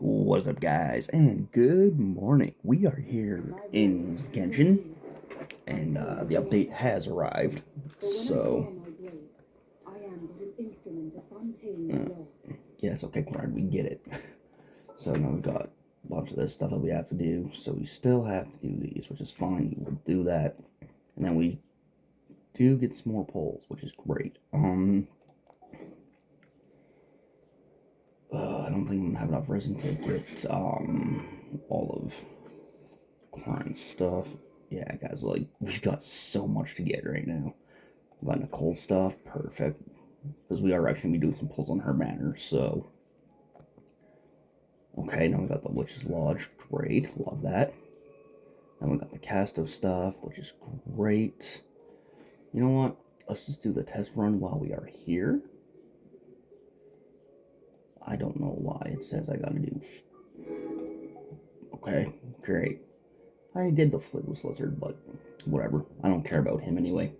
What's up, guys, and good morning. We are here in Genshin, and the update has arrived. So, yes, okay, Clark, we get it. So now we've got a bunch of this stuff that we have to do. So we still have to do these, which is fine. We will do that, and then we do get some more polls, which is great. I don't think I'm gonna have enough resin to get all of Klein's stuff. Yeah, guys, like we've got so much to get right now. We got Nicole stuff, perfect, because we are actually gonna be doing some pulls on her banner. So, okay, now we got the Witch's Lodge, great, love that. Then we got the Casto stuff, which is great. You know what? Let's just do the test run while we are here. I don't know why it says I gotta do. Okay, great. I did the Fligless Lizard, but whatever. I don't care about him anyway.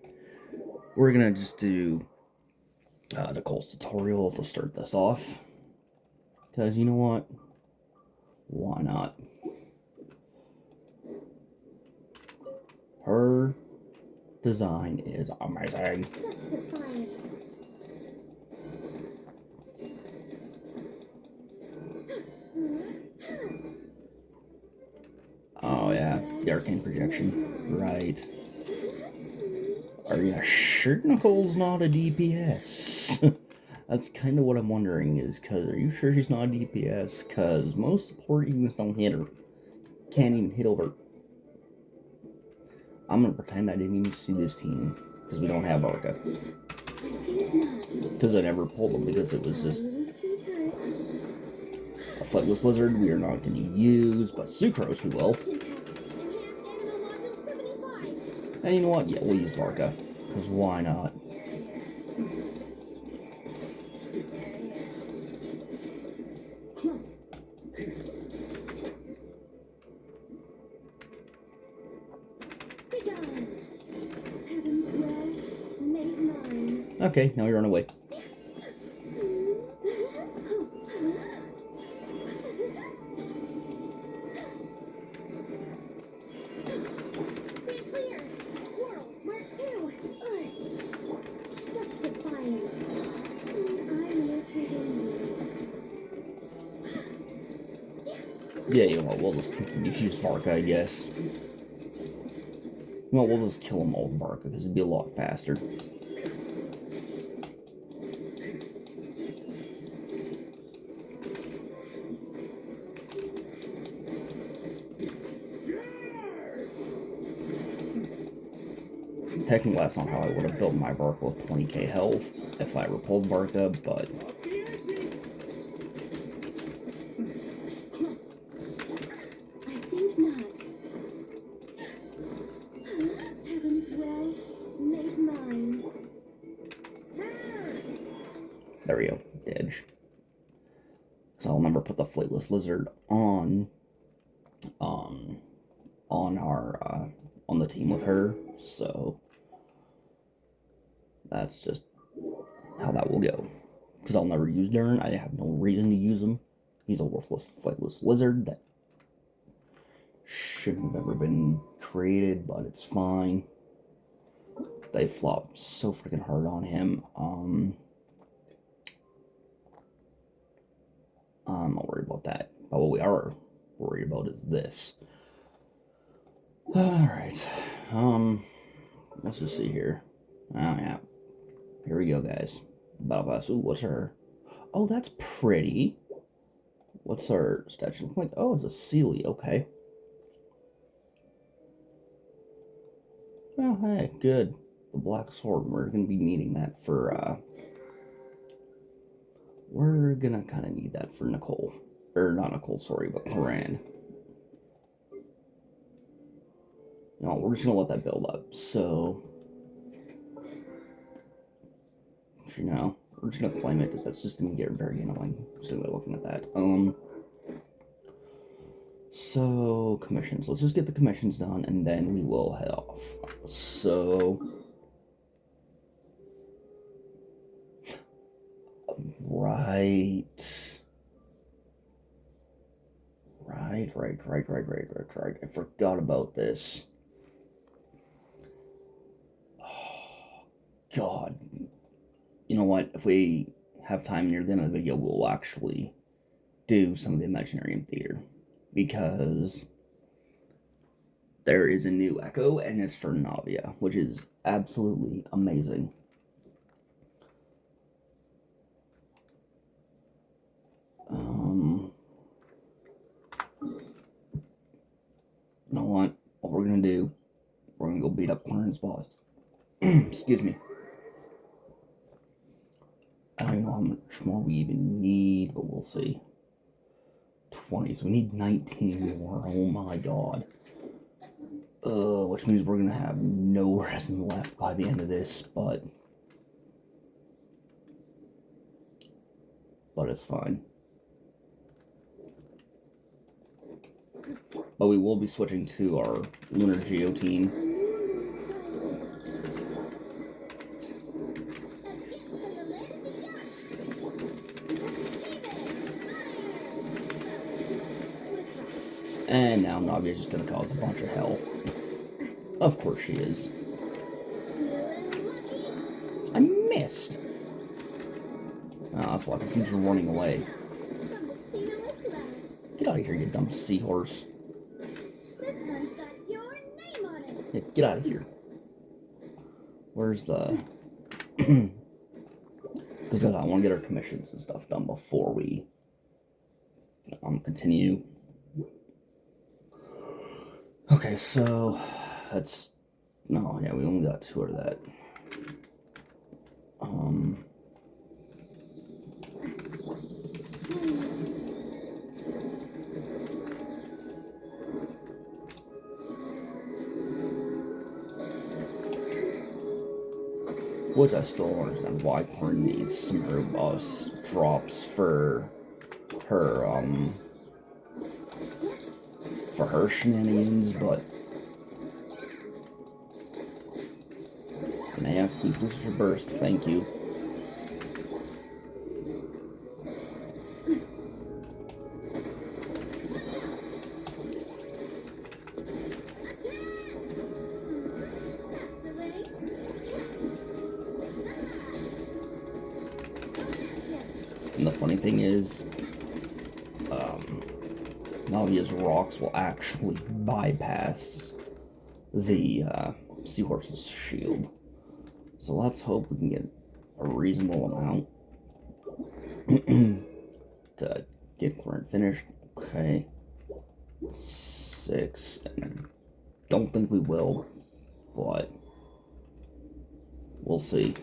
We're gonna just do Nicole's tutorial to start this off. Because you know what? Why not? Her design is amazing. Oh yeah, the arcane projection. Right. Are you sure Nicole's not a DPS? That's kind of what I'm wondering is, are you sure she's not a DPS? Because most support units don't hit her. Can't even hit over. I'm going to pretend I didn't even see this team, because we don't have Arca. Because I never pulled them, because it was just a Flightless Lizard we are not going to use, but Sucrose we will. And you know what? Yeah, we'll use Varka, because why not? Okay, now we run away. Yeah, you know what, we'll just continue to use Varka, I guess. You know what, we'll just kill them all with Varka, because it'd be a lot faster. Technically, that's not how I would have built my Varka with 20k health if I ever pulled Varka, but there we go, Edge. So I'll never put the Flightless Lizard on our on the team with her, so that's just how that will go. Because I'll never use Dern. I have no reason to use him. He's a worthless Flightless Lizard that shouldn't have ever been created, but it's fine. They flop so freaking hard on him. I'm not worried about that. But what we are worried about is this. Alright. Let's just see here. Oh yeah. Here we go, guys. Battle Pass. Ooh, what's her? Oh, that's pretty. What's our statue point? Oh, it's a Sealy. Okay. Oh, hey, good. The Black Sword. We're going to be needing that for, we're going to kind of need that for Nicole. Or not Nicole, sorry, but Moran. No, we're just going to let that build up. So, you know, we're just going to claim it because that's just going to get very annoying. So, looking at that. So, commissions. Let's just get the commissions done, and then we will head off. So, right. Right. I forgot about this. Oh, God. You know what? If we have time near the end of the video, we'll actually do some of the Imaginarium Theater. Because there is a new Echo, and it's for Navia, which is absolutely amazing. You know what we're gonna do? We're gonna go beat up Clarence Boss. Excuse me. I don't even know how much more we even need, but we'll see. 20, so we need 19 more. Oh my god. Which means we're gonna have no resin left by the end of this, but it's fine. But we will be switching to our Lunar Geo team. And now Navia's just gonna cause a bunch of hell. Of course she is. I missed! Oh, that's why these things are running away. Get out of here, you dumb seahorse. Yeah, get out of here. Where's the... Because I want to get our commissions and stuff done before we continue. Okay, so that's... No, yeah, we only got 2 out of that. Which I still don't understand why Corn needs some robust drops for her shenanigans, but may I please lose your burst, thank you. And the funny thing is, Navia's rocks will actually bypass the Seahorse's shield. So let's hope we can get a reasonable amount to get Clarence finished. Okay. 6. And I don't think we will, but we'll see.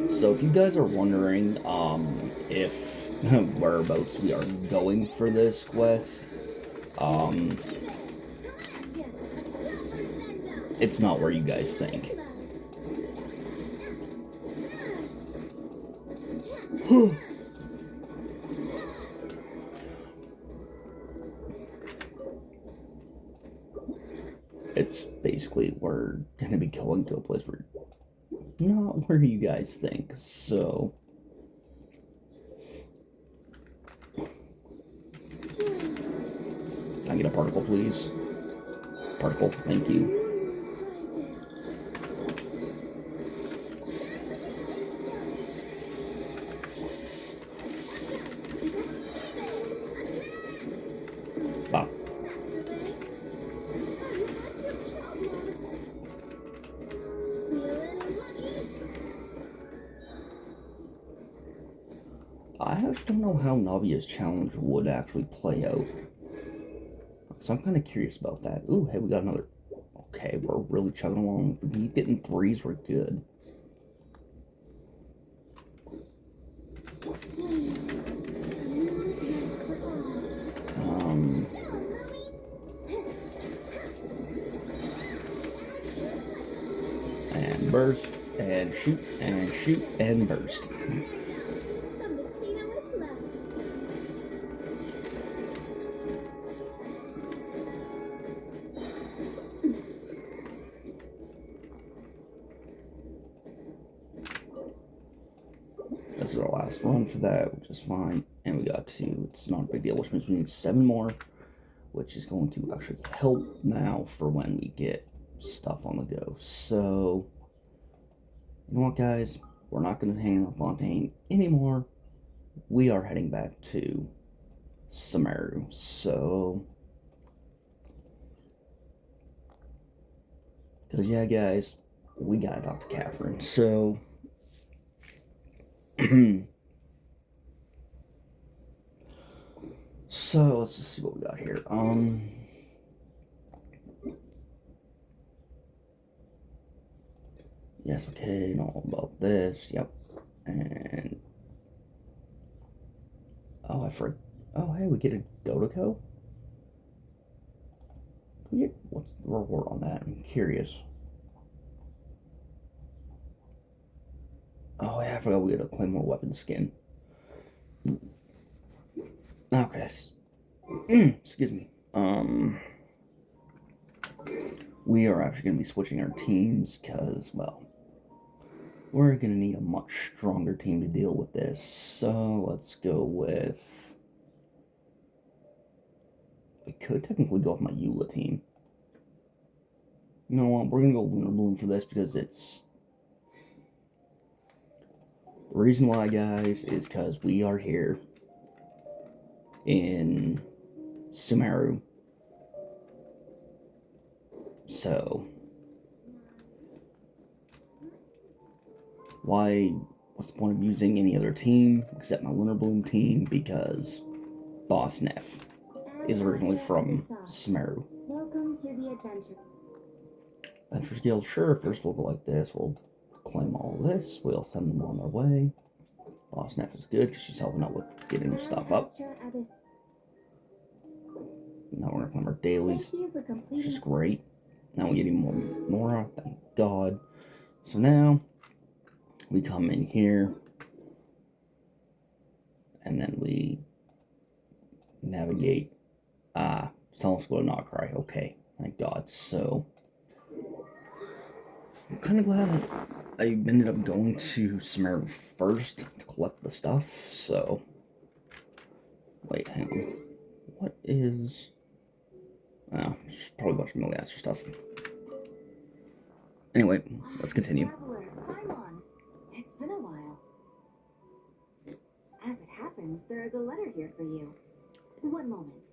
So if you guys are wondering if whereabouts we are going for this quest, it's not where you guys think. It's basically we're gonna be going to a place where not where you guys think, so can I get a particle, please? Particle, thank you. Wow. I actually don't know how Navia's challenge would actually play out. So I'm kind of curious about that. Ooh, hey, we got another. Okay, we're really chugging along. If we keep getting 3s, we're good. And burst, and shoot, and burst. this is our last run for that, which is fine. And we got 2. It's not a big deal, which means we need 7 more, which is going to actually help now for when we get stuff on the go. So, you know what, guys? We're not going to hang around Fontaine anymore. We are heading back to Sumeru. So, because, yeah, guys, we got to talk to Catherine. So, so let's just see what we got here. Yes, okay, know all about this. Yep. And oh, I forgot. Oh, hey, we get a Dodoko. We get what's the reward on that? I'm curious. Oh, yeah, I forgot we get a Claymore weapon skin. Okay. Excuse me. We are actually going to be switching our teams because, well, we're going to need a much stronger team to deal with this. So let's go with. I could technically go with my Eula team. You know what? We're going to go Lunar Bloom for this because it's. The reason why, guys, is because we are here in Sumeru. So, what's the point of using any other team except my Lunar Bloom team? Because Boss Neff is originally from Sumeru. Welcome to the adventure. Adventure Guild, sure. First we'll go like this. We'll claim all of this. We'll send them on their way. Boss Neff is good because she's helping out with getting stuff up. Now we're going to claim our dailies, which is great. Now we get even more Mora, thank God. So now we come in here and then we navigate. It's telling us to go to Nocry. Okay, thank God. So I'm kind of glad I ended up going to Sumeru first to collect the stuff. So wait, hang on. What is? Oh, it's probably a bunch of Miliaster stuff. Anyway, let's continue. It's been a while. As it happens, there is a letter here for you. One moment.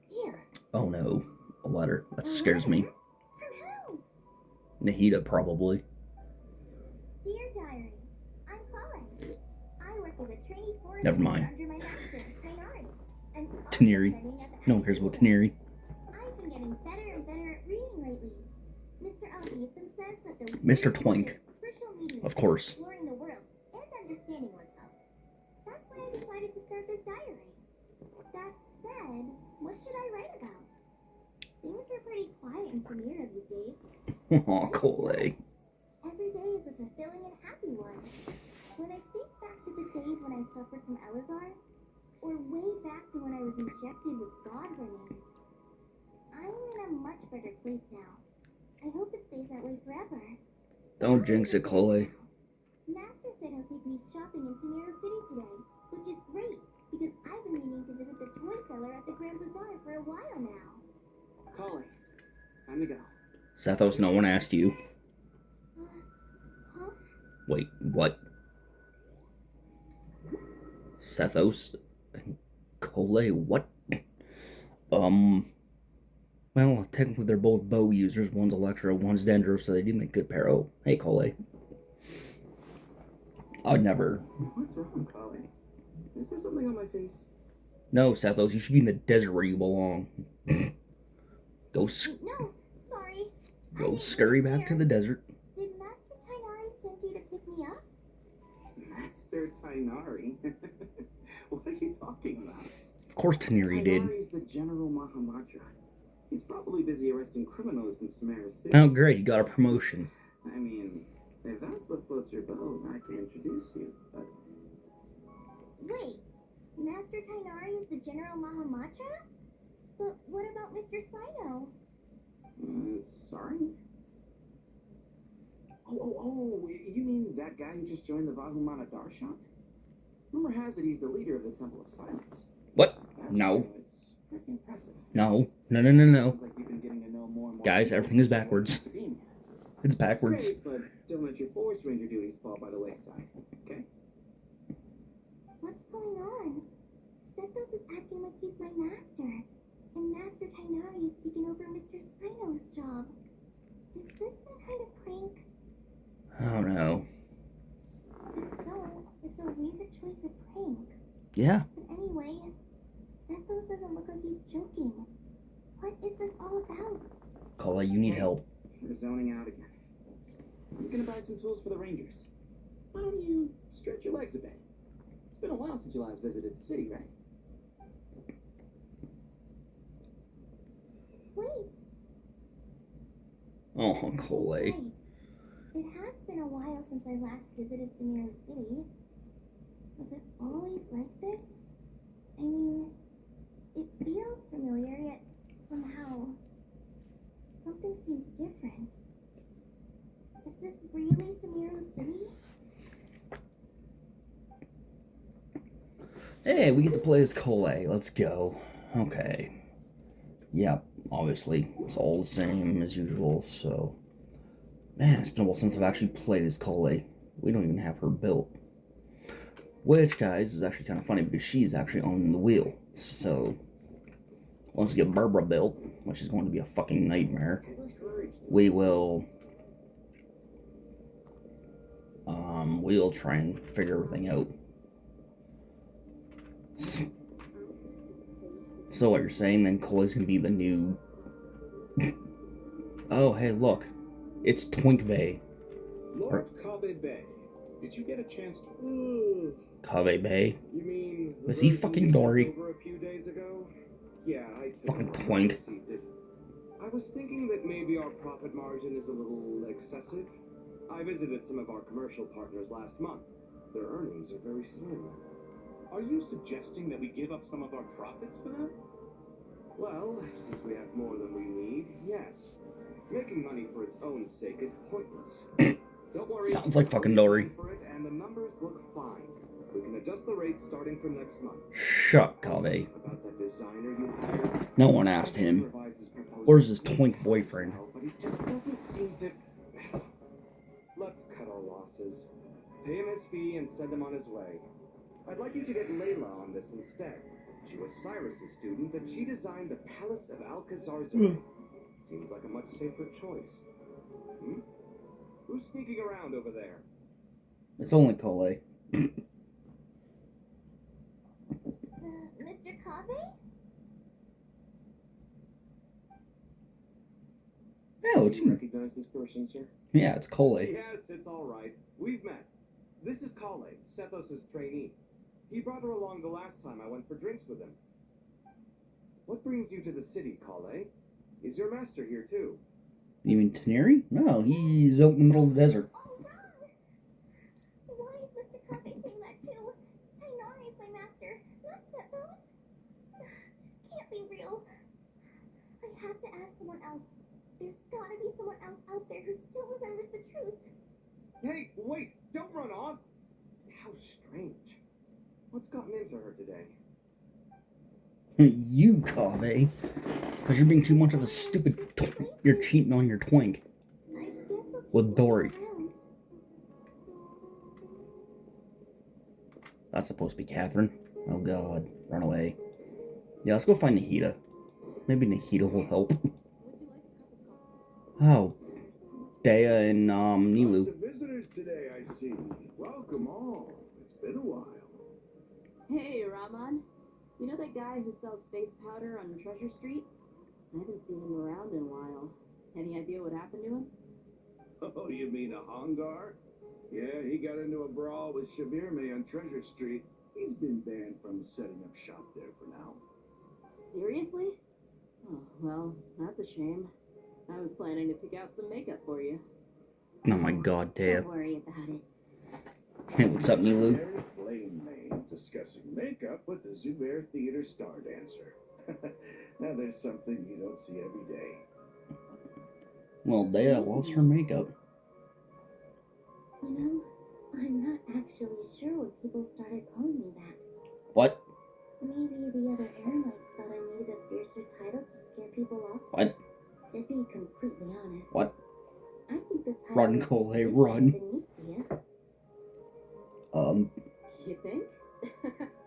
Here. Oh no, a letter. That scares me. From who? Nahida, probably. Dear Diary, I'm Colin. I work as a trainee forest Never mind. under my master, Tainari. And Taniri. No one cares about Taniri. I've been getting better and better at reading lately. Mr. Al-Ethan says that the Mr. Twink. crucial meeting Of course. exploring the world and understanding oneself. That's why I decided to start this diary. That said, what should I write about? Things are pretty quiet in Samira these days. Aw, Cole. Every day is a fulfilling and happy one. When I think back to the days when I suffered from Elazar, or way back to when I was injected with God remains, I'm in a much better place now. I hope it stays that way forever. Don't jinx it, Cole. Master said he'll take me shopping in Samira City today, which is great, because I've been meaning to visit the toy seller at the Grand Bazaar for a while now. Colin, time to go. Sethos, no one asked you. Huh? Wait, what? Sethos? Cole, what? Well, technically they're both bow users. One's Electro, one's Dendro, so they do make good pair. Oh, hey, Cole. I would never. What's wrong, Colin? Is there something on my face? No, Sethos, you should be in the desert where you belong. No, sorry. Go scurry back to the desert. Did Master Tainari send you to pick me up? Master Tainari? What are you talking about? Of course Taniri did. Tainari's the General Mahamatra. He's probably busy arresting criminals in Samara City. Oh, great, you got a promotion. I mean, if that's what floats your boat, I can introduce you, but... Wait, Master Tainari is the General Mahamatra? But what about Mr. Sino? Sorry? Oh, you mean that guy who just joined the Vahumana Darshan? Rumor has it he's the leader of the Temple of Silence. What? That's No. true. It's pretty impressive. No. No, no, no, no. Sounds like you've been getting to know more and more Guys, people everything is since you joined backwards. academia. It's backwards. Great, but don't let your forest ranger duties fall by the wayside, okay? What's going on? Sethos is acting like he's my master, and Master Tainari is taking over Mr. Sino's job. Is this some kind of prank? Oh no. If so, it's a weird choice of prank. Yeah. But anyway, Sethos doesn't look like he's joking. What is this all about? Kale, you need help. You're zoning out again. I'm gonna buy some tools for the Rangers. Why don't you stretch your legs a bit? It's been a while since you last visited the city, right? Wait. Oh, He's Kale. right. It has been a while since I last visited Samiro City. Was it always like this? I mean, it feels familiar, yet somehow something seems different. Is this really Samiro City? Hey, we get to play as Kale. Let's go. Okay. Yep, obviously. It's all the same as usual, so... Man, it's been a while since I've actually played as Kale. We don't even have her built. Which, guys, is actually kind of funny because she's actually on the wheel. So, once we get Barbara built, which is going to be a fucking nightmare, we will... we'll try and figure everything out. So what you're saying then, Kale's gonna be the new... Oh, hey, look. It's Twinkvey. Lord Kave Bay, did you get a chance to... Kave Bay. You mean... the Was he version fucking you sent Dory? over a few days ago? Yeah, I took Fucking it on. twink. I received it. I was thinking that maybe our profit margin is a little excessive. I visited some of our commercial partners last month. Their earnings are very slim. Are you suggesting that we give up some of our profits for them? Well, since we have more than we need, yes. Making money for its own sake is pointless. Don't worry. Sounds like fucking Dory. For it, and the numbers look fine. We can adjust the rates starting from next month. Shut, Also, Kave. about that designer you hired, No one asked him. Where's his twink boyfriend? but he just doesn't seem to... Let's cut our losses. Pay him his fee and send him on his way. I'd like you to get Layla on this instead. She was Cyrus's student, and she designed the Palace of Alcazar's Array. Seems like a much safer choice. Hmm? Who's sneaking around over there? It's only Kale. Mr. Kave? Oh, Do it's... you recognize this person, sir? Yeah, it's Kale. Yes, it's all right. We've met. This is Kale, Sethos' trainee. He brought her along the last time I went for drinks with him. What brings you to the city, Kale? Is your master here too? You mean Taneri? No, he's out in the middle of the desert. Oh, wrong! Why is Mr. Kave saying that too? Tainari is my master, not Sethos. This can't be real. I have to ask someone else. There's gotta be someone else out there who still remembers the truth. Hey, wait! Don't run off! How strange. What's gotten into her today? You, Kave. Because you're being too much of a stupid... You're cheating on your twink. I guess I'll keep With looking Dory. around. That's supposed to be Catherine. Oh god. Run away. Yeah, let's go find Nahida. Maybe Nahida will help. Oh. Dea and, Nilu. Lots of visitors today, I see. Welcome all. It's been a while. Hey, Rahman. You know that guy who sells face powder on Treasure Street? I haven't seen him around in a while. Any idea what happened to him? Oh, you mean a Hongar? Yeah, he got into a brawl with Shabir May on Treasure Street. He's been banned from setting up shop there for now. Seriously? Oh, well, that's a shame. I was planning to pick out some makeup for you. Oh my god, Dea. Don't worry about it. Hey, what's up, Nilu? Mary Flame May discussing makeup with the Zubair Theater star dancer. Now there's something you don't see every day. Well, Dea loves her makeup. You know, I'm not actually sure what people started calling me that. What? Maybe the other Eremites thought I needed a fiercer title to scare people off. What? To be completely honest, What? I think the title Run, would be Cole, way run. better than Nick, You think?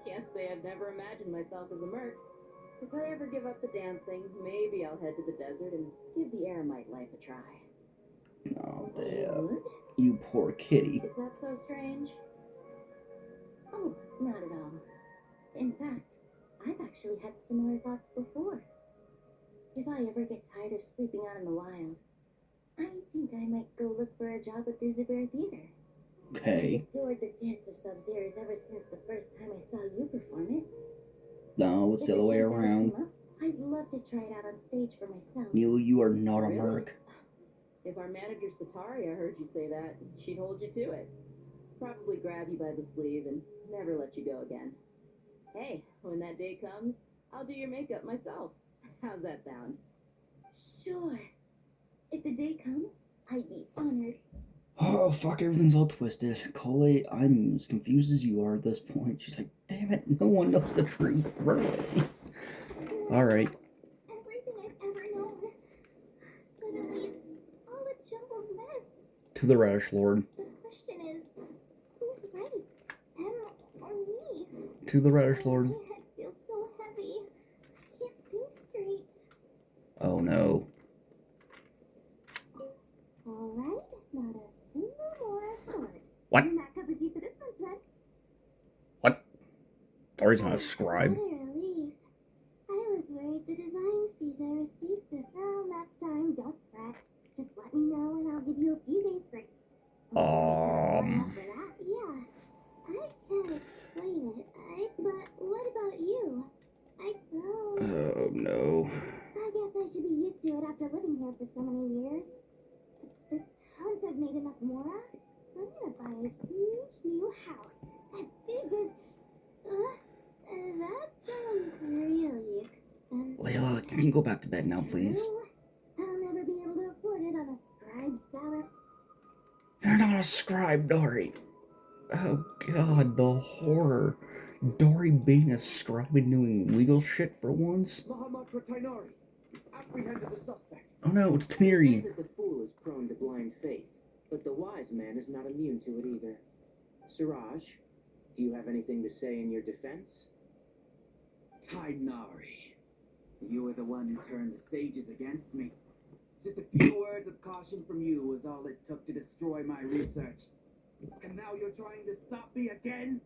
Can't say I've never imagined myself as a merc. If I ever give up the dancing, maybe I'll head to the desert and give the eremite life a try. Oh, You damn. would? You poor kitty. Is that so strange? Oh, not at all. In fact, I've actually had similar thoughts before. If I ever get tired of sleeping out in the wild, I think I might go look for a job at the Zubair Theater. Okay. I've adored the dance of Sub-Zeros ever since the first time I saw you perform it. No, it's If the other way chance ever around. came up, I'd love to try it out on stage for myself. Neil, you are not a Really? merc. If our manager Sataria heard you say that, she'd hold you to it. Probably grab you by the sleeve and never let you go again. Hey, when that day comes, I'll do your makeup myself. How's that sound? Sure. If the day comes, I'd be honored. Oh, fuck, everything's all twisted. Cole, I'm as confused as you are at this point. She's like, damn it, no one knows the truth. Run away. Alright. Everything I've ever known. Suddenly it's all a jumbled mess. To the Radish Lord. The question is, who's right? Them or me? To the Radish Lord. My head feels so heavy. I can't think straight. Oh no. Alright, not a single more short. What? And that covers you for this month's rent. What? Dory's not a scribe. What a relief. I was worried the design fees I received this. Well, next time, don't fret. Just let me know and I'll give you a few days grace. For that, yeah. I can't explain it, but what about you? Oh no. I guess I should be used to it after living here for so many years. But once I've made enough Mora, I'm gonna buy a huge new house. As big as... that sounds really expensive. Layla, can you go back to bed now, please? True. I'll never be able to afford it on a scribe salary. You're not a scribe, Dory. Oh god, the horror. Dory being a scribe and doing legal shit for once? Mahamatra Tainari, apprehended the suspect. Oh no, it's They say Taniri. that the fool is prone to blind faith, but the wise man is not immune to it either. Siraj, do you have anything to say in your defense? Tainari, you were the one who turned the sages against me. Just a few words of caution from you was all it took to destroy my research. And now you're trying to stop me again?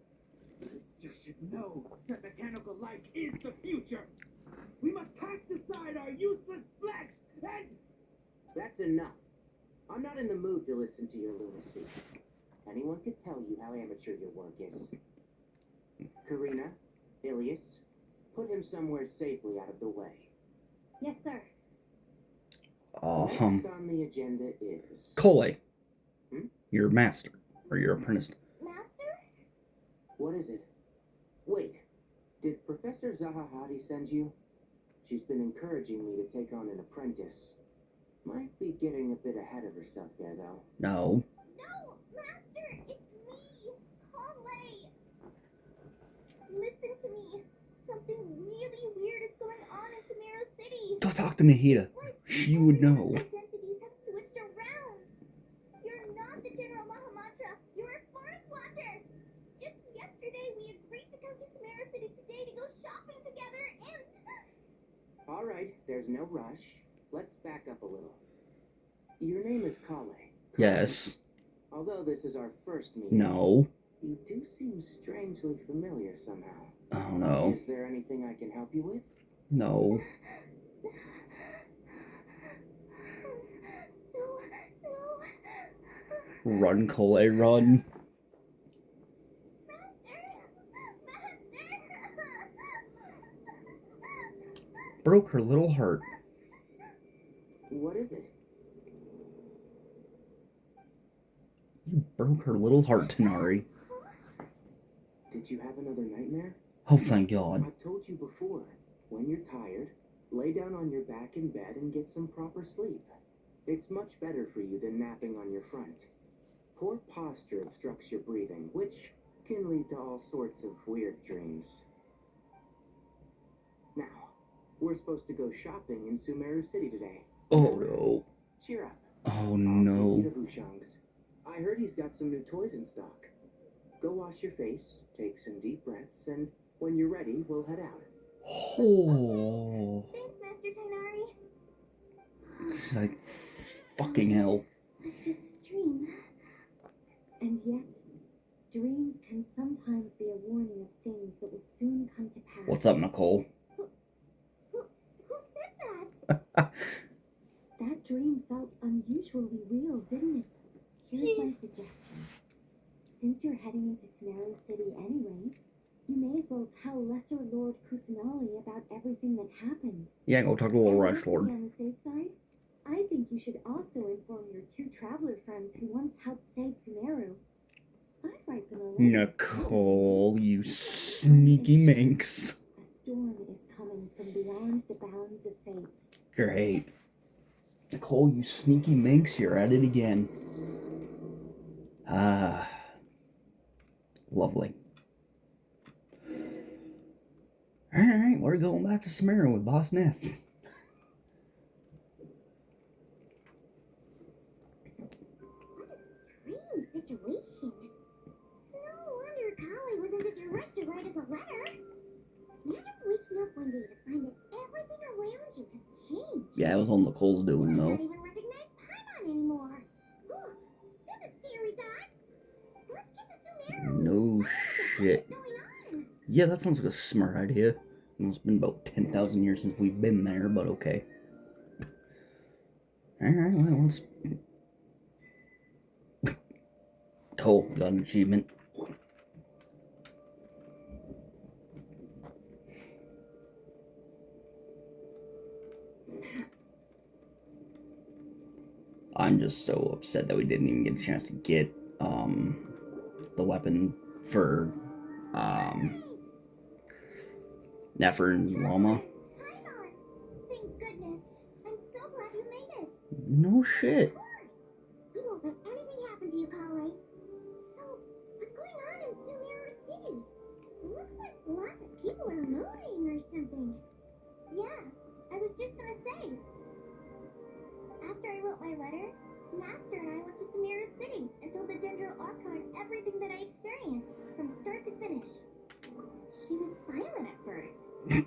You should know that mechanical life is the future. We must cast aside our useless flesh and... That's enough. I'm not in the mood to listen to your lunacy. Anyone could tell you how amateur your work is. Karina, Ilias, put him somewhere safely out of the way. Yes, sir. Next on the agenda is... Cole. Hmm? Your master. Or your apprentice. Master? What is it? Wait, did Professor Zahahadi send you? She's been encouraging me to take on an apprentice. Might be getting a bit ahead of herself there, though. No. No, Master, it's me, Conley. Listen to me. Something really weird is going on in Samaro City. Go talk to Mahita. She would know. Identities have switched around. You're not the General Mahamatra. You're a forest watcher. Just yesterday, we agreed to come to Samara City today to go shopping together, and... All right, there's no rush. Let's back up a little. Your name is Kale. Yes. Although this is our first meeting. No. You do seem strangely familiar somehow. Oh no. Is there anything I can help you with? No. No. Run, Cole, run. Broke her little heart. What is it? You broke her little heart, Tanari. Did you have another nightmare? Oh, thank God. I've told you before. When you're tired, lay down on your back in bed and get some proper sleep. It's much better for you than napping on your front. Poor posture obstructs your breathing, which can lead to all sorts of weird dreams. Now, we're supposed to go shopping in Sumeru City today. Oh no. Cheer up. Oh I'll take no. you to Hushang's. I heard he's got some new toys in stock. Go wash your face, take some deep breaths, and when you're ready, we'll head out. Oh. Thanks, Master Tainari. She's like, fucking hell. It's just a dream. And yet, dreams can sometimes be a warning of things that will soon come to pass. What's up, Nicole? Who said that? That dream felt unusually real, didn't it? Here's my suggestion. Since you're heading into Sumeru City anyway, you may as well tell Lesser Lord Kusanali about everything that happened. Yeah, go talk to the little And Rush just to Lord. be on the safe side, I think you should also inform your 2 traveler friends who once helped save Sumeru. I'd write them a letter. Nicole, you sneaky minx. A storm is coming from beyond the bounds of fate. Great. Nicole, you sneaky minx, you're at it again. Ah. Lovely. Alright, we're going back to Sumeru with Boss Neff. What a strange situation. No wonder Kali was in such a rush to write us a letter. Imagine waking up one day to find that everything around you has changed. Yeah, it was all Nicole's doing, You though. don't even recognize Paimon anymore. Oh, that's a scary thought. Let's get to Sumeru. No shit. What's going on? Yeah, that sounds like a smart idea. It's been about 10,000 years since we've been there, but okay. Alright, well, let's... Cool, got an achievement. I'm just so upset that we didn't even get a chance to get, the weapon for, Nefer and Llama. Paimon! Thank goodness. I'm so glad you made it. No shit. Of course. We won't let anything happen to you, Kale. So, what's going on in Sumeru City? Looks like lots of people are moving or something. Yeah, I was just gonna say. After I wrote my letter, Master and I went to Sumeru City and told the Dendro Archon everything that I experienced, from start to finish. She was silent at first. It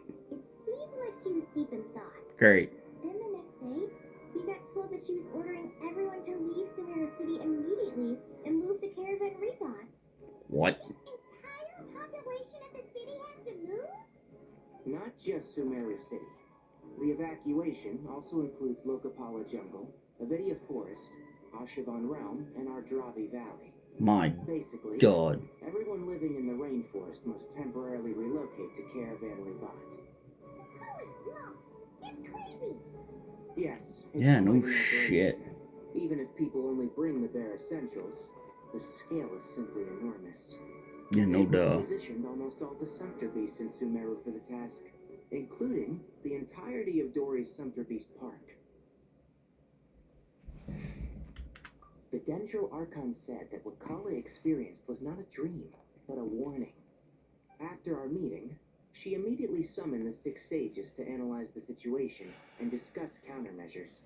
seemed like she was deep in thought. Great. Then the next day, we got told that she was ordering everyone to leave Sumeru City immediately and move to Caravan Rebot. What? The entire population of the city has to move? Not just Sumeru City. The evacuation also includes Lokapala Jungle, Avidia Forest, Ashavan Realm, and Ardravi Valley. My Basically, God. everyone living in the rainforest must temporarily relocate to Caravan Rebot. Holy smokes! It's crazy! Yes. Yeah, no quite an shit. operation. Even if people only bring the bare essentials, the scale is simply enormous. Yeah, no They've duh. requisitioned almost all the Sumpter Beasts in Sumeru for the task, including the entirety of Dory's Sumpter Beast Park. The Dendro Archon said that what Kale experienced was not a dream, but a warning. After our meeting, she immediately summoned the 6 sages to analyze the situation and discuss countermeasures.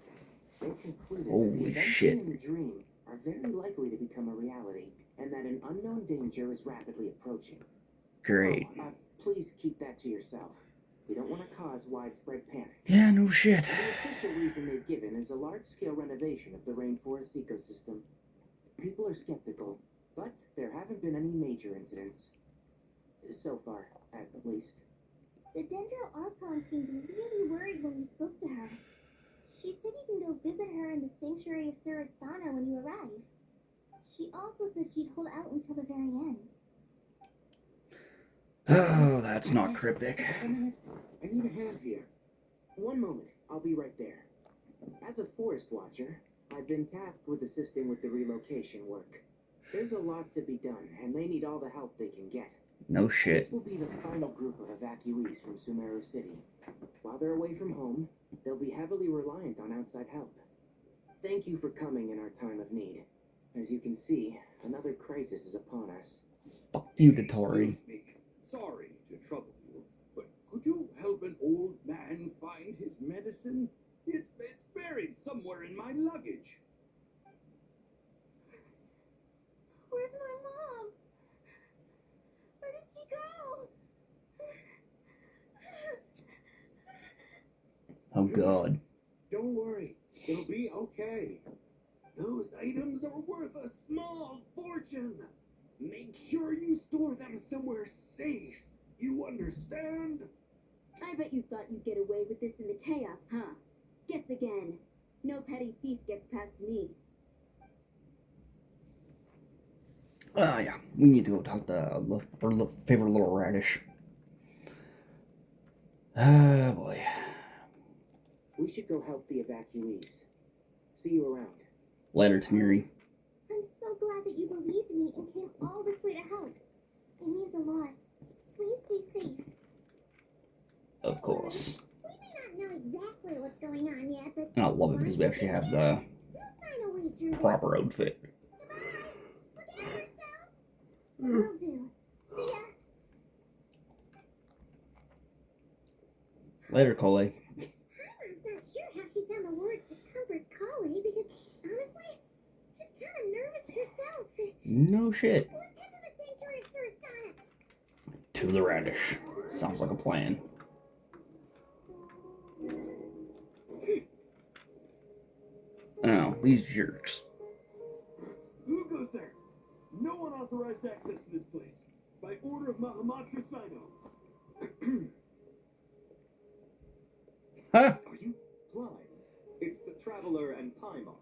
They concluded that Holy the events shit. in the dream are very likely to become a reality, and that an unknown danger is rapidly approaching. Great. Oh, please keep that to yourself. We don't want to cause widespread panic. Yeah, no shit. The official reason they've given is a large-scale renovation of the rainforest ecosystem. People are skeptical, but there haven't been any major incidents. So far, at least. The Dendro Archon seemed really worried when we spoke to her. She said you can go visit her in the sanctuary of Sarasthana when you arrive. She also says she'd hold out until the very end. Oh, that's not cryptic. A minute. I need a hand here. One moment. I'll be right there. As a forest watcher, I've been tasked with assisting with the relocation work. There's a lot to be done, and they need all the help they can get. No This shit. will be the final group of evacuees from Sumeru City. While they're away from home, they'll be heavily reliant on outside help. Thank you for coming in our time of need. As you can see, another crisis is upon us. Fuck you, Dottore. Excuse me. Sorry to trouble you, but could you help an old man find his medicine? It's buried somewhere in my luggage. Where's my mom? Where did she go? Oh god. Don't worry, it'll be okay. Those items are worth a small fortune. Make sure you store them somewhere safe. You understand? I bet you thought you'd get away with this in the chaos, huh? Guess again. No petty thief gets past me. Yeah, we need to go talk to our favorite little radish. Ah, boy. We should go help the evacuees. See you around. Later, Taniri. I'm so glad that you believed me and came all this way to help. It means a lot. Please stay safe. Of course. We may not know exactly what's going on yet, but I love it because we actually have the we'll find a way through this. proper outfit. Goodbye. Look after yourselves. Will do. See ya. Later, Cole. Hyman's not sure how she found the words to comfort Kale because, honestly, she's kind of nervous herself. No shit. Let's head to the sanctuary of Surasana. To the radish. Sounds like a plan. Oh, these jerks. Who goes there? No one authorized access to this place. By order of Mahamatra Saito. Huh? Are you blind? It's the Traveler and Paimon.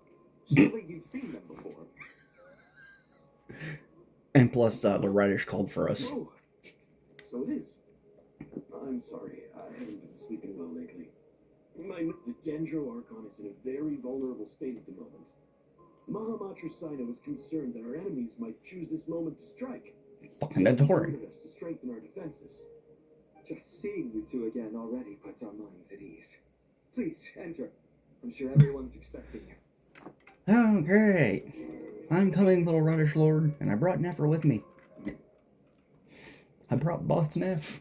Surely you've seen them before. And plus, the radish called for us. Oh, so it is. I'm sorry, I haven't been sleeping well lately. The Dendro Archon is in a very vulnerable state at the moment. Mahamatra Saito is concerned that our enemies might choose this moment to strike. Fucking So he's Dottore. ordered us to strengthen our defenses. Just seeing you two again already puts our minds at ease. Please, enter. I'm sure everyone's expecting you. Oh, great. I'm coming, little radish lord, and I brought Nefer with me. I brought Boss Neff.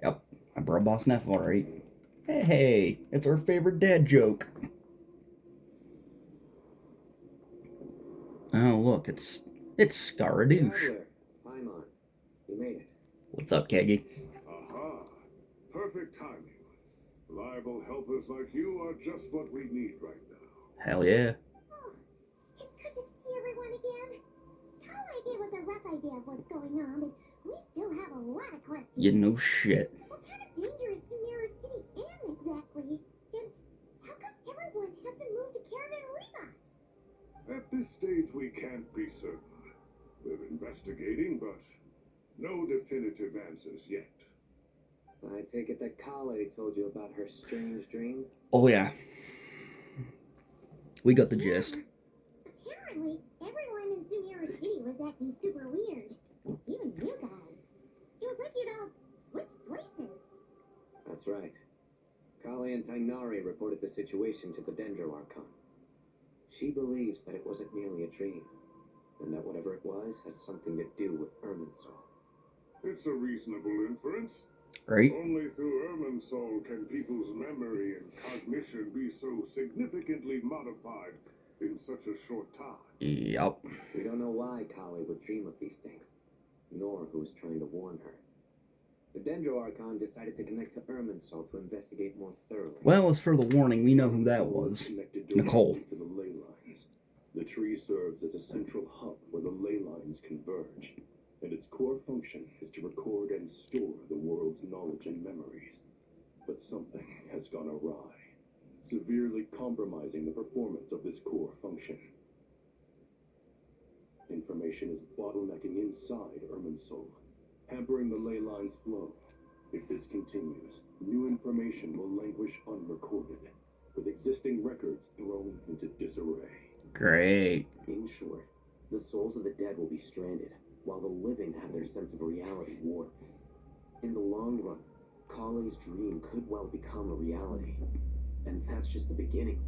Yep, I brought Boss Neff, alright. Hey, it's our favorite dad joke. Oh, look, it's Scaradouche. Traveler, Paimon, you made it. What's up, Keggy? Aha! Perfect timing. Reliable helpers like you are just what we need right now. Hell yeah. Oh, it's good to see everyone again. Kale gave us a rough idea of what's going on, but we still have a lot of questions. You know shit. What kind of danger is Sumeru City in exactly? And how come everyone has to move to Caravan Rebot? At this stage, we can't be certain. We're investigating, but no definitive answers yet. I take it that Kale told you about her strange dream? Oh, yeah. We got the gist. Apparently, everyone in Sumeru City was acting super weird. Even you guys. It was like you'd all switched places. That's right. Kale and Tainari reported the situation to the Dendro Archon. She believes that it wasn't merely a dream, and that whatever it was has something to do with Irminsul. It's a reasonable inference. Right? Only through Irminsul can people's memory and cognition be so significantly modified in such a short time. Yup. We don't know why Kale would dream of these things, nor who was trying to warn her. The Dendro Archon decided to connect to Irminsul to investigate more thoroughly. Well, as for the warning, we know who that was. Connected Nicole. directly to the ley lines. The tree serves as a central hub where the ley lines converge, and its core function is to record and store the world's knowledge and memories. But something has gone awry, severely compromising the performance of this core function. Information is bottlenecking inside Irminsul, hampering the ley line's flow. If this continues, new information will languish unrecorded, with existing records thrown into disarray. Great. In short, the souls of the dead will be stranded, while the living have their sense of reality warped. In the long run, Kale's dream could well become a reality. And that's just the beginning.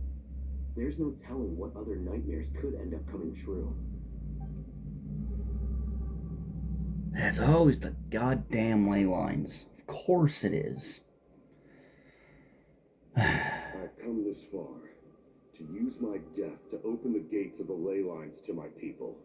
There's no telling what other nightmares could end up coming true. It's always the goddamn ley lines. Of course it is. I've come this far to use my death to open the gates of the ley lines to my people.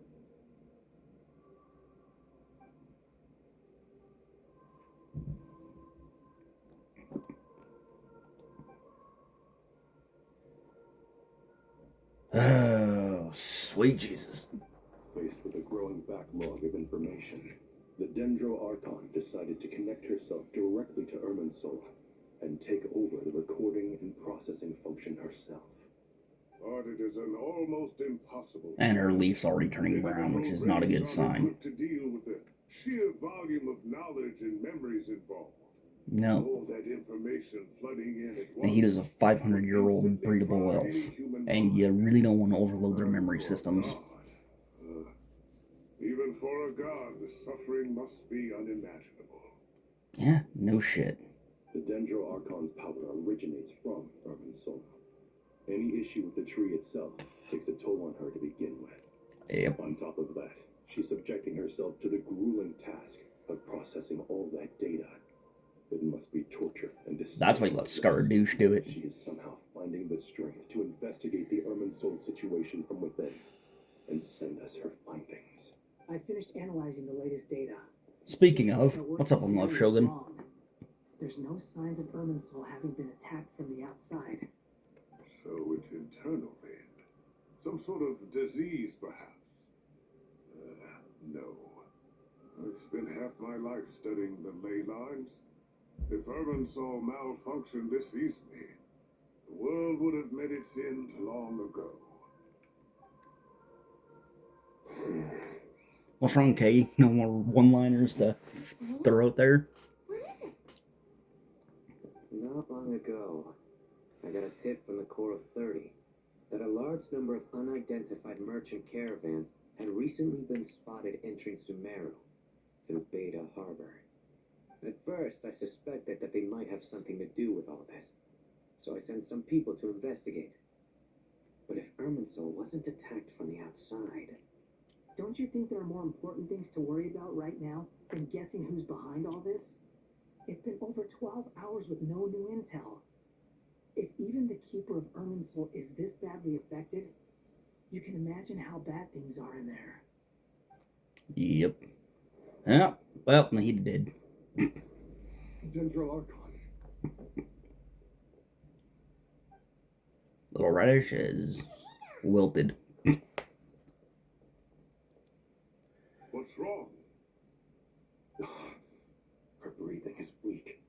Oh, sweet Jesus. Faced with a growing backlog of information, the Dendro Archon decided to connect herself directly to Irminsul and take over the recording and processing function herself. But it is an almost impossible And her task. leaf's already turning brown, which is not a good sign. To deal with the sheer volume of knowledge and memories involved. No. All that information flooding in at And he once does a 500-year-old instantly breedable fry elf. any human And you mind. really don't want to overload their memory For systems. God, even for a god, the suffering must be unimaginable. Yeah, no shit. The Dendro Archon's power originates from Irminsul. Any issue with the tree itself takes a toll on her to begin with. Yep. On top of that, she's subjecting herself to the grueling task of processing all that data. It must be torture and That's why you let Scaradouche do it. She is somehow finding the strength to investigate the Irminsul situation from within and send us her findings. I finished analyzing the latest data. Speaking of, what's up on Love Shogun? There's no signs of Irminsul having been attacked from the outside. So it's internal then. Some sort of disease, perhaps. No. I've spent half my life studying the ley lines. If Irminsul malfunctioned this easily, the world would have met its end long ago. What's wrong, Kay? No more one-liners to throw out there? Not long ago, I got a tip from the Core of 30 that a large number of unidentified merchant caravans had recently been spotted entering Sumeru through Beta Harbor. At first, I suspected that they might have something to do with all this, so I sent some people to investigate. But if Irminsul wasn't attacked from the outside... Don't you think there are more important things to worry about right now than guessing who's behind all this? It's been over 12 hours with no new intel. If even the Keeper of Irminsul is this badly affected, you can imagine how bad things are in there. Yep. Yeah, well, he did. Dendro Archon. Little Radish is wilted. What's wrong? Her breathing is weak,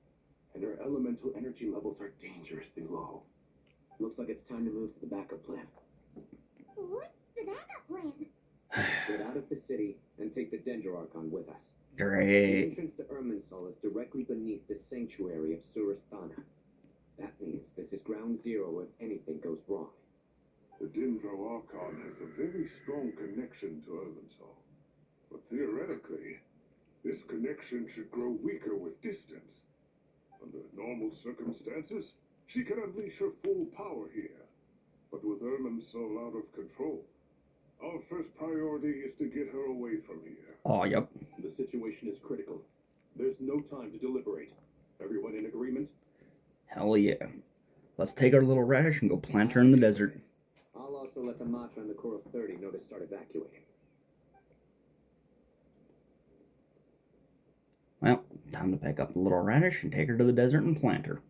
and her elemental energy levels are dangerously low. Looks like it's time to move to the backup plan. What's the backup plan? Get out of the city and take the Dendro Archon with us. The Great. entrance to Irminsul is directly beneath the sanctuary of Surasthana. That means this is ground zero if anything goes wrong. The Dendro Archon has a very strong connection to Irminsul. But theoretically, this connection should grow weaker with distance. Under normal circumstances, she can unleash her full power here. But with Irminsul out of control, our first priority is to get her away from here. Oh, yep. The situation is critical. There's no time to deliberate. Everyone in agreement? Hell yeah. Let's take our little radish and go plant her in the desert. I'll also let the Matra and the Core of 30 know to start evacuating. Well, time to pick up the little radish and take her to the desert and plant her.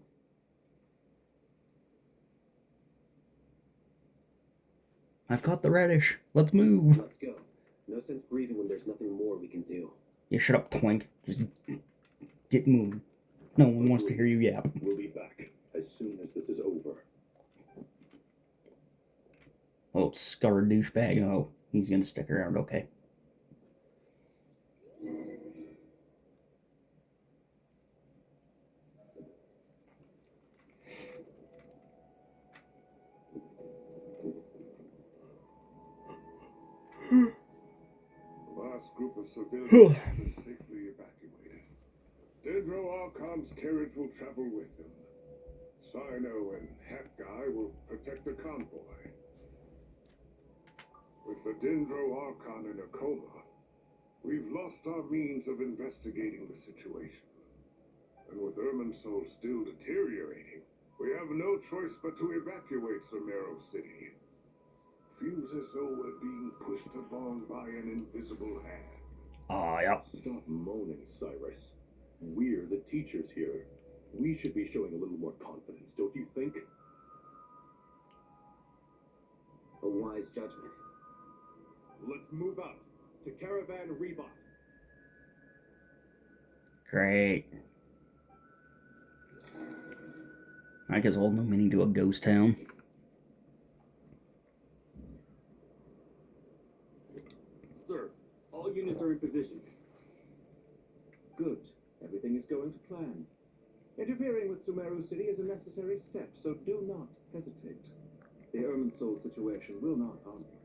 I've caught the radish. Let's move. Let's go. No sense grieving when there's nothing more we can do. Yeah, shut up, Twink. Just get moving. No one wants to hear you yap. We'll be back as soon as this is over. Oh, it's Scar douchebag. Oh, he's gonna stick around, okay. The last group of civilians have been safely evacuated. Dendro Archon's carriage will travel with them. Sino and Hat Guy will protect the convoy. With the Dendro Archon in a coma, We've lost our means of investigating the situation. And with Irminsul still deteriorating, we have no choice but to evacuate Sumeru City. Feels as though we're being pushed along by an invisible hand. Ah, yeah. Stop moaning, Cyrus. We're the teachers here. We should be showing a little more confidence, don't you think? A wise judgment. Let's move out to Caravan Rebot. Great. I guess Old No Mini to a ghost town. Sir, all units are in position. Good. Everything is going to plan. Interfering with Sumeru City is a necessary step, so do not hesitate. The Irminsul situation will not harm you.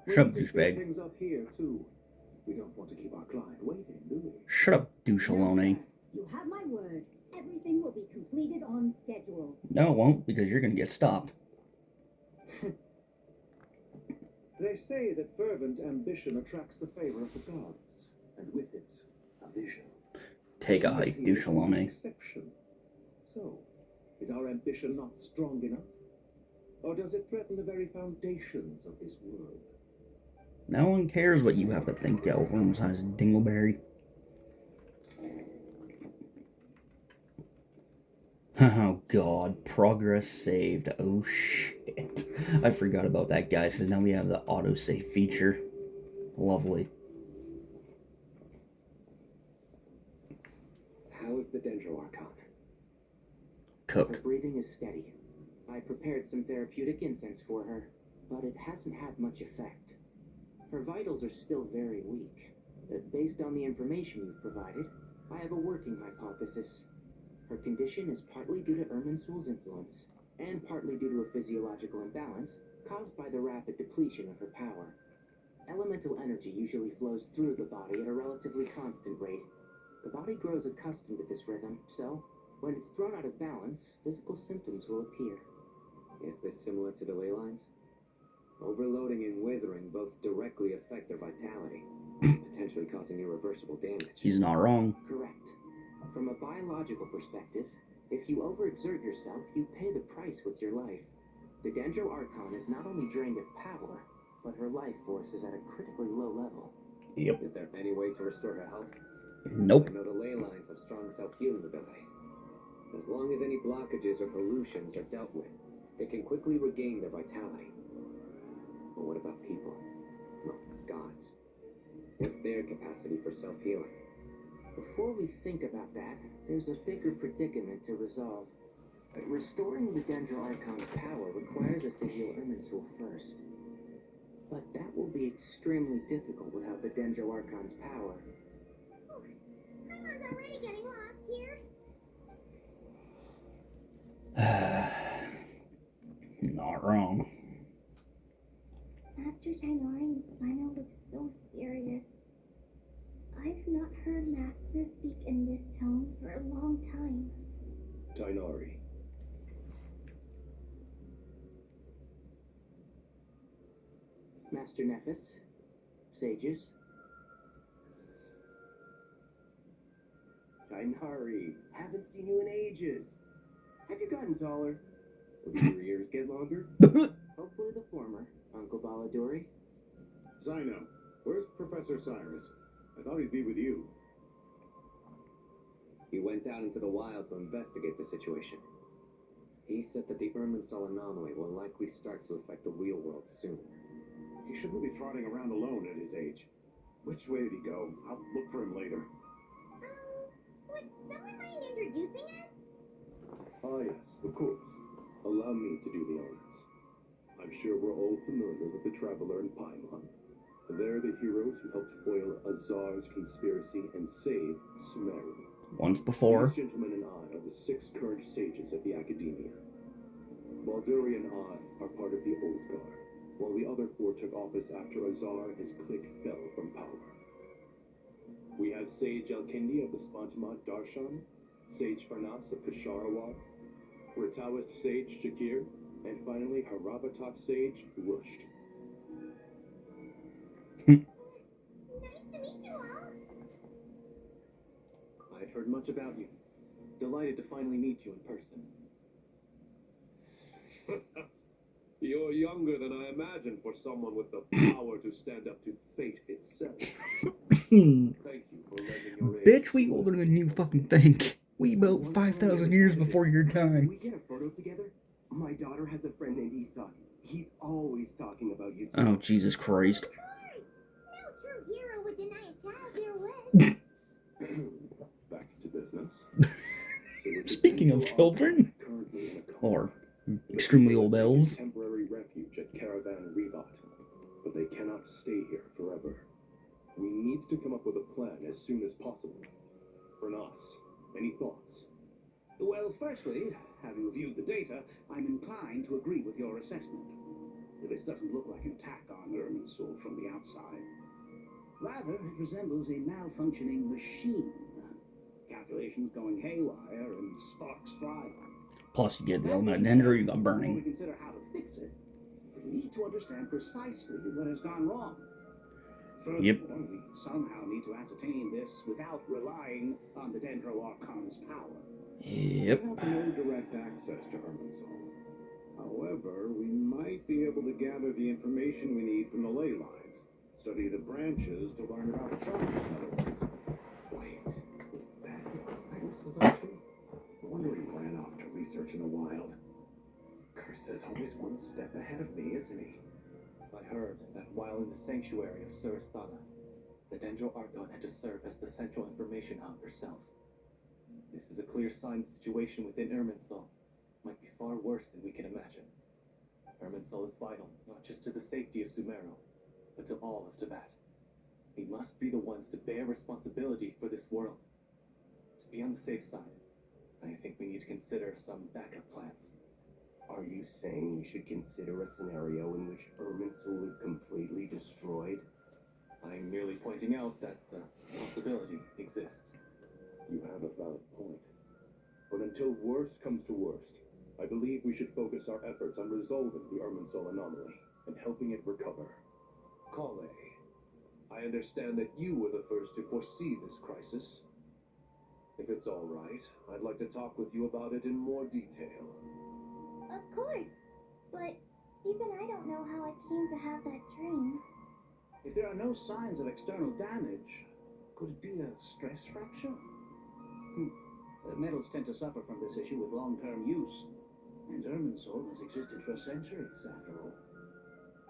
We Shut up, need to speed douchebag. things up here, too. We don't want to keep our client waiting, do we? Shut up, douchalone. You have my word. Everything will be completed on schedule. No, it won't, because you're gonna get stopped. They say that fervent ambition attracts the favor of the gods, and with it, a vision. Take a He hike, appears to be an douchalone. exception. So, is our ambition not strong enough? Or does it threaten the very foundations of this world? No one cares what you have to think, you worm-sized dingleberry. Oh god, progress saved. Oh shit. I forgot about that, guys, because now we have the autosave feature. Lovely. How is the Dendroarchon? Her Cooked. breathing is steady. I prepared some therapeutic incense for her, but it hasn't had much effect. Her vitals are still very weak. Based on the information you've provided, I have a working hypothesis. Her condition is partly due to Irminsul's influence, and partly due to a physiological imbalance caused by the rapid depletion of her power. Elemental energy usually flows through the body at a relatively constant rate. The body grows accustomed to this rhythm, so when it's thrown out of balance, physical symptoms will appear. Is this similar to the ley lines? Overloading and withering both directly affect their vitality, potentially causing irreversible damage. He's not wrong. Correct. From a biological perspective, if you overexert yourself, you pay the price with your life. The Dendroarchon is not only drained of power, but her life force is at a critically low level. Yep. Is there any way to restore her health? Nope. I know the ley lines have strong self-healing abilities. As long as any blockages or pollutions are dealt with, they can quickly regain their vitality. But what about people? Well, gods. What's their capacity for self-healing? Before we think about that, there's a bigger predicament to resolve. Restoring the Dendroarchon's power requires us to heal Irminsul first. But that will be extremely difficult without the Dendroarchon's power. Paimon's already getting lost here. Not wrong. Master Tainari and Sino look so serious. I've not heard Master speak in this tone for a long time. Tainari. Master Nephis, sages. Tainari, haven't seen you in ages. Have you gotten taller? Or did your ears get longer? Hopefully the former, Uncle Baladori. Zino, where's Professor Cyrus? I thought he'd be with you. He went out into the wild to investigate the situation. He said that the Irminsul anomaly will likely start to affect the real world soon. He shouldn't be trotting around alone at his age. Which way did he go? I'll look for him later. Would someone mind introducing us? Ah, yes, of course. Allow me to do the honors. I'm sure we're all familiar with the Traveler and Paimon. They're the heroes who helped foil Azar's conspiracy and save Sumeru. Once before. These gentlemen and I are the 6 current sages of the Academia. Balduri and I are part of the Old Guard, while the other 4 took office after Azar and his clique fell from power. We have Sage Elkindi of the Spantamat Darshan, Sage Farnas of Kasharawar, Ratawist Sage Shakir, and finally Harabatot Sage Rusht. Nice to meet you all. I've heard much about you. Delighted to finally meet you in person. You're younger than I imagined for someone with the power to stand up to fate itself. Thank you for lending your aid. Bitch, we older than you fucking think. We about 5,000 years before your Can time. we get a photo together? My daughter has a friend named Esau. He's always talking about you two. Oh, Jesus Christ. No true hero would deny a child their wish. Back to business. Speaking of children, or extremely old elves. Temporary refuge at Caravan Rebot, but they cannot stay here forever. We need to come up with a plan as soon as possible. For us, any thoughts? Well, firstly, having viewed the data, I'm inclined to agree with your assessment. This doesn't look like an attack on Irminsul from the outside. Rather, it resembles a malfunctioning machine. Calculations going haywire and sparks flying. Plus, you get the element of danger, you got Before we burning. consider how to fix it, we need to understand precisely what has gone wrong. Furthermore, Yep. we somehow need to ascertain this without relying on the Dendro Archon's power. Yep. We have no direct access to Irminsul. However, we might be able to gather the information we need from the ley lines. Study the branches to learn about the charm, in other words. Wait, is that what Cyrus is up to? No wonder he ran off to research in the wild. Curse is always one step ahead of me, isn't he? I heard that while in the sanctuary of Suristana, the Dendro Archon had to serve as the central information hub herself. This is a clear sign the situation within Irminsul might be far worse than we can imagine. Irminsul is vital, not just to the safety of Sumeru, but to all of Teyvat. We must be the ones to bear responsibility for this world. To be on the safe side, I think we need to consider some backup plans. Are you saying we should consider a scenario in which Irminsul is completely destroyed? I'm merely pointing out that the possibility exists. You have a valid point. But until worst comes to worst, I believe we should focus our efforts on resolving the Irminsul anomaly and helping it recover. Kale, I understand that you were the first to foresee this crisis. If it's all right, I'd like to talk with you about it in more detail. Of course. But even I don't know how I came to have that dream. If there are no signs of external damage, could it be a stress fracture? Metals tend to suffer from this issue with long-term use, and Irminsul has existed for centuries, after all.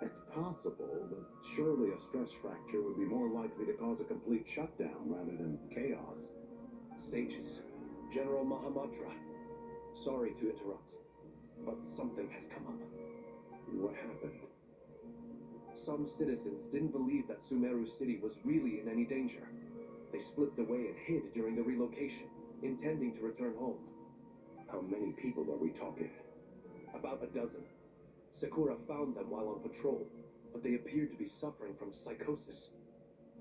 It's possible, but surely a stress fracture would be more likely to cause a complete shutdown rather than chaos. Sages, General Mahamudra, sorry to interrupt, but something has come up. What happened? Some citizens didn't believe that Sumeru City was really in any danger. They slipped away and hid during the relocation, intending to return home. How many people are we talking? About a dozen. Sakura found them while on patrol, but they appeared to be suffering from psychosis.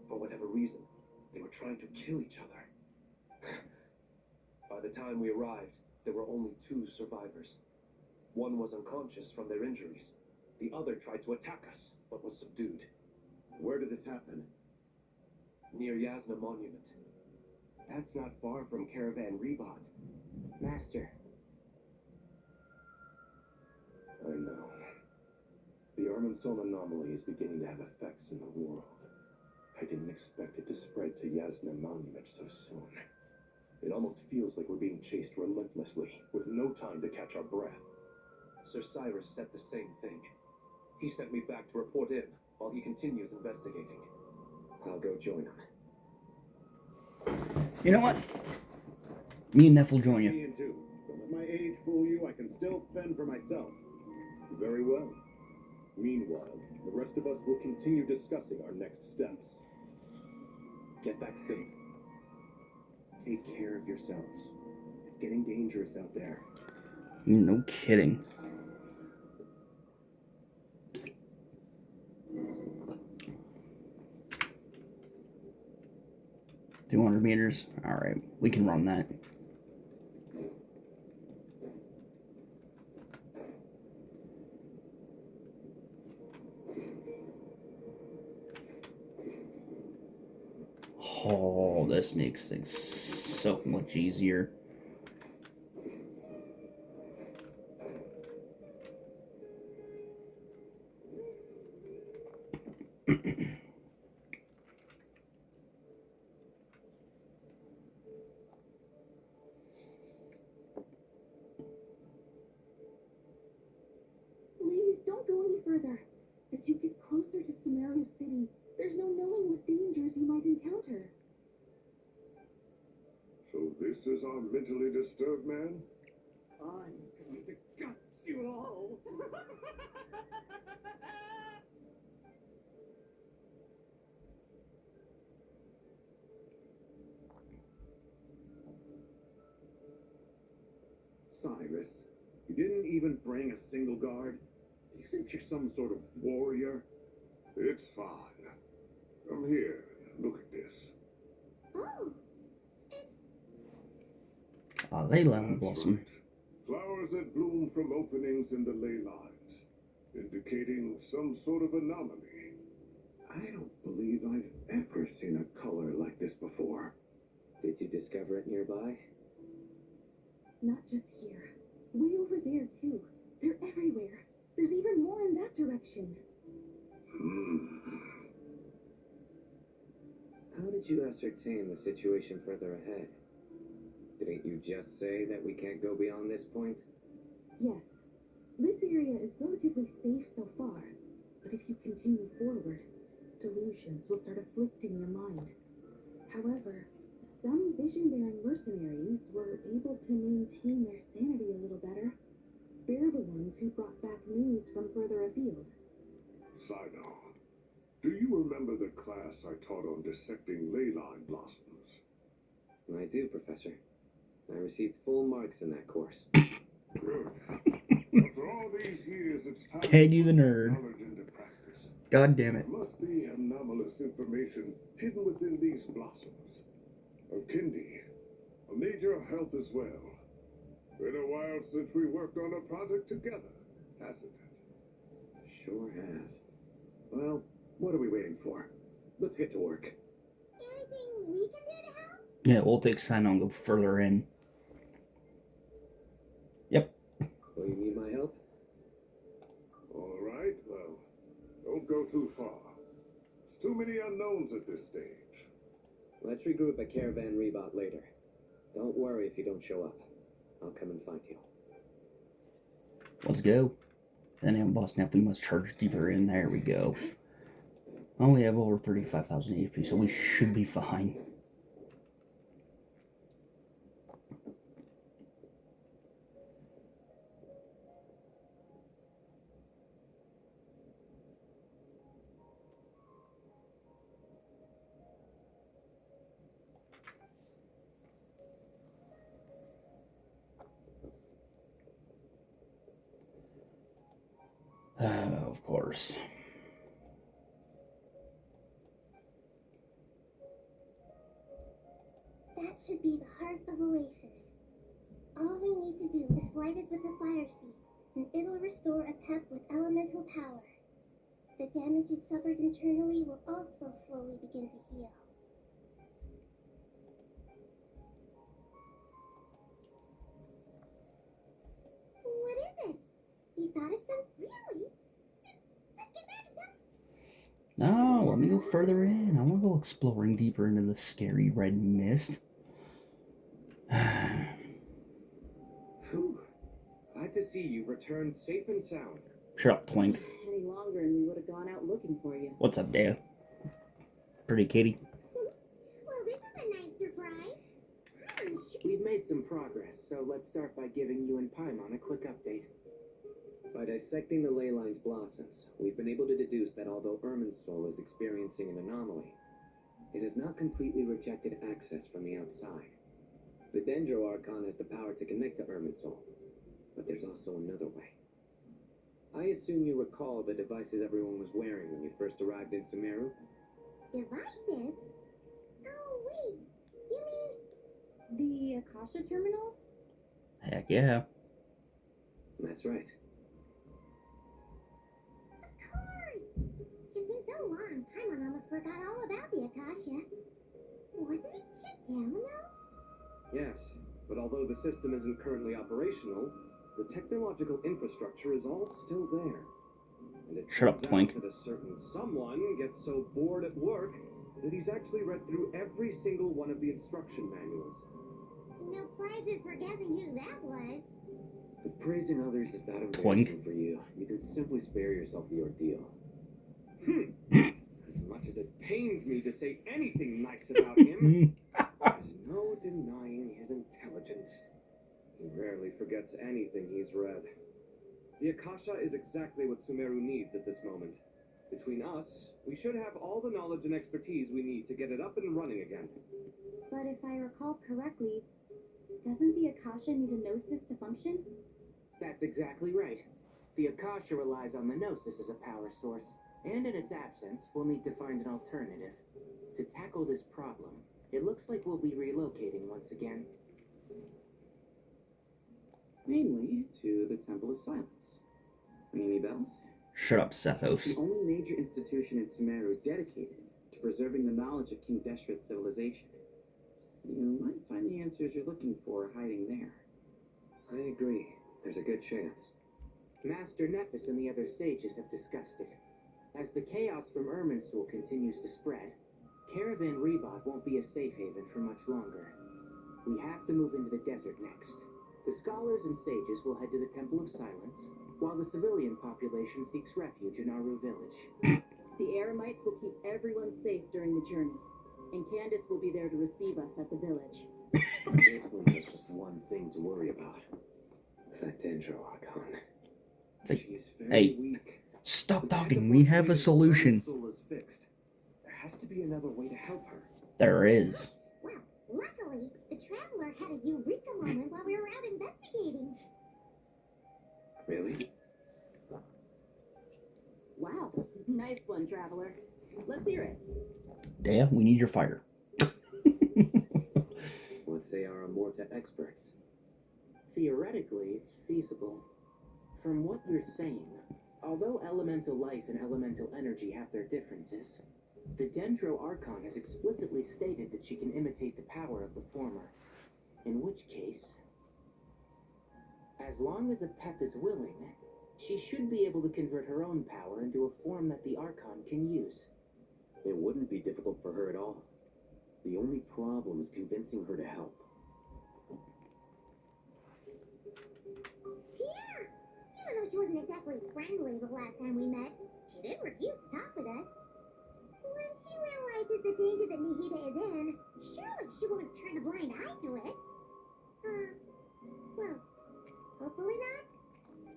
For whatever reason, they were trying to kill each other. By the time we arrived, there were only 2 survivors. One was unconscious from their injuries. The other tried to attack us, but was subdued. Where did this happen? Near Yasna Monument. That's not far from Caravan Rebot. Master. I know. The Irminsul anomaly is beginning to have effects in the world. I didn't expect it to spread to Yasna Monument so soon. It almost feels like we're being chased relentlessly, with no time to catch our breath. Sir Cyrus said the same thing. He sent me back to report in, while he continues investigating. I'll go join him. You know what? Me and Neff will join you. Me and two. Don't let my age fool you. I can still fend for myself. Very well. Meanwhile, the rest of us will continue discussing our next steps. Get back soon. Take care of yourselves. It's getting dangerous out there. No kidding. $200 meters. All right, we can run that. Oh, this makes things so much easier. Please, don't go any further. As you get closer to Sumeru City, there's no knowing what dangers you might encounter. So this is our mentally disturbed man? I'm going to gut you all. Cyrus, you didn't even bring a single guard? Do you think you're some sort of warrior? It's fine. Come here. Look at this. Oh, it's Leyline That's Blossom. right. Flowers that bloom from openings in the ley lines, indicating some sort of anomaly. I don't believe I've ever seen a color like this before. Did you discover it nearby? Not just here. Way over there, too. They're everywhere. There's even more in that direction. How did you ascertain the situation further ahead? Didn't you just say that we can't go beyond this point? Yes. This area is relatively safe so far. But if you continue forward, delusions will start afflicting your mind. However, some vision-bearing mercenaries were able to maintain their sanity a little better. They're the ones who brought back news from further afield. Sino, do you remember the class I taught on dissecting ley line blossoms? I do, Professor. I received full marks in that course. Good. After all these years, it's time Peggy to the put nerd. knowledge into practice. God damn it. There must be anomalous information hidden within these blossoms. Kindi, I'll need your help as well. Been a while since we worked on a project together, hasn't it? Sure has. Well, what are we waiting for? Let's get to work. anything we can do to help? Yeah, we'll take Sino and go further in. Yep. Will you need my help? All right, well, don't go too far. There's too many unknowns at this stage. Let's regroup at Caravan Rebot later. Don't worry if you don't show up. I'll come and find you. Let's go. Then I'm boss now. We must charge deeper in. There we go. Oh, we have over 35,000 HP, so we should be fine. Of course. That should be the heart of Oasis. All we need to do is light it with the fire seed, and it'll restore a pep with elemental power. The damage it suffered internally will also slowly begin to heal. What is it? You thought of some? Really? Let's get back in time. No, let me go further in. I want to go exploring deeper into the scary red mist. Phew. Glad to see you've returned safe and sound. Shut up, Twink. Any longer and we would have gone out looking for you. What's up, Dale? Pretty kitty. Well, this is a nice surprise. We've made some progress, so let's start by giving you and Paimon a quick update. By dissecting the ley line's blossoms, we've been able to deduce that although Irminsul is experiencing an anomaly, it has not completely rejected access from the outside. The Dendro Archon has the power to connect to Irminsul, but there's also another way. I assume you recall the devices everyone was wearing when you first arrived in Sumeru? Devices? Oh, wait. You mean The Akasha terminals? Heck yeah. That's right. Of course! It's been so long, Paimon almost forgot all about the Akasha. Wasn't it shut down, though? Yes, but although the system isn't currently operational, the technological infrastructure is all still there. And it Shut up, turns Twink. out that a certain someone gets so bored at work that he's actually read through every single one of the instruction manuals. No prizes for guessing who that was. If praising others is that Twink. embarrassing for you, you can simply spare yourself the ordeal. As much as it pains me to say anything nice about him, there's no denying his intelligence. He rarely forgets anything he's read. The Akasha is exactly what Sumeru needs at this moment. Between us, we should have all the knowledge and expertise we need to get it up and running again. But if I recall correctly, doesn't the Akasha need a gnosis to function? That's exactly right. The Akasha relies on the Gnosis as a power source, and in its absence, we'll need to find an alternative. To tackle this problem, it looks like we'll be relocating once again. Mainly to the Temple of Silence. Ring any bells? Shut up, It's Sethos. the only major institution in Sumeru dedicated to preserving the knowledge of King Deshret's civilization. You might find the answers you're looking for hiding there. I agree. There's a good chance. Master Nephis and the other sages have discussed it. As the chaos from Irminsul continues to spread, Caravan Rebot won't be a safe haven for much longer. We have to move into the desert next. The scholars and sages will head to the Temple of Silence, while the civilian population seeks refuge in Aru village. The Eremites will keep everyone safe during the journey, and Candace will be there to receive us at the village. This one has just one thing to worry about. That Dendro Archon. It's like, She's very hey, weak. stop The kind talking. of We one have a treated solution. Irminsul is fixed. There has to be another way to help her. There is. Well, luckily, the Traveler had a eureka moment while we were out investigating. Really? Wow, nice one, Traveler. Let's hear it. Dea, we need your fire. What say our Amorta experts? Theoretically, it's feasible. From what you're saying, although elemental life and elemental energy have their differences, the Dendro Archon has explicitly stated that she can imitate the power of the former. In which case, as long as a Pep is willing, she should be able to convert her own power into a form that the Archon can use. It wouldn't be difficult for her at all. The only problem is convincing her to help. Yeah! Even though she wasn't exactly friendly the last time we met, she didn't refuse to talk with us. When she realizes the danger that Nihida is in, surely she won't turn a blind eye to it. Well, hopefully not.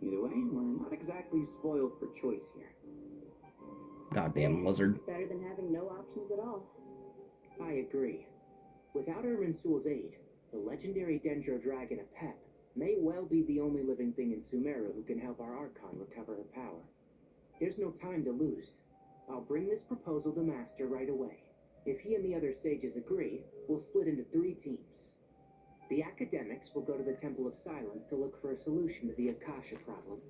Either way, we're not exactly spoiled for choice here. Goddamn lizard. It's better than having no options at all. I agree. Without Irminsul's aid, the legendary Dendro Dragon Apep may well be the only living thing in Sumeru who can help our Archon recover her power. There's no time to lose. I'll bring this proposal to Master right away. If he and the other sages agree, we'll split into 3 teams. The academics will go to the Temple of Silence to look for a solution to the Akasha problem.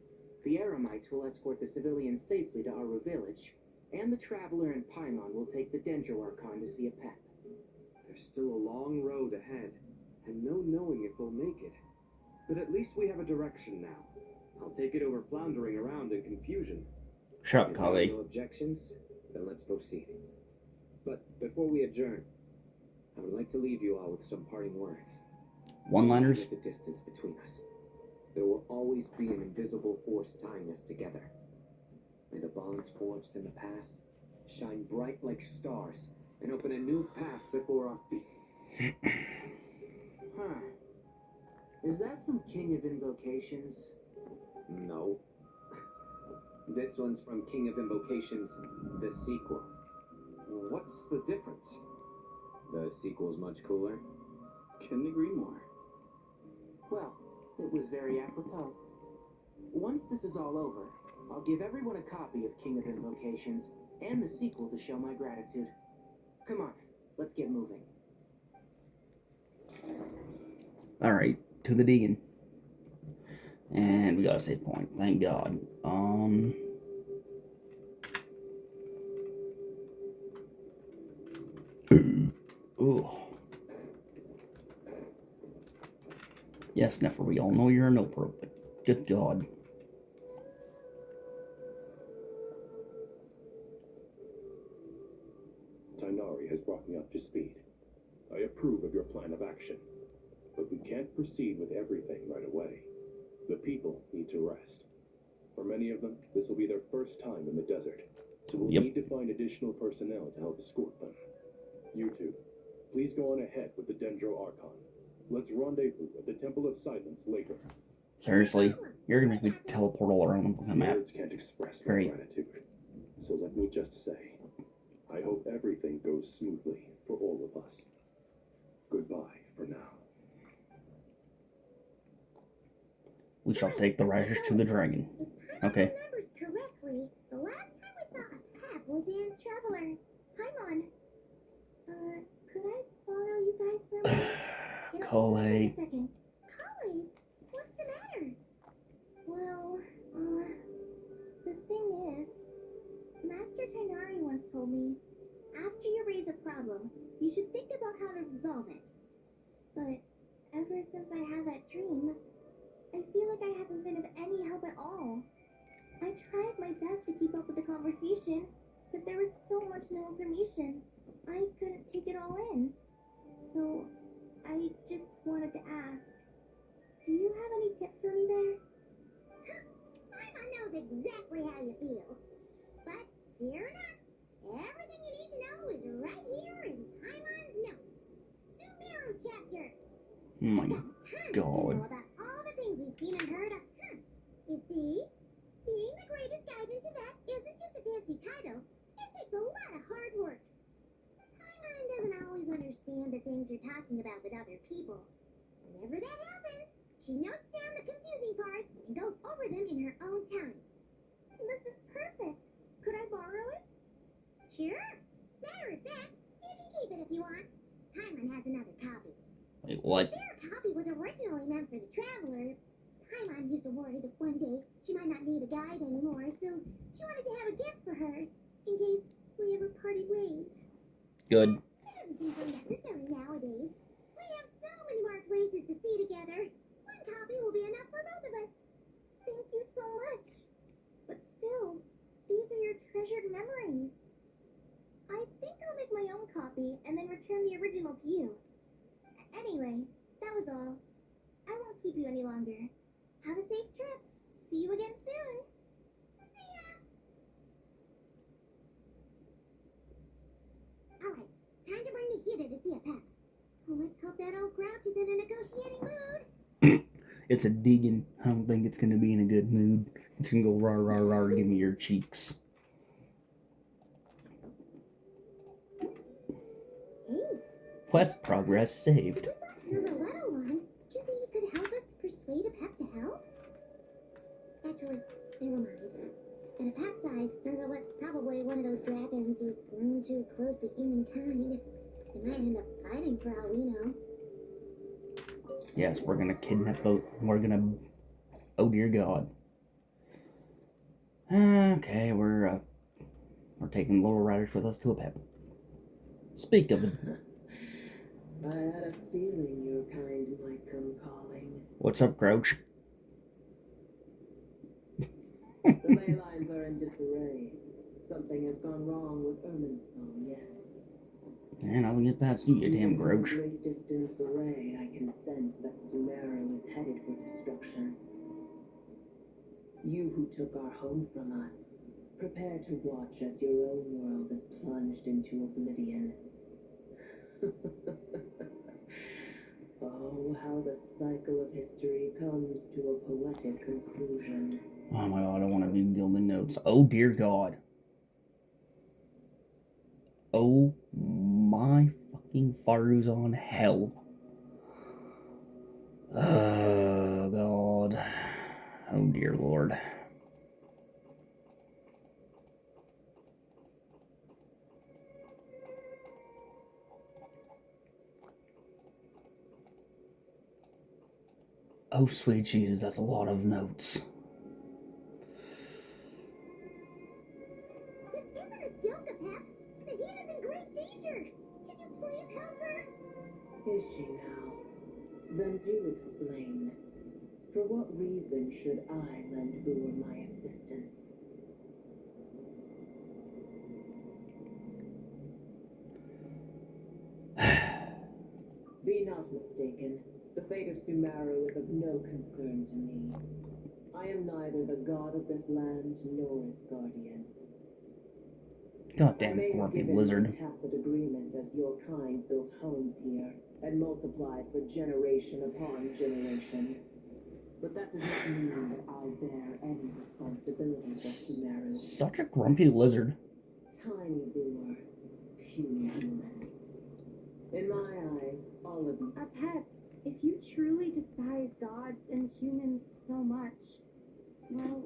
The Eremites will escort the civilians safely to Aru village, and the Traveler and Paimon will take the Dendro Archon to see Apep. There's still a long road ahead, and no knowing if we'll make it. But at least we have a direction now. I'll take it over floundering around in confusion. Shut up, If there are Kali. no objections, then let's proceed. But before we adjourn, I would like to leave you all with some parting words. One-liners? With the distance between us, there will always be an invisible force tying us together. May the bonds forged in the past shine bright like stars and open a new path before our feet. Huh. Is that from King of Invocations? No. This one's from King of Invocations, the sequel. What's the difference? The sequel's much cooler. Couldn't agree more. Well, it was very apropos. Once this is all over, I'll give everyone a copy of King of Invocations and the sequel to show my gratitude. Come on, let's get moving. Alright, to the Deegan. And we got a save point, thank God. Ooh. Yes, nefer, we all know you're a no-pro, but good God. Tainari has brought me up to speed. I approve of your plan of action, but we can't proceed with everything right away. The people need to rest. For many of them, this will be their first time in the desert, so we'll need to find additional personnel to help escort them. You two, please go on ahead with the Dendro Archon. Let's rendezvous at the Temple of Silence later. Seriously? You're gonna make me teleport all around the map. Words can't express my gratitude. So let me just say, I hope everything goes smoothly for all of us. Goodbye for now. We shall take the riders to the dragon. Okay. If I remember correctly, the last time we saw a pep was in Traveler. Paimon. Could I borrow you guys for a minute? Cole. Wait a second. Kale, what's the matter? Well, the thing is, Master Tainari once told me, after you raise a problem, you should think about how to resolve it. But ever since I had that dream, I feel like I haven't been of any help at all. I tried my best to keep up with the conversation, but there was so much new information. I couldn't take it all in. So, I just wanted to ask, do you have any tips for me there? Paimon knows exactly how you feel. But, fear not, everything you need to know is right here in Paimon's notes. Sumeru chapter. Oh my God. About all the things we've seen and heard of. You see, being the greatest guide in Tibet isn't just a fancy title. It takes a lot of hard work. Paimon doesn't always understand the things you're talking about with other people. Whenever that happens, she notes down the confusing parts and goes over them in her own time. This is perfect. Could I borrow it? Sure. Matter of fact, you can keep it if you want. Paimon has another copy. Wait, what? The spare copy was originally meant for the Traveler. Paimon used to worry that one day she might not need a guide anymore, so she wanted to have a gift for her, in case we ever parted ways. Good. It doesn't seem so necessary nowadays. We have so many more places to see together. One copy will be enough for both of us. Thank you so much. But still, these are your treasured memories. I think I'll make my own copy and then return the original to you. Anyway, that was all. I won't keep you any longer. Have a safe trip. See you again soon. See ya! Alright, time to bring the heater to see a pep. Let's hope that old grouch is in a negotiating mood. It's a Deegan. I don't think it's gonna be in a good mood. It's gonna go rah rah rah, give me your cheeks. Hey. Quest progress saved. You're the little one. Do you think you could help us persuade a pep to help? Actually, never mind. At a pep size, Nergalip's probably one of those dragons who's grown too close to humankind. They might end up fighting for all we know. Yes, we're gonna kidnap the. We're gonna. Oh dear God. Okay, we're taking little riders with us to a pep. Speak of it. I had a feeling your kind might come calling. What's up, Grouch? The ley lines are in disarray. Something has gone wrong with Irminsul, yes. Man, I'll get past you, you damn Even from Grouch. a great distance away, I can sense that Sumeru is headed for destruction. You who took our home from us, prepare to watch as your own world is plunged into oblivion. Oh, how the cycle of history comes to a poetic conclusion. Oh my God, I want to view Gilded Notes. Oh dear God. Oh my fucking Faruzon hell. Oh God. Oh dear Lord. Oh sweet Jesus, that's a lot of notes. This isn't a joke, Pep. Nahina's in great danger. Can you please help her? Is she now? Then do explain. For what reason should I lend Boer my assistance? Be not mistaken. The fate of Sumeru is of no concern to me. I am neither the god of this land nor its guardian. I Goddamn may have grumpy given lizard. my tacit agreement as your kind built homes here and multiplied for generation upon generation. But that does not mean that I bear any responsibility for Sumeru. Such a grumpy lizard. Tiny Boer, puny humans. In my eyes, all of you. Pet, if you truly despise gods and humans so much, well,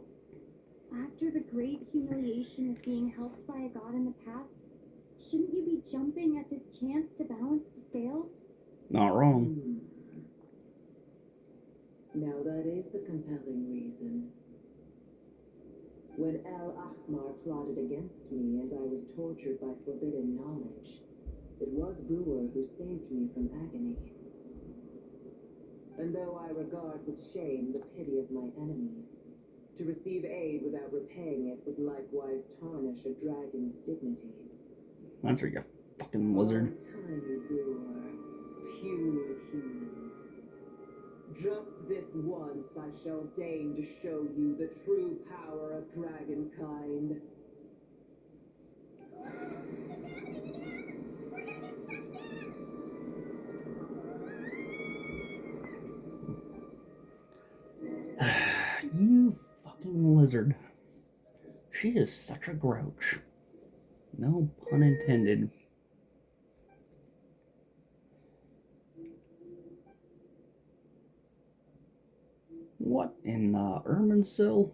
after the great humiliation of being helped by a god in the past, shouldn't you be jumping at this chance to balance the scales? Not wrong. Now that is a compelling reason. When El Ahmar plotted against me and I was tortured by forbidden knowledge, it was Boer who saved me from agony. And though I regard with shame the pity of my enemies, to receive aid without repaying it would likewise tarnish a dragon's dignity. Answer, you fucking lizard. Oh, tiny Boer, puny humans. Just this once I shall deign to show you the true power of dragonkind. You fucking lizard. She is such a grouch. No pun intended. What in the Erminsil?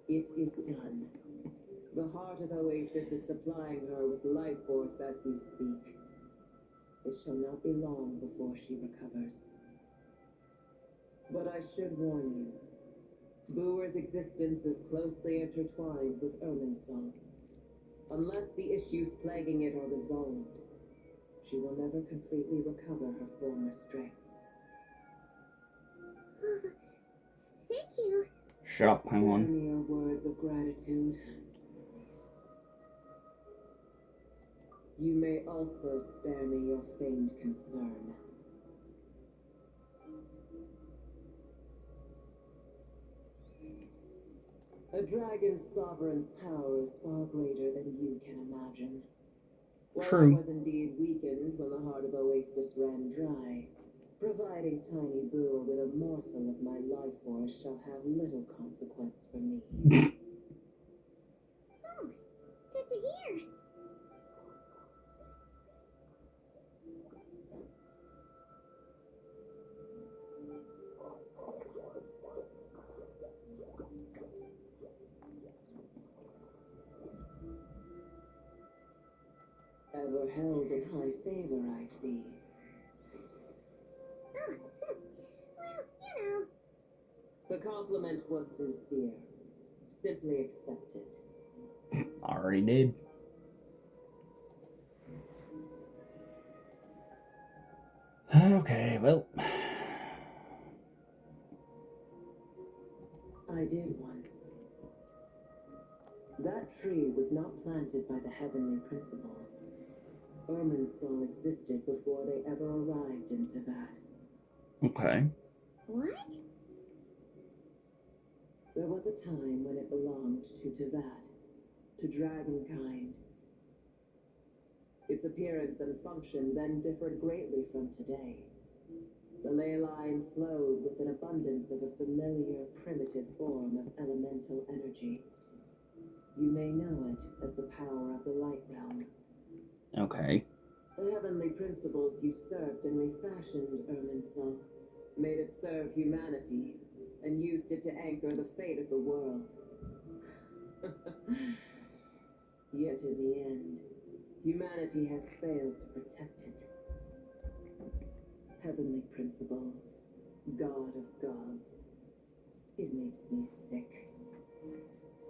It is done. The heart of Oasis is supplying her with life force as we speak. It shall not be long before she recovers. But I should warn you. Boer's existence is closely intertwined with Erminsul. Unless the issues plaguing it are resolved, she will never completely recover her former strength. Thank you. Shut up, Spare Paimon. me your words of gratitude. You may also spare me your feigned concern. A dragon's sovereign's power is far greater than you can imagine. While True. I was indeed weakened when the heart of Oasis ran dry, providing Tiny Boer with a morsel of my life force shall have little consequence for me. Oh, good to hear. Ever held in high favor, I see. Oh, well, you know. The compliment was sincere. Simply accept it. Already did. Okay, well. I did once. That tree was not planted by the heavenly principles. Erminsul existed before they ever arrived in Teyvat. Okay. What? There was a time when it belonged to Teyvat, to dragonkind. Its appearance and function then differed greatly from today. The ley lines flowed with an abundance of a familiar, primitive form of elemental energy. You may know it as the power of the light realm. Okay. The heavenly principles usurped and refashioned Erminsul, made it serve humanity, and used it to anchor the fate of the world. Yet in the end, humanity has failed to protect it. Heavenly principles, God of gods. It makes me sick.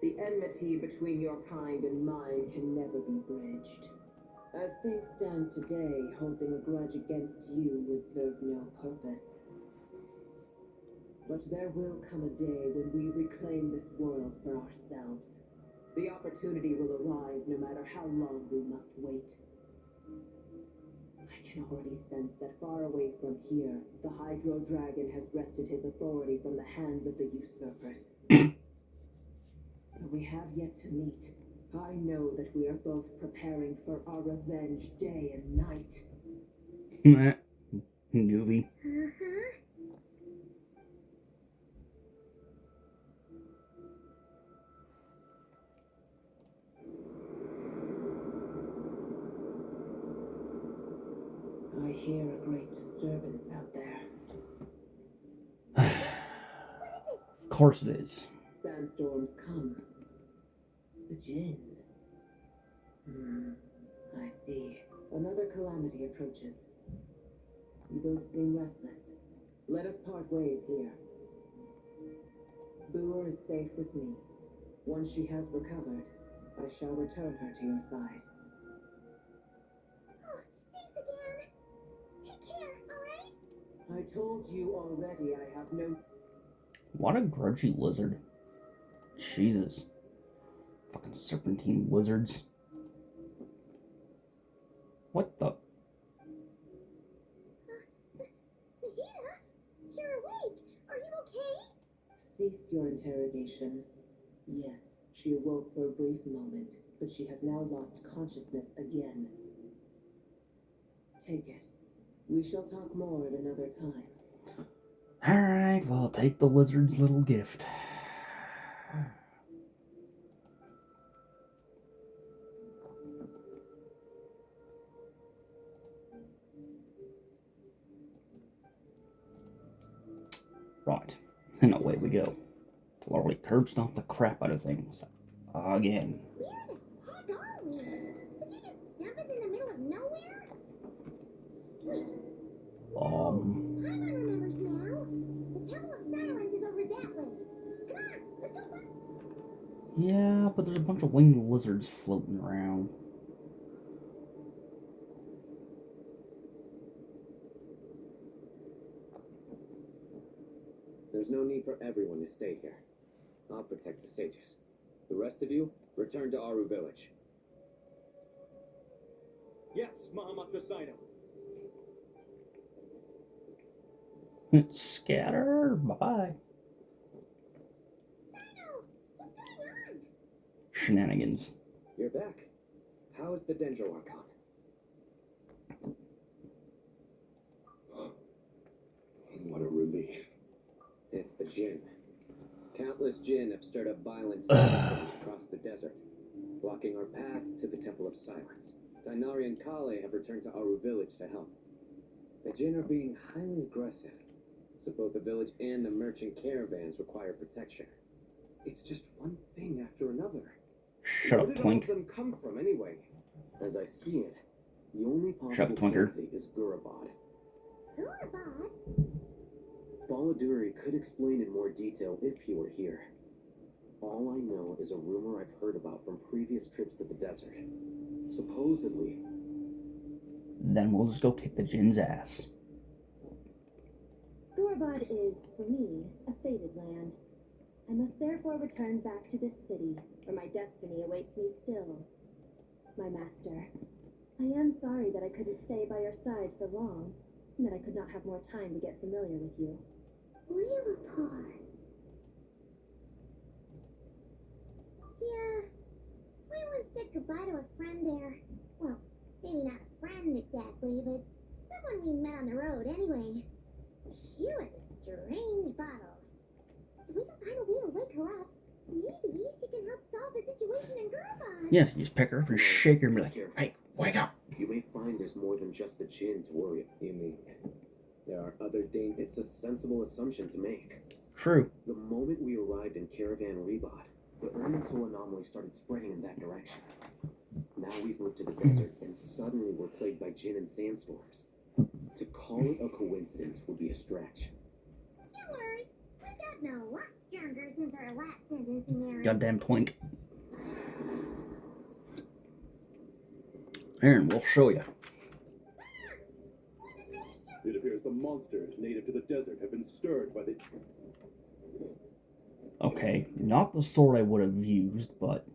The enmity between your kind and mine can never be bridged. As things stand today, holding a grudge against you would serve no purpose. But there will come a day when we reclaim this world for ourselves. The opportunity will arise no matter how long we must wait. I can already sense that far away from here, the Hydro Dragon has wrested his authority from the hands of the usurpers. But we have yet to meet. I know that we are both preparing for our revenge day and night. Newbie. Uh-huh. I hear a great disturbance out there. Of course it is. Sandstorms come. The Jinn. I see. Another calamity approaches. You both seem restless. Let us part ways here. Boer is safe with me. Once she has recovered, I shall return her to your side. Oh, thanks again. Take care, alright? I told you already I have no... What a grudgy lizard. Jesus. Fucking serpentine lizards. What the? Nahida, you're awake. Are you okay? Cease your interrogation. Yes, she awoke for a brief moment, but she has now lost consciousness again. Take it. We shall talk more at another time. Alright, well, take the lizard's little gift. Right, and away we go. To literally curb stomp the crap out of things. Again. Where the heck are we? Did you just dump us in the middle of nowhere? Wait. Paimon remembers now. The Temple of Silence is over that way. Come on, let's go find... Yeah, but there's a bunch of winged lizards floating around. There's no need for everyone to stay here. I'll protect the sages. The rest of you, return to Aru village. Yes, Mahamatra Sino. Scatter, bye-bye. Sino, what's going on? Shenanigans. You're back. How is the Dendro Archon? What a relief. It's the Jinn. Countless Jinn have stirred up violent sandstorms across the desert, blocking our path to the Temple of Silence. Tainari and Kale have returned to Aru village to help. The Jinn are being highly aggressive, so both the village and the merchant caravans require protection. It's just one thing after another. Shut up, Where did all Twink. of them come from anyway? As I see it, the only Shut possible up, Twinker. candidate is Gurabad. Gurabad? Baladuri could explain in more detail if he were here. All I know is a rumor I've heard about from previous trips to the desert. Supposedly, Then we'll just go kick the Jinn's ass. Gurabad is, for me, a fated land. I must therefore return back to this city, where my destiny awaits me still. My master, I am sorry that I couldn't stay by your side for long, and that I could not have more time to get familiar with you. Leelapar. Yeah, I once said goodbye to a friend there. Well, maybe not a friend exactly, but someone we met on the road anyway. She was a strange bottle. If we can find a way to wake her up, maybe she can help solve the situation in Gurabad. Yes, you just pick her up and shake her and be like, hey, wake up. you may find there's more than just the Jinn to worry about. You mean there are other dangers? It's a sensible assumption to make. True. The moment we arrived in Caravan Rebod, the Erminsul anomaly started spreading in that direction. Now we've moved to the desert, and suddenly we're plagued by Jinn and sandstorms. To call it a coincidence would be a stretch. Don't worry, we've gotten a lot stronger since for a last sentence scenario. Goddamn twink. Aaron, we'll show you. It appears the monsters native to the desert have been stirred by the... Okay, not the sword I would have used, but...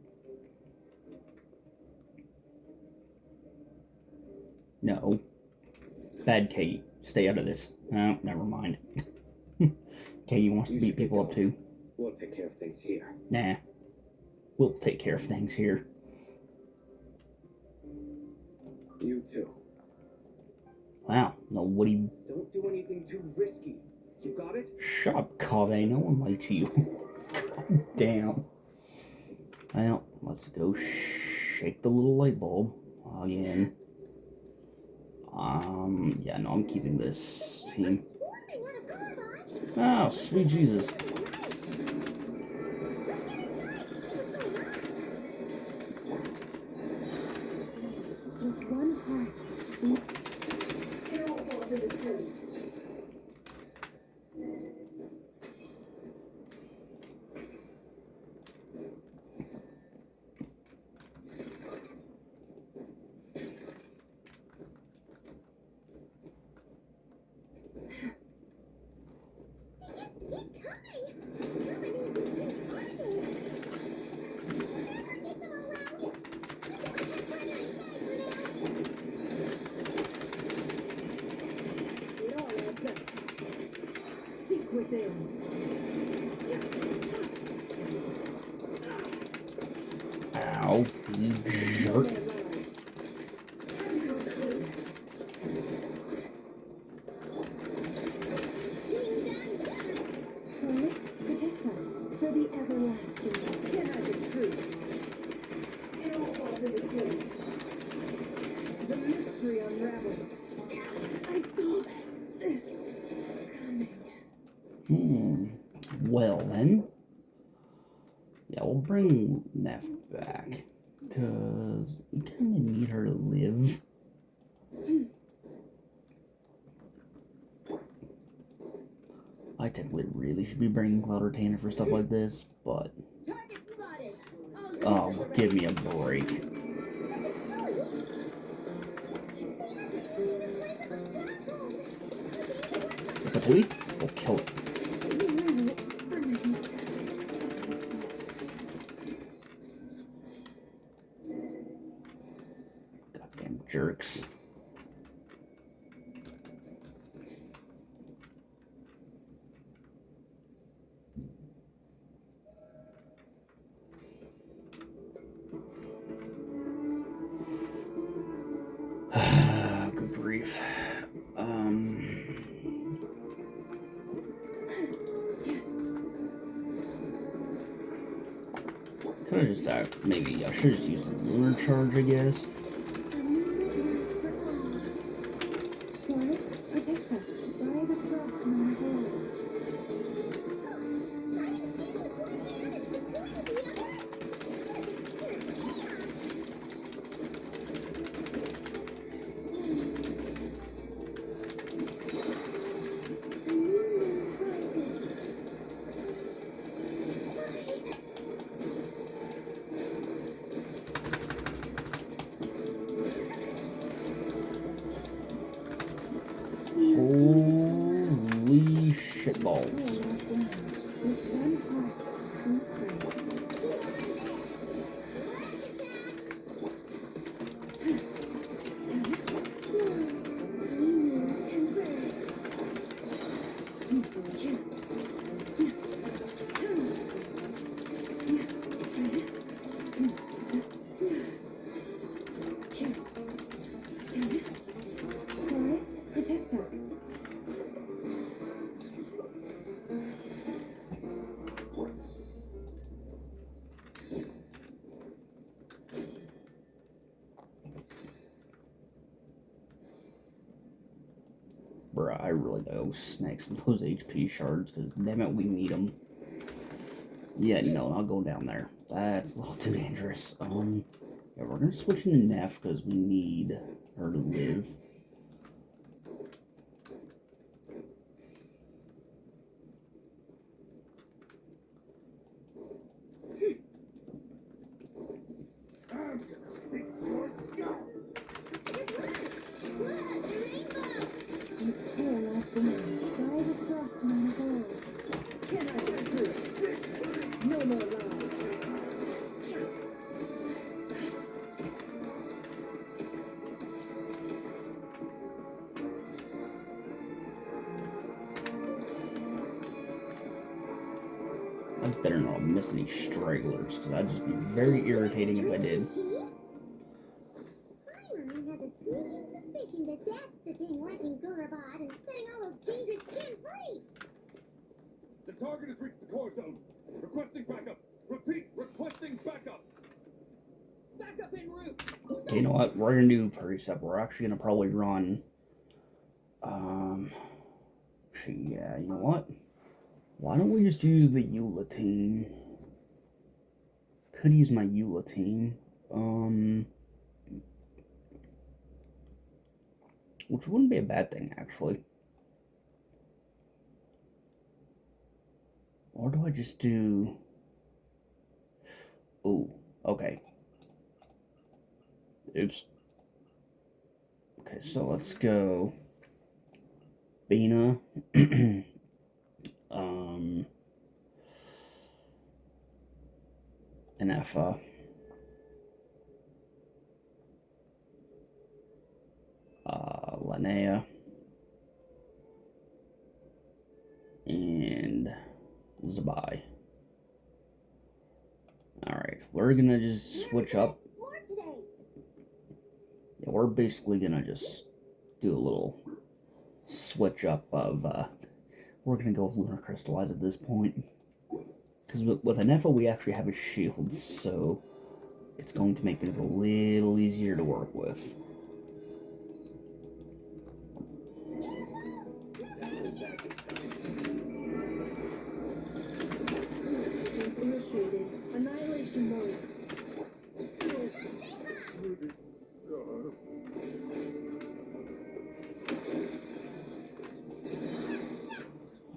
No. Bad Katie. Stay out of this. Oh, never mind. Katie wants to beat people up too. We'll take care of things here. Nah. We'll take care of things here. You too. Wow, nobody... Don't do anything too risky. You got it? Shut up, Kaveh. No one likes you. God damn. Well, let's go shake the little light bulb again. Yeah, no, I'm keeping this team. Oh, sweet Jesus. With one heart, Ow, you jerk. protect us for the everlasting. Cannot be true. It all falls into place. The mystery unravels. I see this coming. Well then. Yeah, we'll bring Neff back. Because we kind of need her to live. I technically really should be bringing Cloud Retainer for stuff like this, but... Oh, give me a break. Patui? We'll kill it. Goddamn jerks. Good grief. Could have just maybe I should have just used the lunar charge, I guess. Forest, protect us by the frost on the hold. Holy shitballs. With one heart, we pray. Forest, protect us. Bruh, I really gotta go snag some of those HP shards, because damn it, we need them. Yeah, no, I'll go down there. That's a little too dangerous. Yeah, we're gonna switch into Neff, because we need her to live. No more lies. I better not miss any stragglers, because that'd just be very irritating if I did. Paimon has a sneaking suspicion that that's the thing wrecking Gurabad and setting all those dangerous kin free. The target has reached the core zone. Requesting backup. Repeat, requesting backup. Backup en route. Okay, you know what? We're gonna do precept. We're actually gonna probably run. Yeah, you know what? Why don't we just use the Eula team? Could use my Eula team. Which wouldn't be a bad thing, actually. Or do I just do... Oh, okay. Oops. Okay, so let's go... Bina. And Effa. Linnea. And Zabai. Alright, we're gonna just switch up. Yeah, we're basically gonna just do a little switch up of, we're gonna go with Lunar Crystallize at this point. Because with an Effa, we actually have a shield, so it's going to make things a little easier to work with. Initiated. Annihilation mode.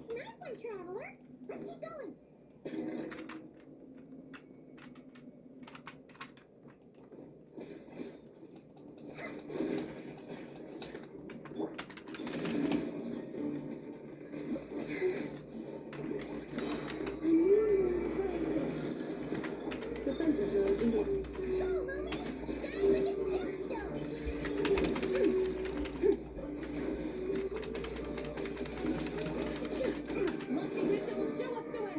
Nice one, Traveler. Let's keep going. Defensive drones engaged. Go, Lumen! Sounds like it's Gemstone! Lofty wisdom, show us the way.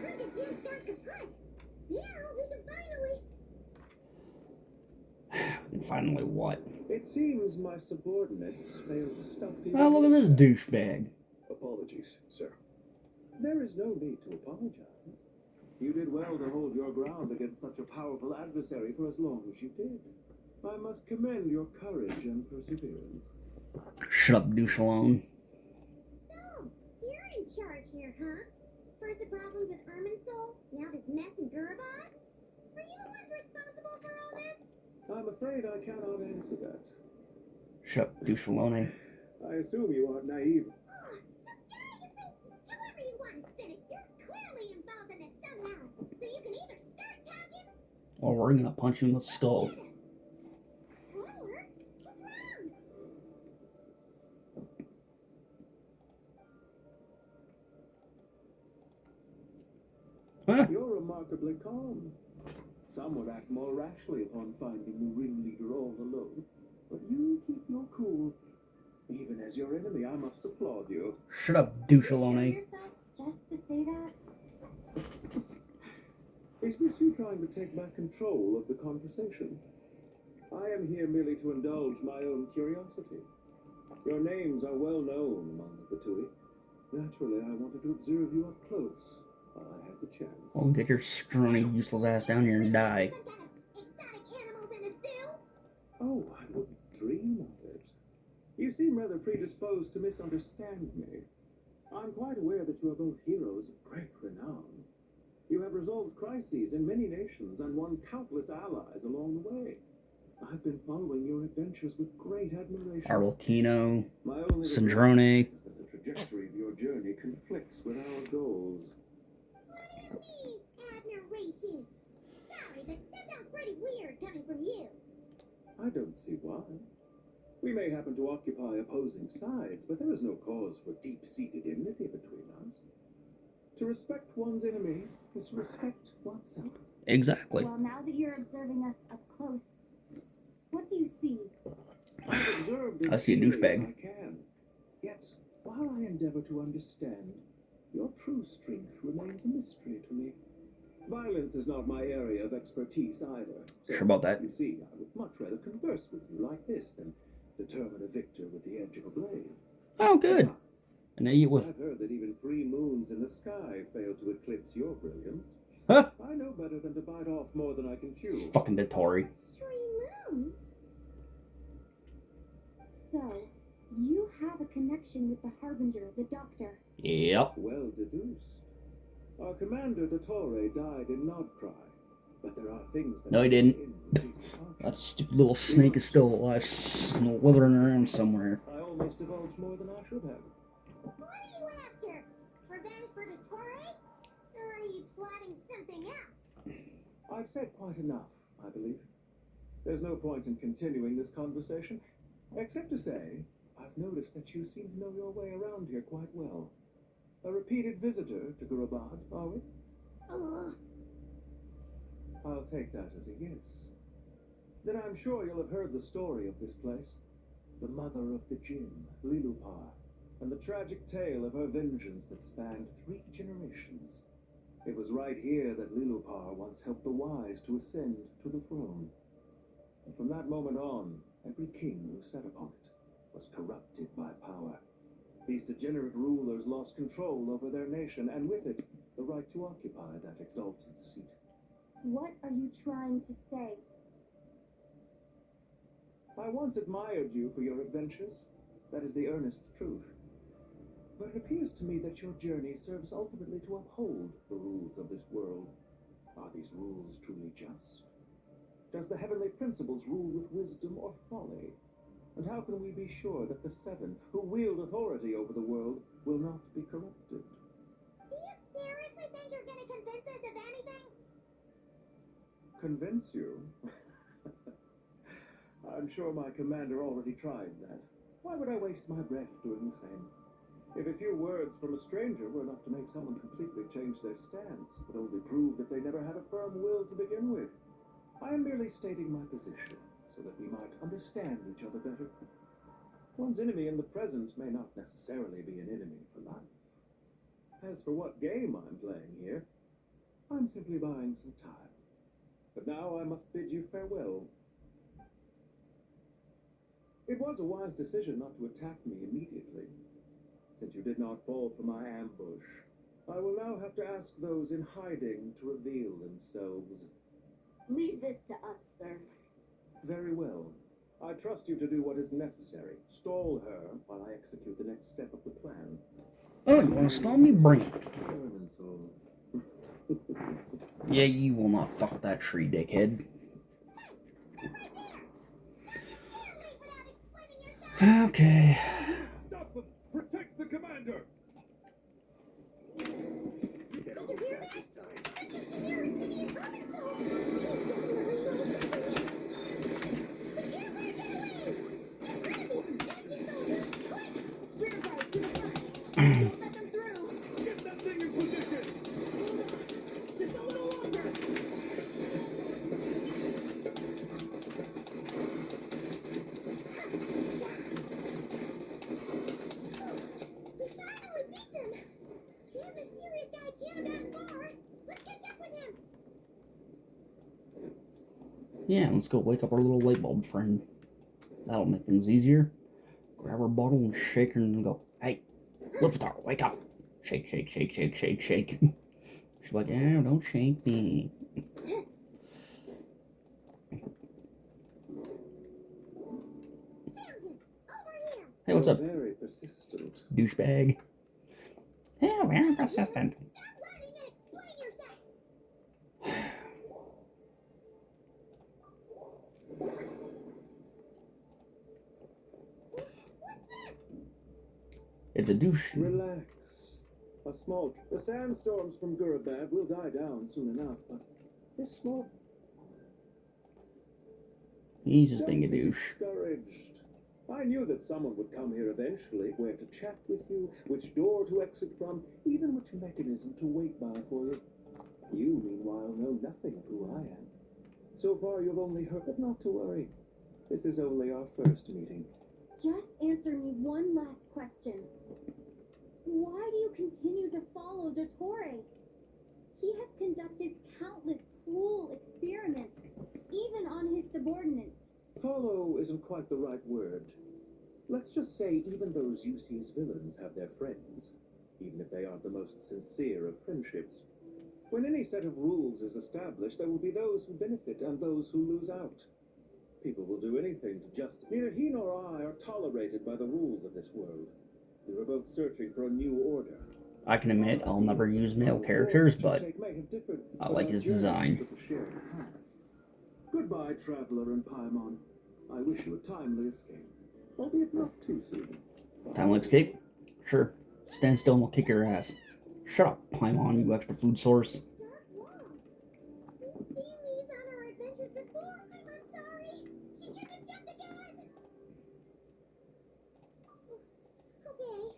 Cricket just got kaput. Yeah, we can finally... We can finally what? It seems my subordinates failed to stop the... Oh, look at this douchebag. Apologies, sir. There is no need to apologize. You did well to hold your ground against such a powerful adversary for as long as you did. I must commend your courage and perseverance. Shut up, douche alone. So, you're in charge here, huh? First the problems with Irminsul, now this mess in Gurabad? Were you the ones responsible for all this? I'm afraid I cannot answer that. Shut up, douche alone. I assume you aren't naive. However you want to spin it, you're clearly involved in this somehow. So you can either start talking... Or we're gonna punch you in the skull. Tyler, what's wrong? Huh? You're remarkably calm. Some would act more rashly upon finding the ringleader all alone. But you keep your cool. Even as your enemy, I must applaud you. Shut up, douche Show alone. yourself just to say that. Is this you trying to take back control of the conversation? I am here merely to indulge my own curiosity. Your names are well known among the Tui. Naturally, I wanted to observe you up close while I had the chance. Well, get your scrawny, useless ass down here and die. Some kind of exotic animals in a zoo? Oh, I wouldn't dream of it. You seem rather predisposed to misunderstand me. I'm quite aware that you are both heroes of great renown. You have resolved crises in many nations and won countless allies along the way. I've been following your adventures with great admiration. Arlecchino, My only Sandrone. regret is that the trajectory of your journey conflicts with our goals. What do you mean, admiration? Sorry, but that sounds pretty weird coming from you. I don't see why. We may happen to occupy opposing sides, but there is no cause for deep-seated enmity between us. To respect one's enemy is to respect oneself. Exactly. Well, now that you're observing us up close, what do you see? I've observed I as see a keenly as douchebag. I can. Yet, while I endeavor to understand, your true strength remains a mystery to me. Violence is not my area of expertise either. So, Sure about that. You see, I would much rather converse with you like this than determine a victor with the edge of a blade. Oh, good. Besides, An idiot with... I've heard that even 3 moons in the sky fail to eclipse your brilliance. Huh? I know better than to bite off more than I can chew. Fucking Dottore. 3 moons? So, you have a connection with the Harbinger, the Doctor. Yep. Well deduced. Our commander, Dottore, died in Nodcry, but there are things that... No, he didn't. in with his departure. That stupid little snake is still alive, slithering around somewhere. I almost divulged more than I should have. What are you after? Revenge for Dottore? Or are you plotting something else? I've said quite enough, I believe. There's no point in continuing this conversation, except to say, I've noticed that you seem to know your way around here quite well. A repeated visitor to Gurabad, are we? Ugh. I'll take that as a yes. Then I'm sure you'll have heard the story of this place. The mother of the Jinn, Lilupar, and the tragic tale of her vengeance that spanned 3 generations. It was right here that Lilupar once helped the wise to ascend to the throne. And from that moment on, every king who sat upon it was corrupted by power. These degenerate rulers lost control over their nation, and with it, the right to occupy that exalted seat. What are you trying to say? I once admired you for your adventures. That is the earnest truth. But it appears to me that your journey serves ultimately to uphold the rules of this world. Are these rules truly just? Does the heavenly principles rule with wisdom or folly? And how can we be sure that the 7 who wield authority over the world will not be corrupted? Do you seriously think you're gonna convince us of anything? Convince you? I'm sure my commander already tried that. Why would I waste my breath doing the same? If a few words from a stranger were enough to make someone completely change their stance, it would only prove that they never had a firm will to begin with. I am merely stating my position, so that we might understand each other better. One's enemy in the present may not necessarily be an enemy for life. As for what game I'm playing here, I'm simply buying some time. But now I must bid you farewell. It was a wise decision not to attack me immediately. Since you did not fall for my ambush, I will now have to ask those in hiding to reveal themselves. Leave this to us, sir. Very well. I trust you to do what is necessary. Stall her while I execute the next step of the plan. Oh, you want to stall me? Bring it. Irminsul. Yeah, you will not fuck with that tree, dickhead. Okay. Stop them! Protect the commander! You better hold back this time. Get that thing in position! Just a little longer. We finally beat them! That mysterious guy can't have gotten far! Let's catch up with him! Yeah, let's go wake up our little light bulb friend. That'll make things easier. Grab her bottle and shake her and go, hey, Lipitar, wake up. Shake, shake, shake, shake, shake, shake. She's like, yeah, don't shake me. Found him! Over here! Hey, what's You're up, very persistent. douchebag? Yeah, very persistent. Stop running and explain yourself! It's a douche. Relax. The sandstorms from Gurabad will die down soon enough, but this small... He's just being a Don't be douche. discouraged. I knew that someone would come here eventually, where to chat with you, which door to exit from, even which mechanism to wait by for you. You, meanwhile, know nothing of who I am. So far, you've only heard, but not to worry. This is only our first meeting. Just answer me one last question. Why do you continue to follow Dottore? He has conducted countless cruel experiments, even on his subordinates. Follow isn't quite the right word. Let's just say even those you see as villains have their friends, even if they aren't the most sincere of friendships. When any set of rules is established, there will be those who benefit and those who lose out. People will do anything to just... Neither he nor I are tolerated by the rules of this world. We were both searching for a new order. I can admit I'll never use male characters, but I like his design. Goodbye, traveler and Paimon. I wish you a timely escape, albeit not too soon. Timely escape? Sure. Stand still and I'll kick your ass. Shut up, Paimon, you extra food source. Dark Wall. We've seen these on our adventures before. I'm sorry. She shouldn't have jumped again. Okay.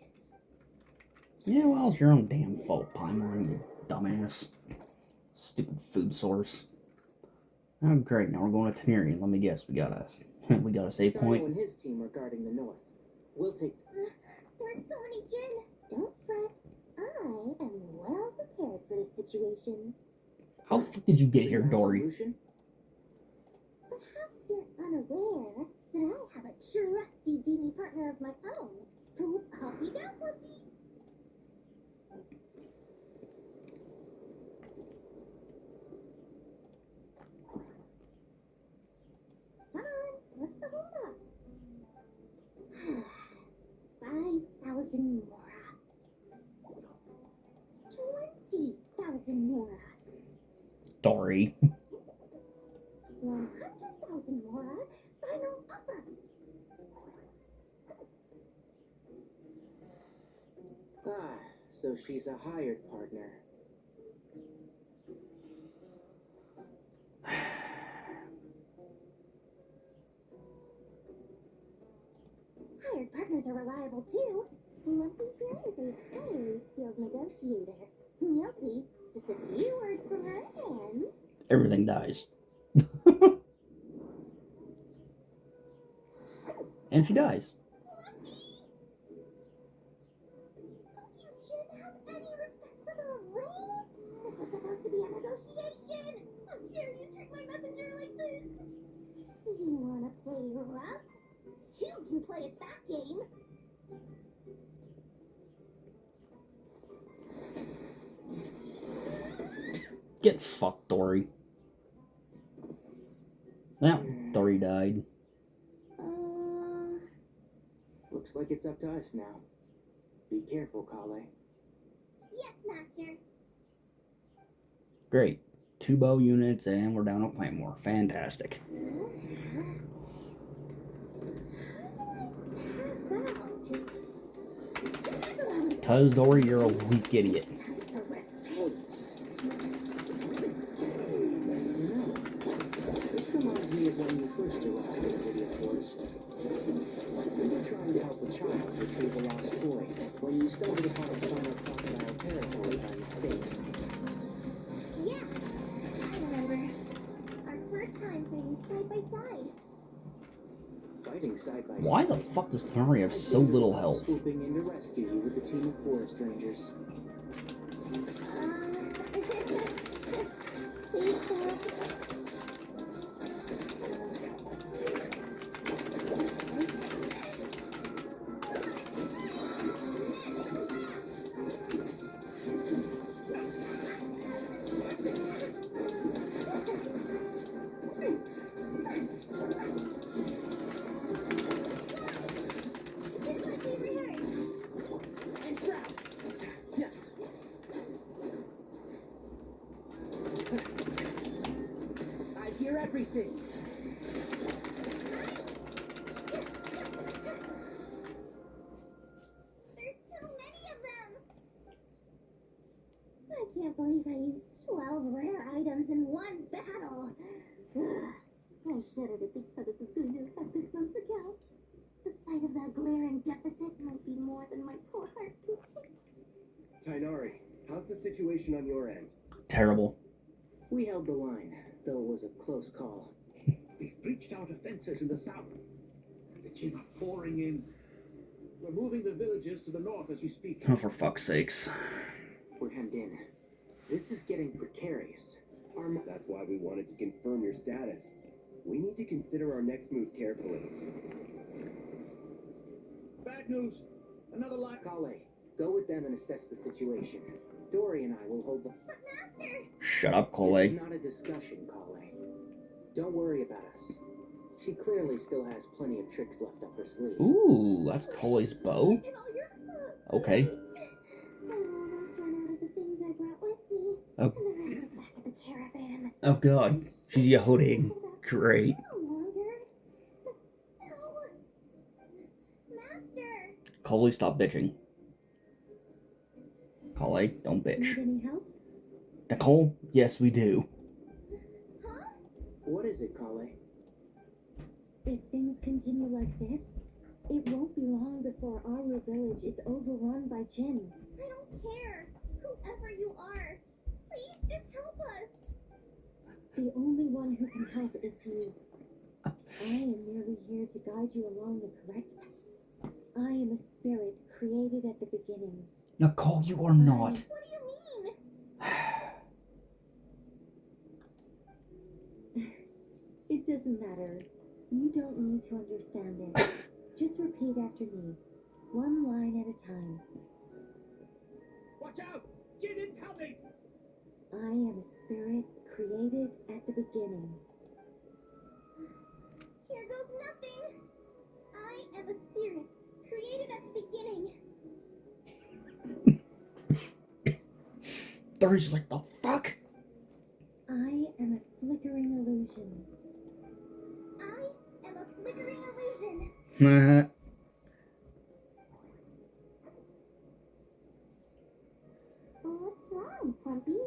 Yeah, well, it's your own damn fault, Paimon, you dumbass. Stupid food source. Oh, great, now we're going to Tenerian. Let me guess, we got a save point. and his team are guarding the north. We'll take... There's so many Jin. Don't fret. I am well prepared for this situation. How the fuck did you get here, Dory? Solution? Perhaps you're unaware that I have a trusty genie partner of my own to help you out with me. Come on, what's the hold up? 5,000 Mora. 20,000 Mora. Dory. 100,000 Mora. Final offer. Ah, so she's a hired partner. Hired partners are reliable too. Lucky here is a very skilled negotiator. You'll see. Just a few words from her and... Everything dies. And she dies. Don't you Jin have any respect for the rules? This was supposed to be a negotiation. How dare you treat my messenger like this? You wanna play rough? You can play it that game. Get fucked, Dory. Now, Dory died. Looks like it's up to us now. Be careful, Kale. Yes, master. Great. 2 bow units and we're down at Claymore. Fantastic. Cause Dory, you're a weak idiot. This reminds me of when you first arrived in the Lydia Forest. You were trying to help a child retrieve a lost toy when you stumbled upon a final crocodile territory by mistake. Yeah, I remember. Our first time fighting side by side. Fighting side by side. Why the fuck does Tenori have so little health? Swooping in to rescue you with a team of forest rangers. Please stop. can't believe I used 12 rare items in one battle. I shudder to think how this is going to affect this month's accounts. The sight of that glaring deficit might be more than my poor heart can take. Tainari, how's the situation on your end? Terrible. We held the line, though it was a close call. We've breached our defenses in the south. The Jinn are pouring in. We're moving the villagers to the north as we speak. Oh, for fuck's sakes. We're hemmed in. This is getting precarious. That's why we wanted to confirm your status. We need to consider our next move carefully. Bad news. Another lot. Kale, go with them and assess the situation. Dory and I will hold the... But Master! Shut up, This Cole. is not a discussion, Kale. Don't worry about us. She clearly still has plenty of tricks left up her sleeve. Ooh, that's Cole's bow? And all your... Okay. I almost ran out of the things I brought with me. Oh. And the rest is back at the caravan. Oh god. She's Yehoting. Great. No longer. But still... Master! Cole, stop bitching. Cole, don't bitch. Need any help? Nicole, yes we do. Huh? What is it, Kale? If things continue like this, it won't be long before our village is overrun by Jinn. I don't care. Whoever you are. Please just help us. The only one who can help is you. I am merely here to guide you along the correct path. I am a spirit created at the beginning. Nicole, you are not. What do you mean? It doesn't matter. You don't need to understand it. Just repeat after me, one line at a time. Watch out! Jinn incoming! I am a spirit created at the beginning. Here goes nothing. I am a spirit created at the beginning. Dory's like, the fuck? I am a flickering illusion. I am a flickering illusion. What's wrong, Plumpy?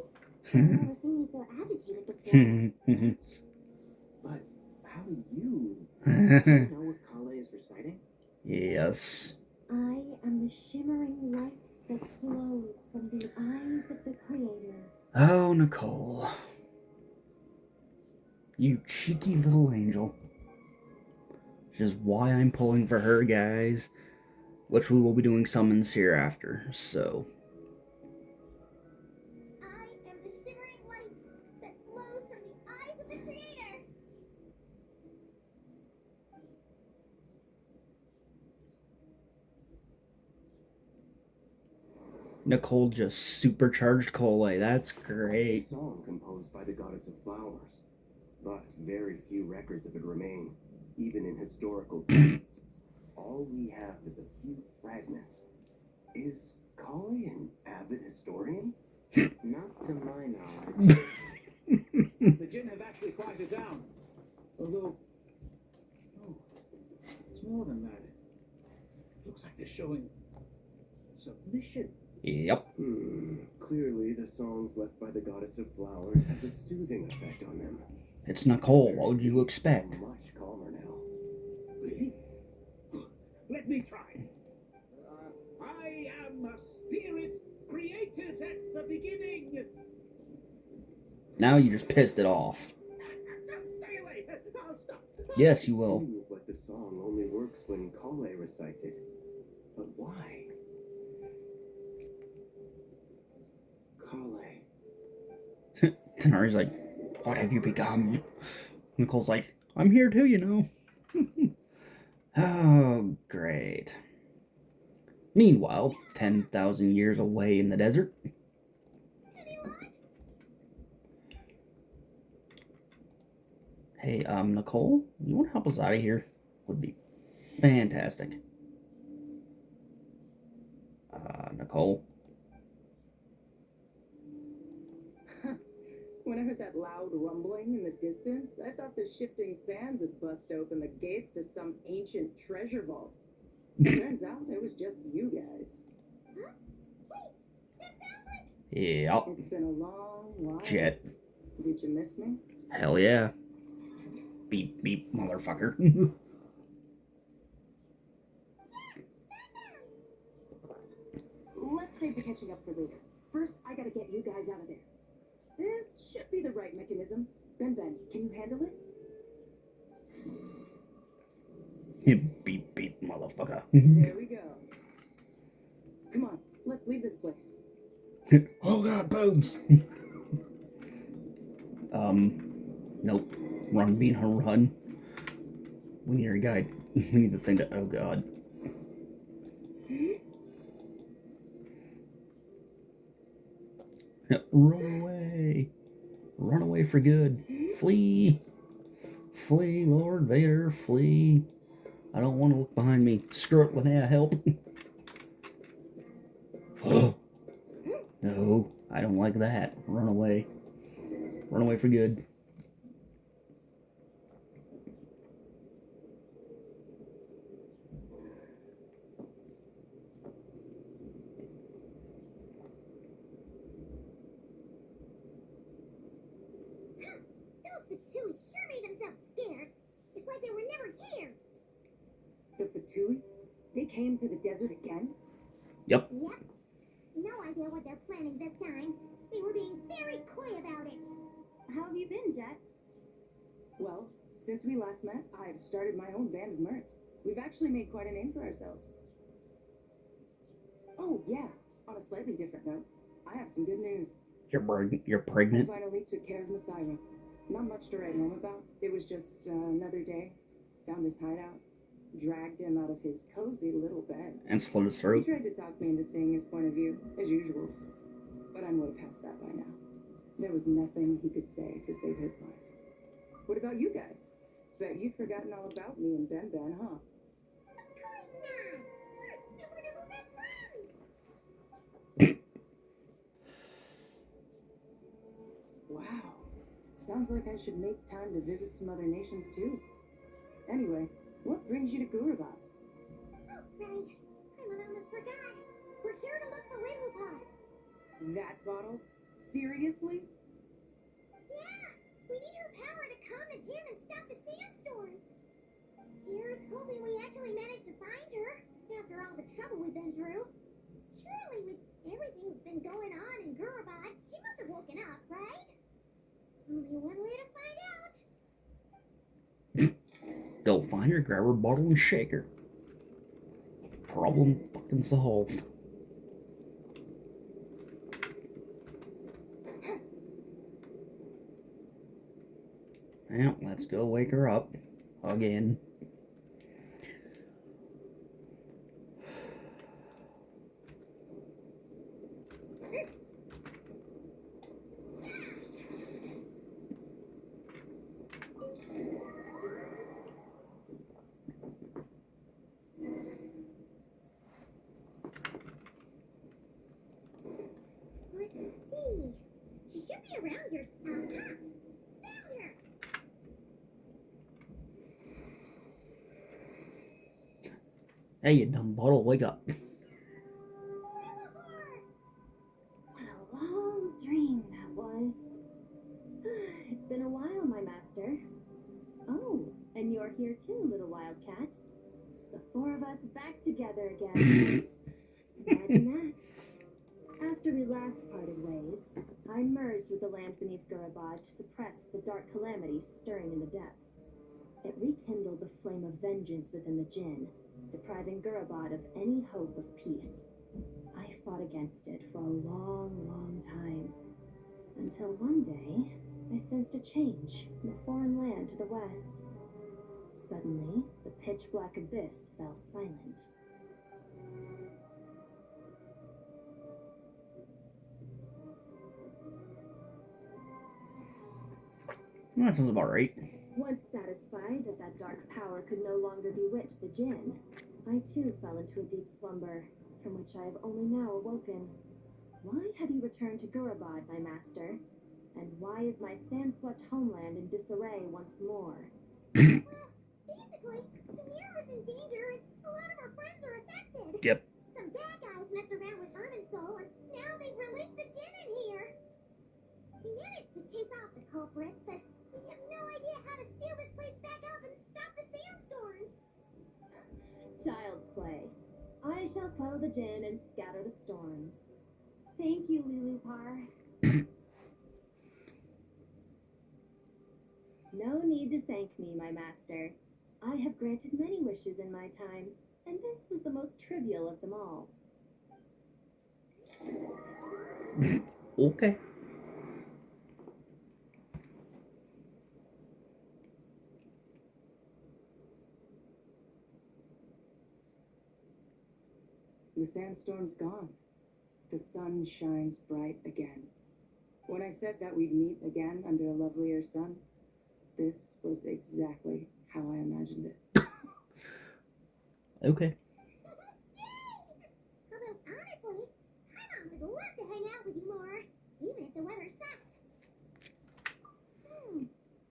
I've never seen you so agitated before. But how do you... Do you know what Kale is reciting? Yes. I am the shimmering light that flows from the eyes of the Creator. Oh, Nicole. You cheeky little angel. Which is why I'm pulling for her, guys. Which we will be doing summons hereafter, so... I am the shimmering light that flows from the eyes of the Creator. Nicole just supercharged Cole. That's It's great. a song composed by the goddess of flowers, but very few records of it remain, even in historical texts. All we have is a few fragments. Is Kali an avid historian? Not to my knowledge. The Jinn have actually quieted down. Although... Oh, it's more than that. It looks like they're showing... submission. Yep. Clearly, the songs left by the goddess of flowers have a soothing effect on them. It's Nicole. What would you expect? They're much calmer now. Really? Let me try. I am a spirit created at the beginning. Now you just pissed it off. Stay away. I'll stop. Yes, you will. Seems like the song only works when Kale recites it. But why? Kale. Tanari's like, what have you become? Nicole's like, I'm here too, you know. Oh, great. Meanwhile, 10,000 years away in the desert. Hey, Nicole, you want to help us out of here? Would be fantastic. Nicole. When I heard that loud rumbling in the distance, I thought the shifting sands had bust open the gates to some ancient treasure vault. Turns out it was just you guys. Huh? Wait, that sounds like... Yep. It's been a long while. Jet. Did you miss me? Hell yeah. Beep, beep, motherfucker. Let's save the catching up for later. First, I gotta get you guys out of there. This should be the right mechanism. Ben, can you handle it? Beep, beep, motherfucker. There we go. Come on, let's leave this place. Oh god, boobs! Nope. Run, Bean, run. We need our guide. We need to think that, oh god. Run away! Run away for good! Flee! Flee, Lord Vader, flee! I don't want to look behind me. Screw it, Linnea, help! No, I don't like that. Run away. Run away for good. Those Fatui sure made themselves scarce. It's like they were never here. The Fatui? They came to the desert again? Yep. Yep. No idea what they're planning this time. They were being very coy about it. How have you been, Jet? Well, since we last met, I've started my own band of mercs. We've actually made quite a name for ourselves. Oh, yeah. On a slightly different note, I have some good news. You're pregnant? I finally took care of Messiah. Not much to write home about. It was just another day. Found his hideout. Dragged him out of his cozy little bed. And slit his He throat. tried to talk me into seeing his point of view, as usual. But I'm way past that by now. There was nothing he could say to save his life. What about you guys? Bet you've forgotten all about me and Ben, huh? Of course not. We're super duper best friends. Wow. Sounds like I should make time to visit some other nations too. Anyway, what brings you to Gurabad? Oh, right. I almost forgot. We're here to look for Wigglepod. That bottle? Seriously? Yeah, we need her power to calm the gym and stop the sandstorms. Here's hoping we actually manage to find her after all the trouble we've been through. Surely, with everything's been going on in Gurabad, she must have woken up, right? Only one way to find out. Go find her, grab her bottle, and shake her. Problem fucking solved. Well, let's go wake her up. Again. Let's see. She should be around here. Found her. Hey, you dumb bottle, wake up. What a long dream that was. It's been a while, my master. Oh, and you're here too, little wildcat. The four of us back together again. Imagine that. After we last parted ways, I merged with the land beneath Gurabad to suppress the dark calamity stirring in the depths. It rekindled the flame of vengeance within the Jinn, depriving Gurabad of any hope of peace. I fought against it for a long, long time, until one day I sensed a change in a foreign land to the west. Suddenly, the pitch-black abyss fell silent. That sounds about right. Once satisfied that that dark power could no longer bewitch the Jinn, I too fell into a deep slumber, from which I have only now awoken. Why have you returned to Gurabad, my master? And why is my sand-swept homeland in disarray once more? Well, basically, Samira is in danger and a lot of our friends are affected. Yep. Some bad guys messed around with Urban Soul and now they've released the Jinn in I shall quell the gin and scatter the storms. Thank you, Lulupar. No need to thank me, my master. I have granted many wishes in my time, and this was the most trivial of them all. Okay. The sandstorm's gone. The sun shines bright again. When I said that we'd meet again under a lovelier sun, this was exactly how I imagined it. Okay. Although, honestly, I would love to hang out with you more, even if the weather sucked.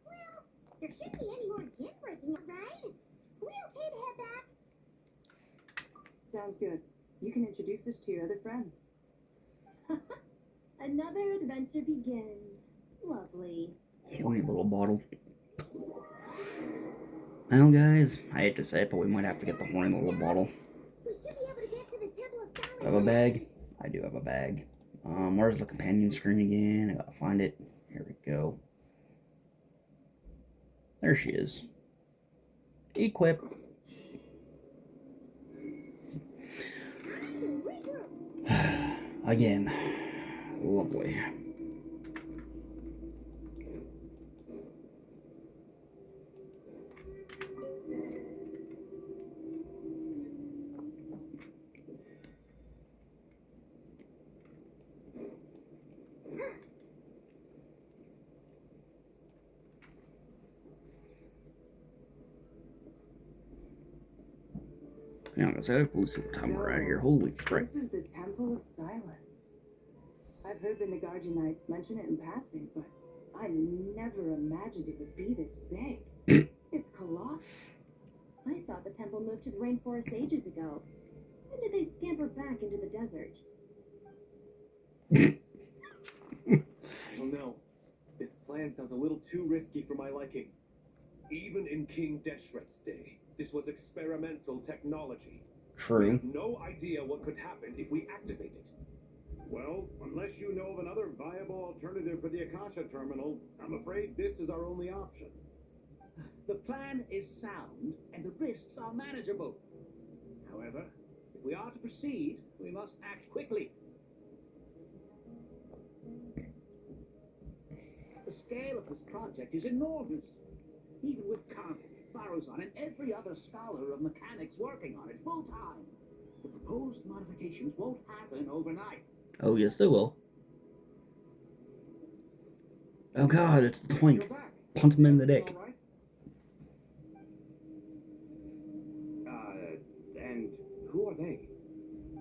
Well, there shouldn't be any more gin breaking up, right? Are we okay to head back? Sounds good. You can introduce us to your other friends. Another adventure begins. Lovely. Horny little bottle. Well, guys, I hate to say it, but we might have to get the horny little bottle. We should be able to get to the Temple of Silence. Do I have a bag? I do have a bag. Where's the companion screen again? I gotta find it. Here we go. There she is. Equip. Again. Lovely. Yeah, let's see what time we're at here. Holy frick. This is the Temple of Silence. I've heard the Nagarjanites mention it in passing, but I never imagined it would be this big. It's colossal. I thought the temple moved to the rainforest ages ago. When did they scamper back into the desert? I don't know. This plan sounds a little too risky for my liking. Even in King Deshret's day, this was experimental technology. We True. have no idea what could happen if we activate it. Well, unless you know of another viable alternative for the Akasha terminal, I'm afraid this is our only option. The plan is sound, and the risks are manageable. However, if we are to proceed, we must act quickly. The scale of this project is enormous. Even with Carvin, Farozon, and every other scholar of mechanics working on it full-time, the proposed modifications won't happen overnight. Oh, yes, they will. Oh, God, it's the twink. Punt him in the dick. And who are they?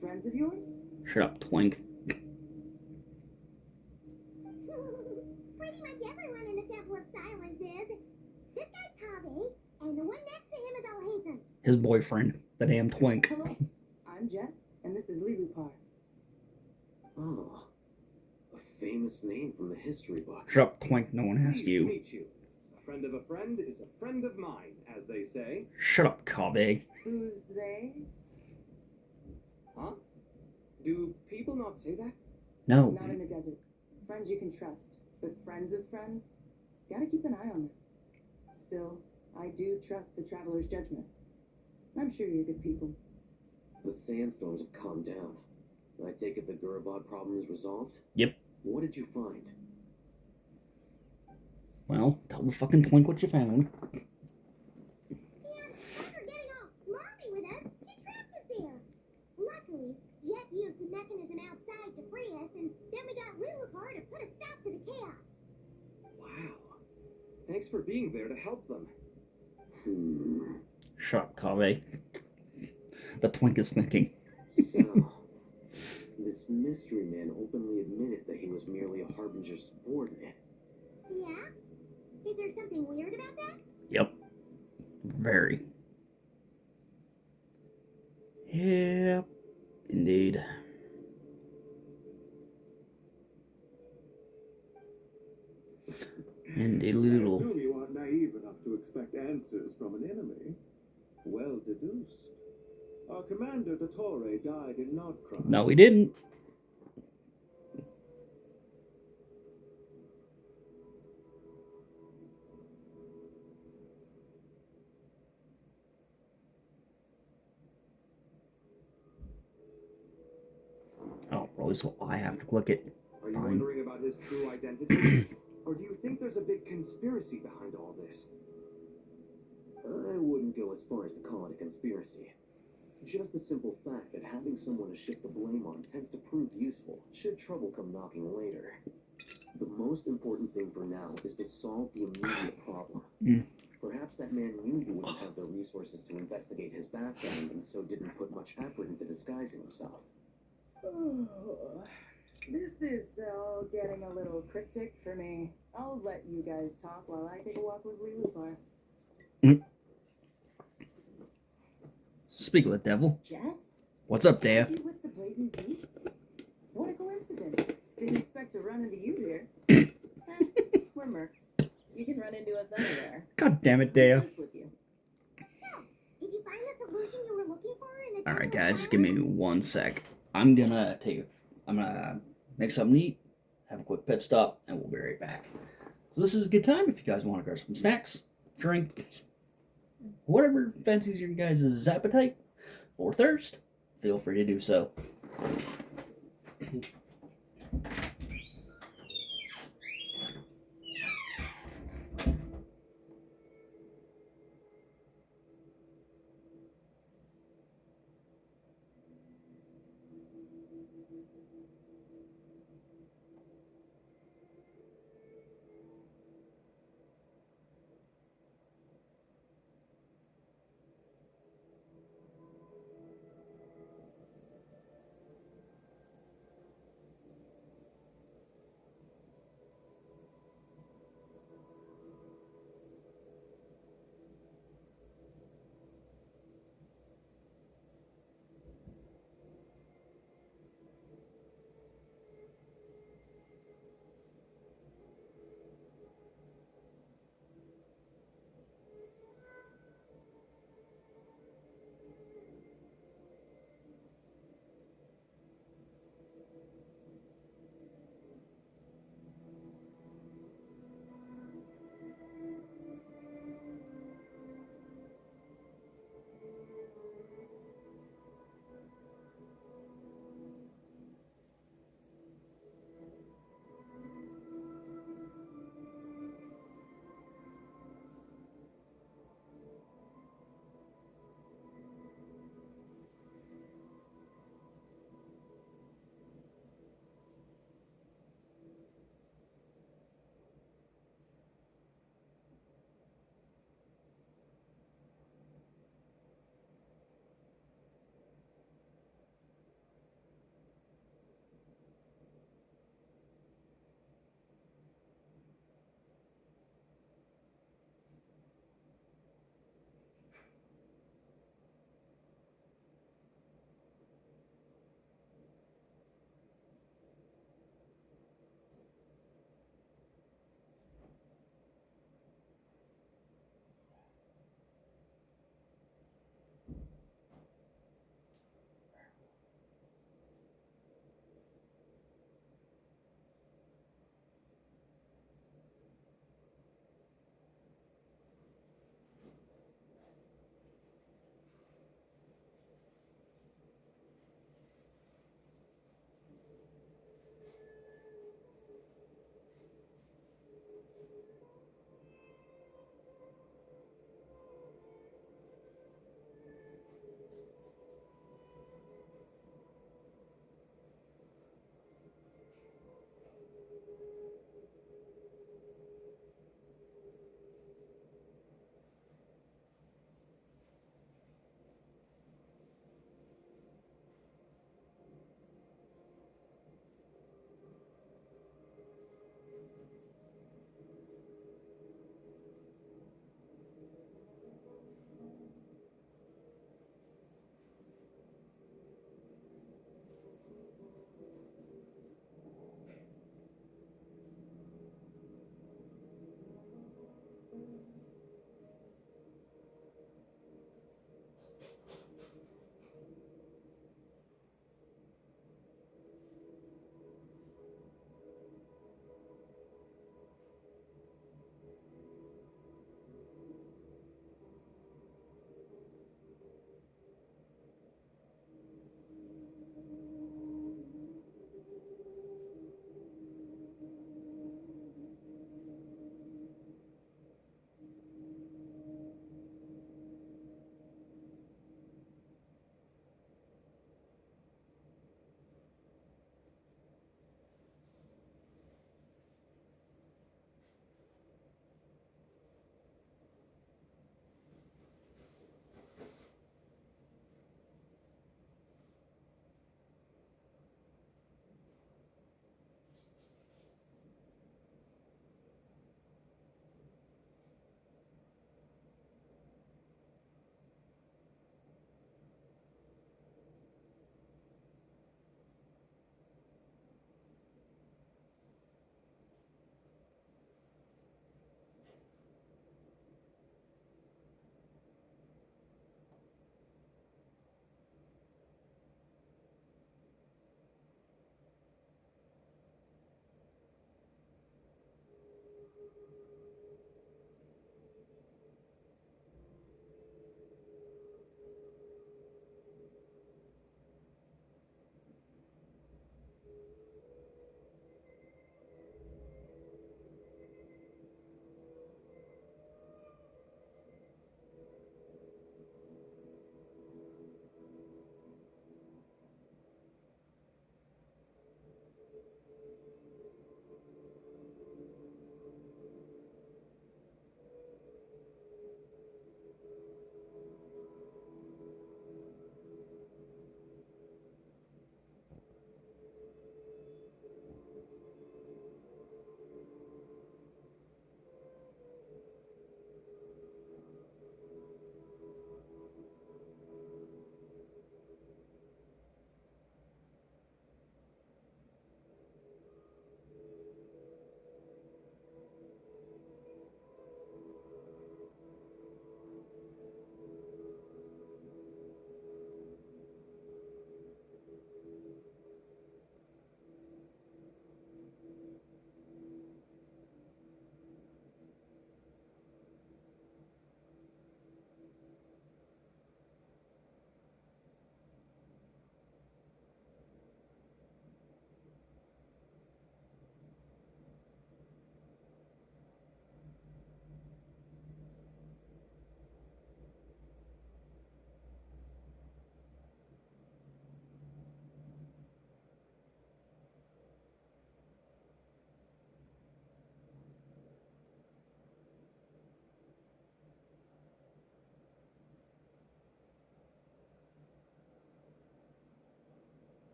Friends of yours? Shut up, twink. Pretty much everyone in the Temple of Silence is. This guy's Kave, and the one next to him is Al-Haytham. His boyfriend, the damn twink. Hello, I'm Jet, and this is Lilupar. Oh, a famous name from the history books. Shut up, twink. No one asked Pleased to you. meet you. A friend of a friend is a friend of mine, as they say. Shut up, Kave. Who's they? Huh? Do people not say that? No. Not in the desert. Friends you can trust, but friends of friends? Gotta keep an eye on them. Still, I do trust the traveler's judgment. I'm sure you're good people. The sandstorms have calmed down. I take it the Gurabod problem is resolved? Yep. What did you find? Well, tell the fucking twink what you found. And after getting all smarmy with us, he trapped us there. Luckily, Jet used the mechanism outside to free us, and then we got Lulupar to put a stop to the chaos. Wow. Thanks for being there to help them. Shut up, Kave. The twink is thinking. So, this mystery man openly admitted that he was merely a Harbinger's subordinate. Yeah? Is there something weird about that? Yep. Very. Yep. Indeed. Indeed, I little. assume you aren't naive enough to expect answers from an enemy. Well deduced. Our commander, Dottore, died in Nordkreis. No, he didn't. Oh, really? So I have to click it. Are you Fine. wondering about his true identity? Or do you think there's a big conspiracy behind all this? I wouldn't go as far as to call it a conspiracy. Just the simple fact that having someone to shift the blame on tends to prove useful, should trouble come knocking later. The most important thing for now is to solve the immediate problem. Perhaps that man knew you wouldn't have the resources to investigate his background and so didn't put much effort into disguising himself. Oh, this is all getting a little cryptic for me. I'll let you guys talk while I take a walk with Lilupar. Speak of the devil. Jet? What's up, Dea? You with the blazing beasts? What a coincidence. Didn't expect to run into you here. We're mercs. You can run into us anywhere. God damn it, Dea. Who's with you? So, did you find the solution you were looking for in the Alright, Temple of guys, just give me 1 sec. I'm gonna make something to eat, have a quick pit stop, and we'll be right back. So this is a good time if you guys want to grab some snacks, drink, whatever fancies your guys' appetite or thirst, feel free to do so.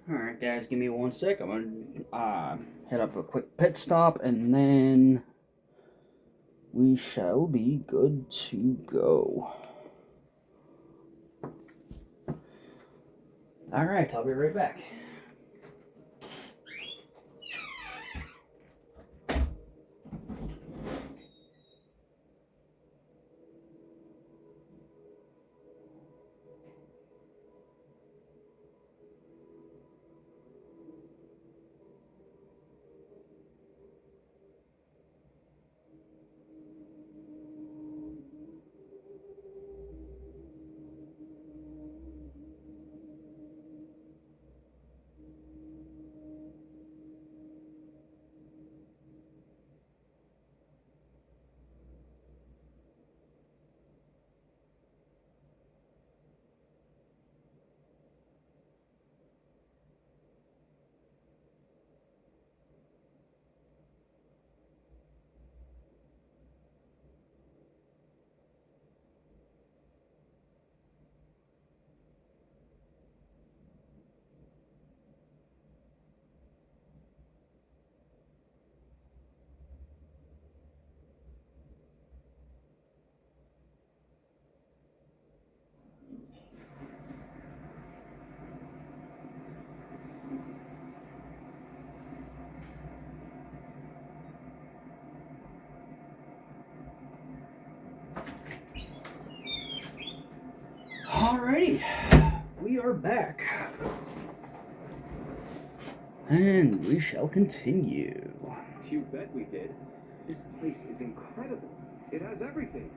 Alright, guys, give me 1 sec. I'm gonna head up a quick pit stop, and then we shall be good to go. Alright, I'll be right back. Alrighty, we are back. And we shall continue. You bet we did. This place is incredible. It has everything.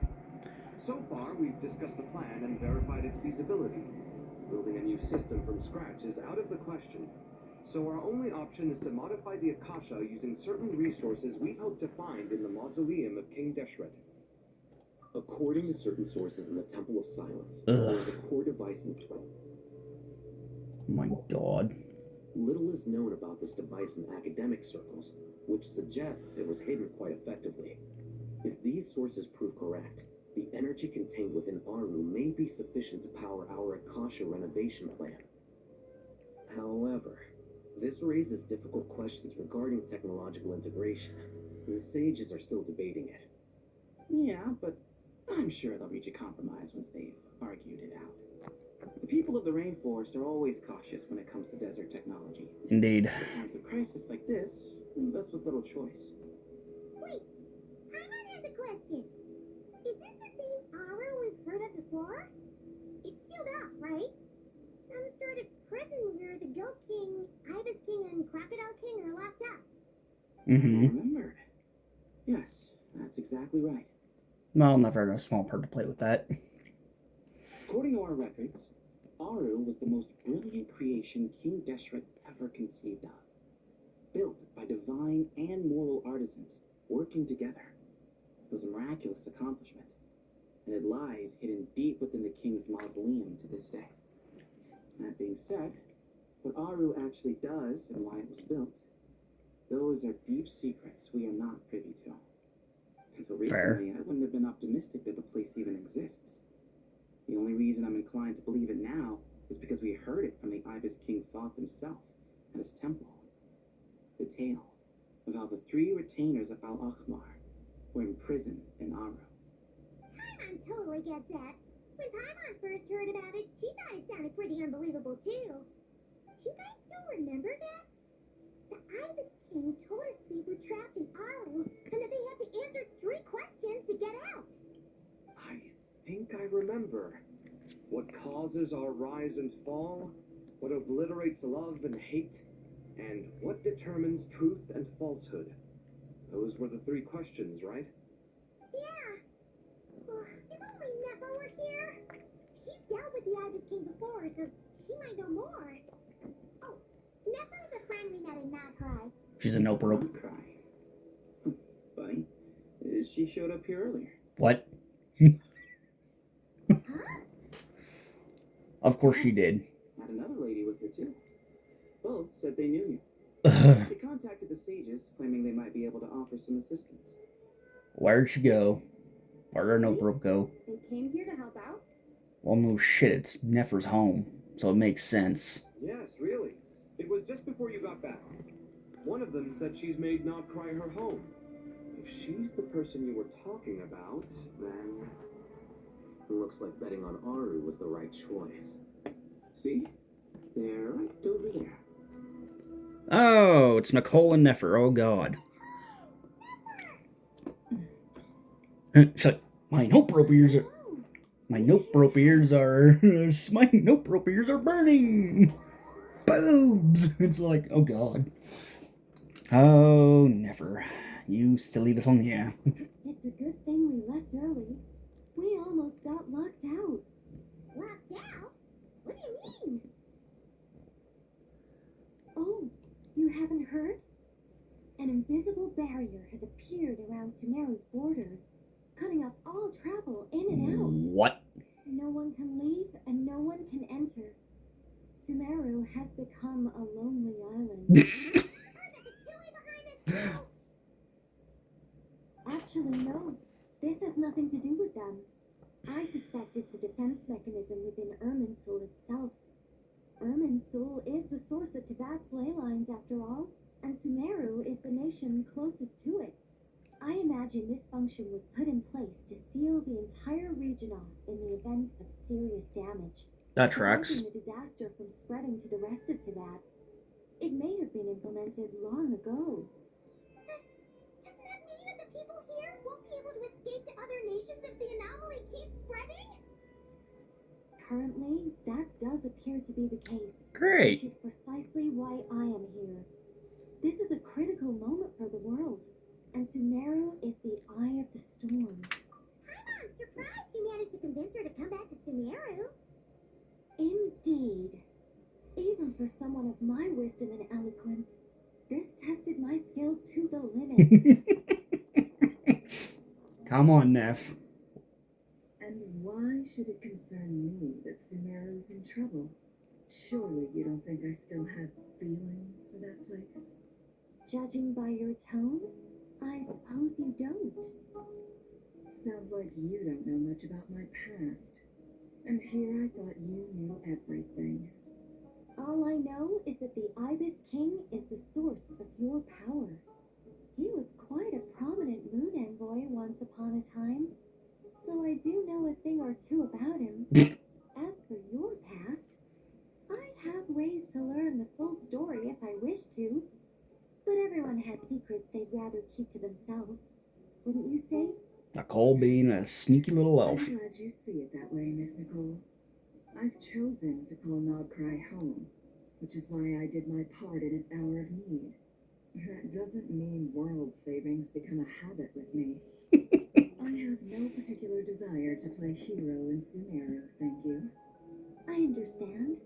So far, we've discussed the plan and verified its feasibility. Building a new system from scratch is out of the question. So our only option is to modify the Akasha using certain resources we hope to find in the mausoleum of King Deshret. According to certain sources in the Temple of Silence, Ugh. there is a core device in Oh my god. Little is known about this device in academic circles, which suggests it was hidden quite effectively. If these sources prove correct, the energy contained within Aru may be sufficient to power our Akasha renovation plan. However, this raises difficult questions regarding technological integration. The sages are still debating it. Yeah, but I'm sure they'll reach a compromise once they've argued it out. The people of the rainforest are always cautious when it comes to desert technology. Indeed. At times of crisis like this, leave us with little choice. Wait, Paimon has a question. Is this the same Aru we've heard of before? It's sealed up, right? Some sort of prison where the Goat King, Ibis King, and Crocodile King are locked up. Mm-hmm. Remembered. Yes, that's exactly right. Well, never had a small part to play with that. According to our records, Aru was the most brilliant creation King Deshret ever conceived of. Built by divine and moral artisans working together. It was a miraculous accomplishment, and it lies hidden deep within the king's mausoleum to this day. That being said, what Aru actually does and why it was built, those are deep secrets we are not privy to. Until recently, I wouldn't have been optimistic that the place even exists. The only reason I'm inclined to believe it now is because we heard it from the Ibis King Thoth himself at his temple. The tale of how the 3 retainers of Al-Akhmar were imprisoned in Aru. Paimon totally gets that. When Paimon first heard about it, she thought it sounded pretty unbelievable too. Do you guys still remember that? The Ibis King told us they were trapped in Aru and that they had to answer 3 questions to get out. I think I remember. What causes our rise and fall? What obliterates love and hate? And what determines truth and falsehood? Those were the 3 questions, right? Yeah. Oh, if only Nefer were here. She's dealt with the Ibis King before, so she might know more. Oh, Nefer was a friend we met in Nagcry. She's a nope rope. Nagcry. Funny. She showed up here earlier. What? Huh? Of course she did. Had another lady with her too. Both said they knew you. They contacted the sages, claiming they might be able to offer some assistance. Where'd she go? Where'd her nope rope go? They came here to help out? Well, no shit, it's Nefer's home, so it makes sense. Yes, really. It was just before you got back. One of them said she's made Not Cry her home. If she's the person you were talking about, then... Looks like betting on Aru was the right choice. See? They're right over there. Oh, it's Nicole and Nefer. Oh, God. She's like, my nope rope ears are... My nope rope ears are... my nope rope ears are burning! Boobs! It's like, oh, God. Oh, Nefer. You silly little... Yeah. It's a good thing we left early. We almost got locked out. Locked out? What do you mean? Oh, you haven't heard? An invisible barrier has appeared around Sumeru's borders, cutting off all travel in and out. What? No one can leave and no one can enter. Sumeru has become a lonely island. Actually, no. This has nothing to do with them. I suspect it's a defense mechanism within Irminsul itself. Irminsul is the source of Tibet's ley lines, after all, and Sumeru is the nation closest to it. I imagine this function was put in place to seal the entire region off in the event of serious damage, That tracks. preventing the disaster from spreading to the rest of Tibet. It may have been implemented long ago. Doesn't that mean that the people here won't be able to escape to other nations if the anomaly keeps spreading? Currently, that does appear to be the case. Great. Which is precisely why I am here. This is a critical moment for the world, and Sumeru is the eye of the storm. I'm surprised you managed to convince her to come back to Sumeru. Indeed. Even for someone of my wisdom and eloquence, this tested my skills to the limit. Come on, Neff. And why should it concern me that Sumeru's in trouble? Surely you don't think I still have feelings for that place? Judging by your tone, I suppose you don't. Sounds like you don't know much about my past. And here I thought you knew everything. All I know is that the Ibis King is the source of your power. He was quite a prominent moon envoy once upon a time, so I do know a thing or two about him. As for your past, I have ways to learn the full story if I wish to, but everyone has secrets they'd rather keep to themselves, wouldn't you say? Nicole being a sneaky little elf. I'm glad you see it that way, Miss Nicole. I've chosen to call Nodcry home, which is why I did my part in its hour of need. That doesn't mean world savings become a habit with me. I have no particular desire to play hero in Sumeru, thank you. I understand.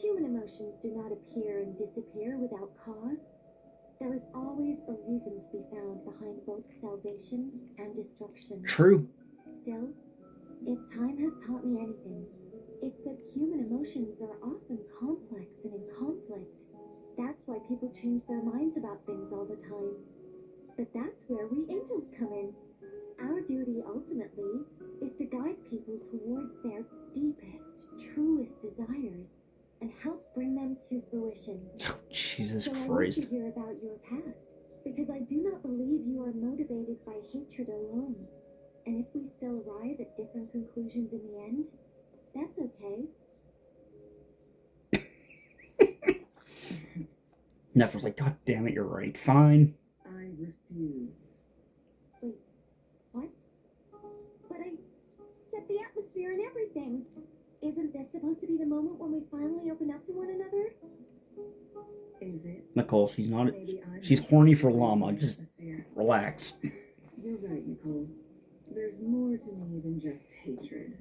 Human emotions do not appear and disappear without cause. There is always a reason to be found behind both salvation and destruction. True. Still, if time has taught me anything, it's that human emotions are often complex and in conflict. That's why people change their minds about things all the time. But that's where we angels come in. Our duty, ultimately, is to guide people towards their deepest, truest desires and help bring them to fruition. Oh, Jesus So I wish Christ. to hear about your past, because I do not believe you are motivated by hatred alone. And if we still arrive at different conclusions in the end, that's okay. Neff was like, God damn it, you're right. Fine. I refuse. Wait, what? But I set the atmosphere and everything. Isn't this supposed to be the moment when we finally open up to one another? Is it? Nicole, she's not. Maybe I'm She's not horny for supposed to be llama. in the Just atmosphere. relax. You're right, Nicole. There's more to me than just hatred.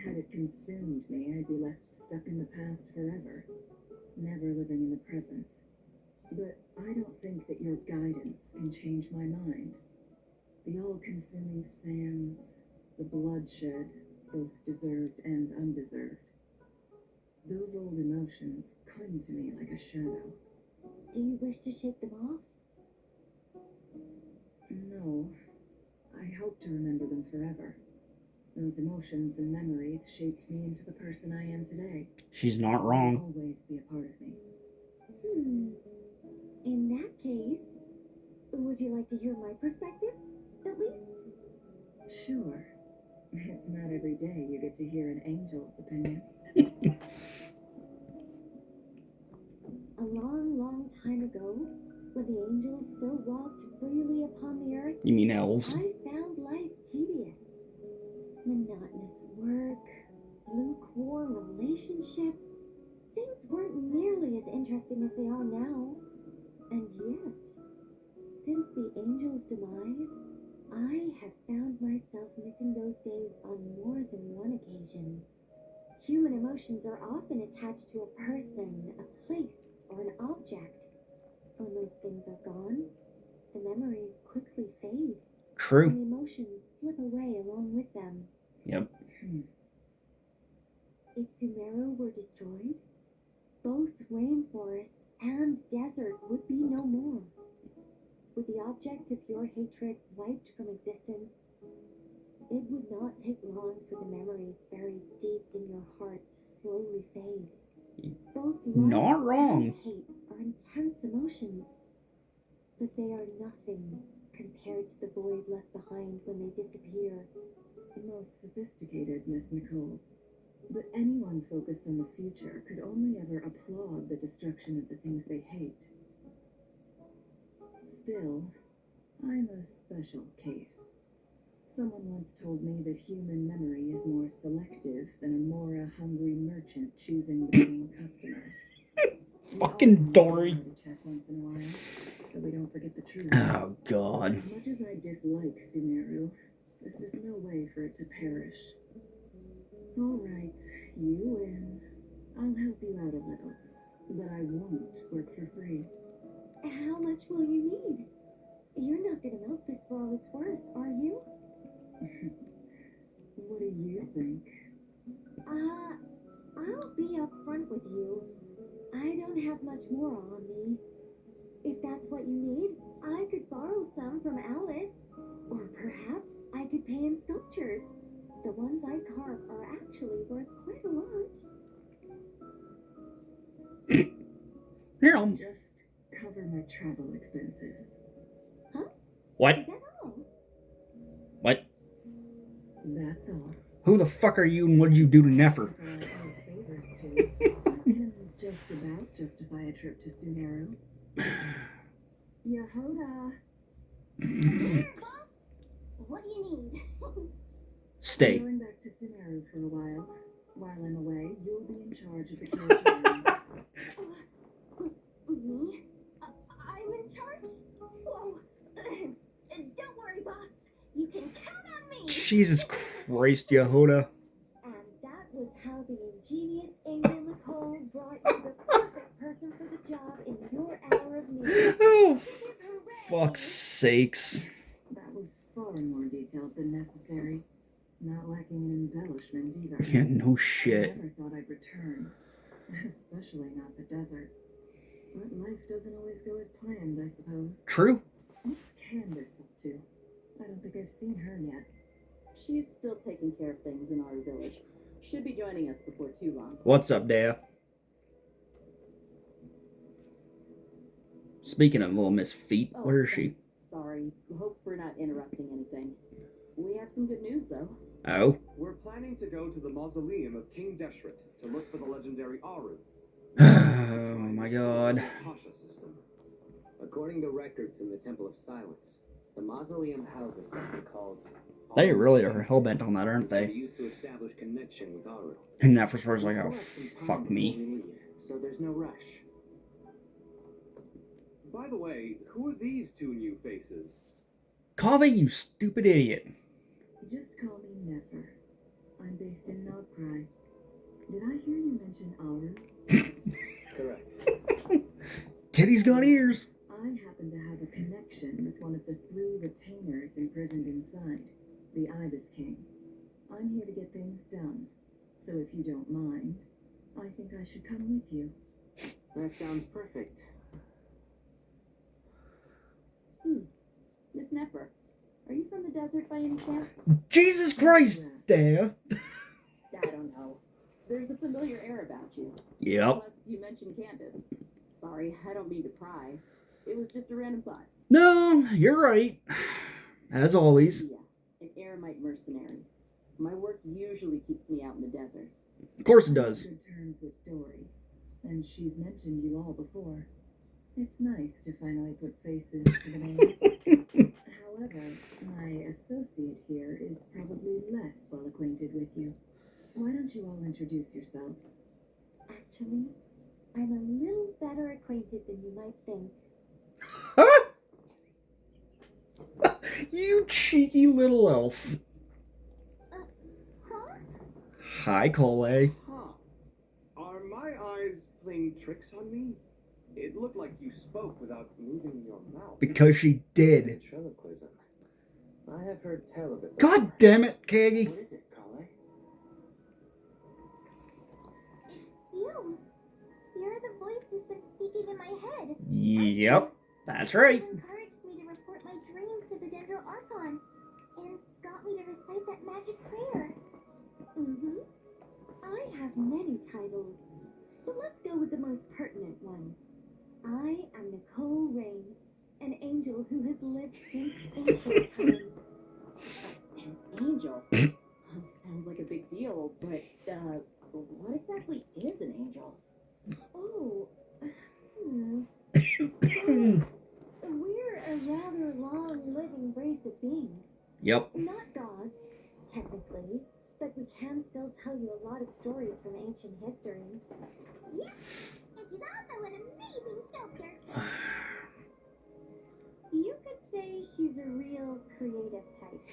Had it consumed me, I'd be left stuck in the past forever, never living in the present. But I don't think that your guidance can change my mind. The all-consuming sands, the bloodshed, both deserved and undeserved. Those old emotions cling to me like a shadow. Do you wish to shake them off? No, I hope to remember them forever. Those emotions and memories shaped me into the person I am today. She's not They'll wrong. always be a part of me. In that case, would you like to hear my perspective, at least? Sure. It's not every day you get to hear an angel's opinion. A long, long time ago, when the angels still walked freely upon the earth, You mean elves? I found life tedious. Monotonous work, lukewarm relationships. Things weren't nearly as interesting as they are now. And yet, since the angel's demise, I have found myself missing those days on more than one occasion. Human emotions are often attached to a person, a place, or an object. When those things are gone, the memories quickly fade. True. And the emotions slip away along with them. Yep. If Sumeru were destroyed, both rainforest and desert would be no more. With the object of your hatred wiped from existence, it would not take long for the memories buried deep in your heart to slowly fade. Both Not love wrong. and hate are intense emotions, but they are nothing compared to the void left behind when they disappear. Most sophisticated, Miss Nicole. But anyone focused on the future could only ever applaud the destruction of the things they hate. Still, I'm a special case. Someone once told me that human memory is more selective than a Mora-hungry merchant choosing between customers. Fucking Dory. To check once in a while, so we don't forget the truth. Oh, God. As much as I dislike Sumeru, this is no way for it to perish. All right, you win. I'll help you out a little, but I won't work for free. How much will you need? You're not gonna milk this for all it's worth, are you? What do you think? I'll be upfront with you. I don't have much more on me. If that's what you need, I could borrow some from Alice. Or perhaps I could pay in sculptures. The ones I carve are actually worth quite a lot. Here, Just cover my travel expenses. Huh? What? Is that all? What? That's all. Who the fuck are you and what did you do to Nefer? I owe favors to. I can just about justify a trip to Sumeru. Yehoda. Here, boss. What do you need? Stay. I'm going back to Sumeru for a while. While I'm away, you'll be in charge of the territory. Me? I'm in charge? Whoa. Don't worry, boss. You can count on me. Jesus Christ, Yehoda. And that was how the ingenious Angel Nicole brought you the perfect person for the job in your hour of need. Oh, fuck's sakes. That was far more detailed than necessary. Not lacking in embellishment either. Yeah, no shit. I never thought I'd return. Especially not the desert. But life doesn't always go as planned, I suppose. True. What's Candace up to? I don't think I've seen her yet. She's still taking care of things in our village. Should be joining us before too long. What's up, Dea? Speaking of little Miss Feet, where is she? Sorry. Hope we're not interrupting anything. We have some good news, though. Oh? We're planning to go to the mausoleum of King Deshret to look for the legendary Aru. Oh my god. According to records in the Temple of Silence, the mausoleum houses something called... They really are hellbent on that, aren't they? Used to establish connection with Aru. And that first was like, oh, fuck me. So there's no rush. By the way, who are these two new faces? Kaveh, you stupid idiot. Just call me Nefer. I'm based in Nogprai. Did I hear you mention Aru? Correct. Kitty's got ears. I happen to have a connection with one of the 3 retainers imprisoned inside, the Ibis King. I'm here to get things done, so if you don't mind, I think I should come with you. That sounds perfect. Miss Nefer, are you from the desert by any chance? Jesus Christ, Dea. I don't know. There's a familiar air about you. Yep. Plus, you mentioned Candace. Sorry, I don't mean to pry. It was just a random thought. No, you're right. As always. Yeah, an eremite mercenary. My work usually keeps me out in the desert. Of course it does. I'm on good terms with Dory, and she's mentioned you all before. It's nice to finally put faces to the names. However, my associate here is probably less well acquainted with you. Why don't you all introduce yourselves? Actually, I'm a little better acquainted than you might think. You cheeky little elf. Huh? Hi, Cole. Huh. Are my eyes playing tricks on me? It looked like you spoke without moving your mouth. Because she did. Ventriloquism. I have heard tell of it. God damn it, Kaggy. What is it, Kale? It's you. You're the voice who's been speaking in my head. Yep, that's right. You encouraged me to report my dreams to the Dendro Archon and got me to recite that magic prayer. Mm-hmm. I have many titles, but let's go with the most pertinent one. I am Nicole Rain, an angel who has lived since ancient times. An angel? Sounds like a big deal, but, what exactly is an angel? Oh, we're a rather long-living race of beings. Yep. Not gods, technically, but we can still tell you a lot of stories from ancient history. Yeah, and she's also an amazing sculptor. You could say she's a real creative type.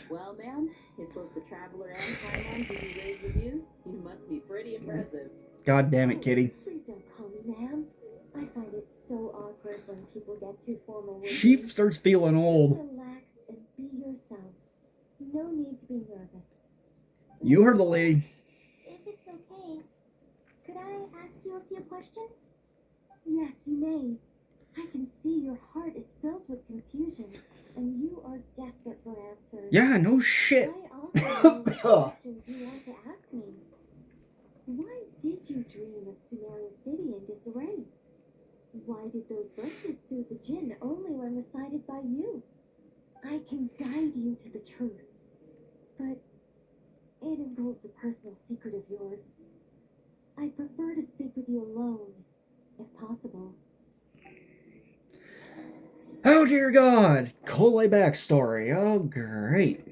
Well, ma'am, if both the Traveler and Paimon give you rave reviews, you must be pretty impressive. God damn it, Kitty. Please don't call me ma'am. I find it so awkward when people get too formal with She me. starts feeling old. Just relax and be yourselves. No need to be nervous. You heard the lady. If it's okay, could I ask you a few questions? Yes, you may. I can see your heart is filled with confusion, and you are desperate for answers. Yeah, no shit. I also know what questions you want to ask me. Why did you dream of Sumeru City in disarray? Why did those verses soothe the djinn only when recited by you? I can guide you to the truth, but it involves a personal secret of yours. I prefer to speak with you alone, if possible. Oh dear God. Cole backstory. Oh great.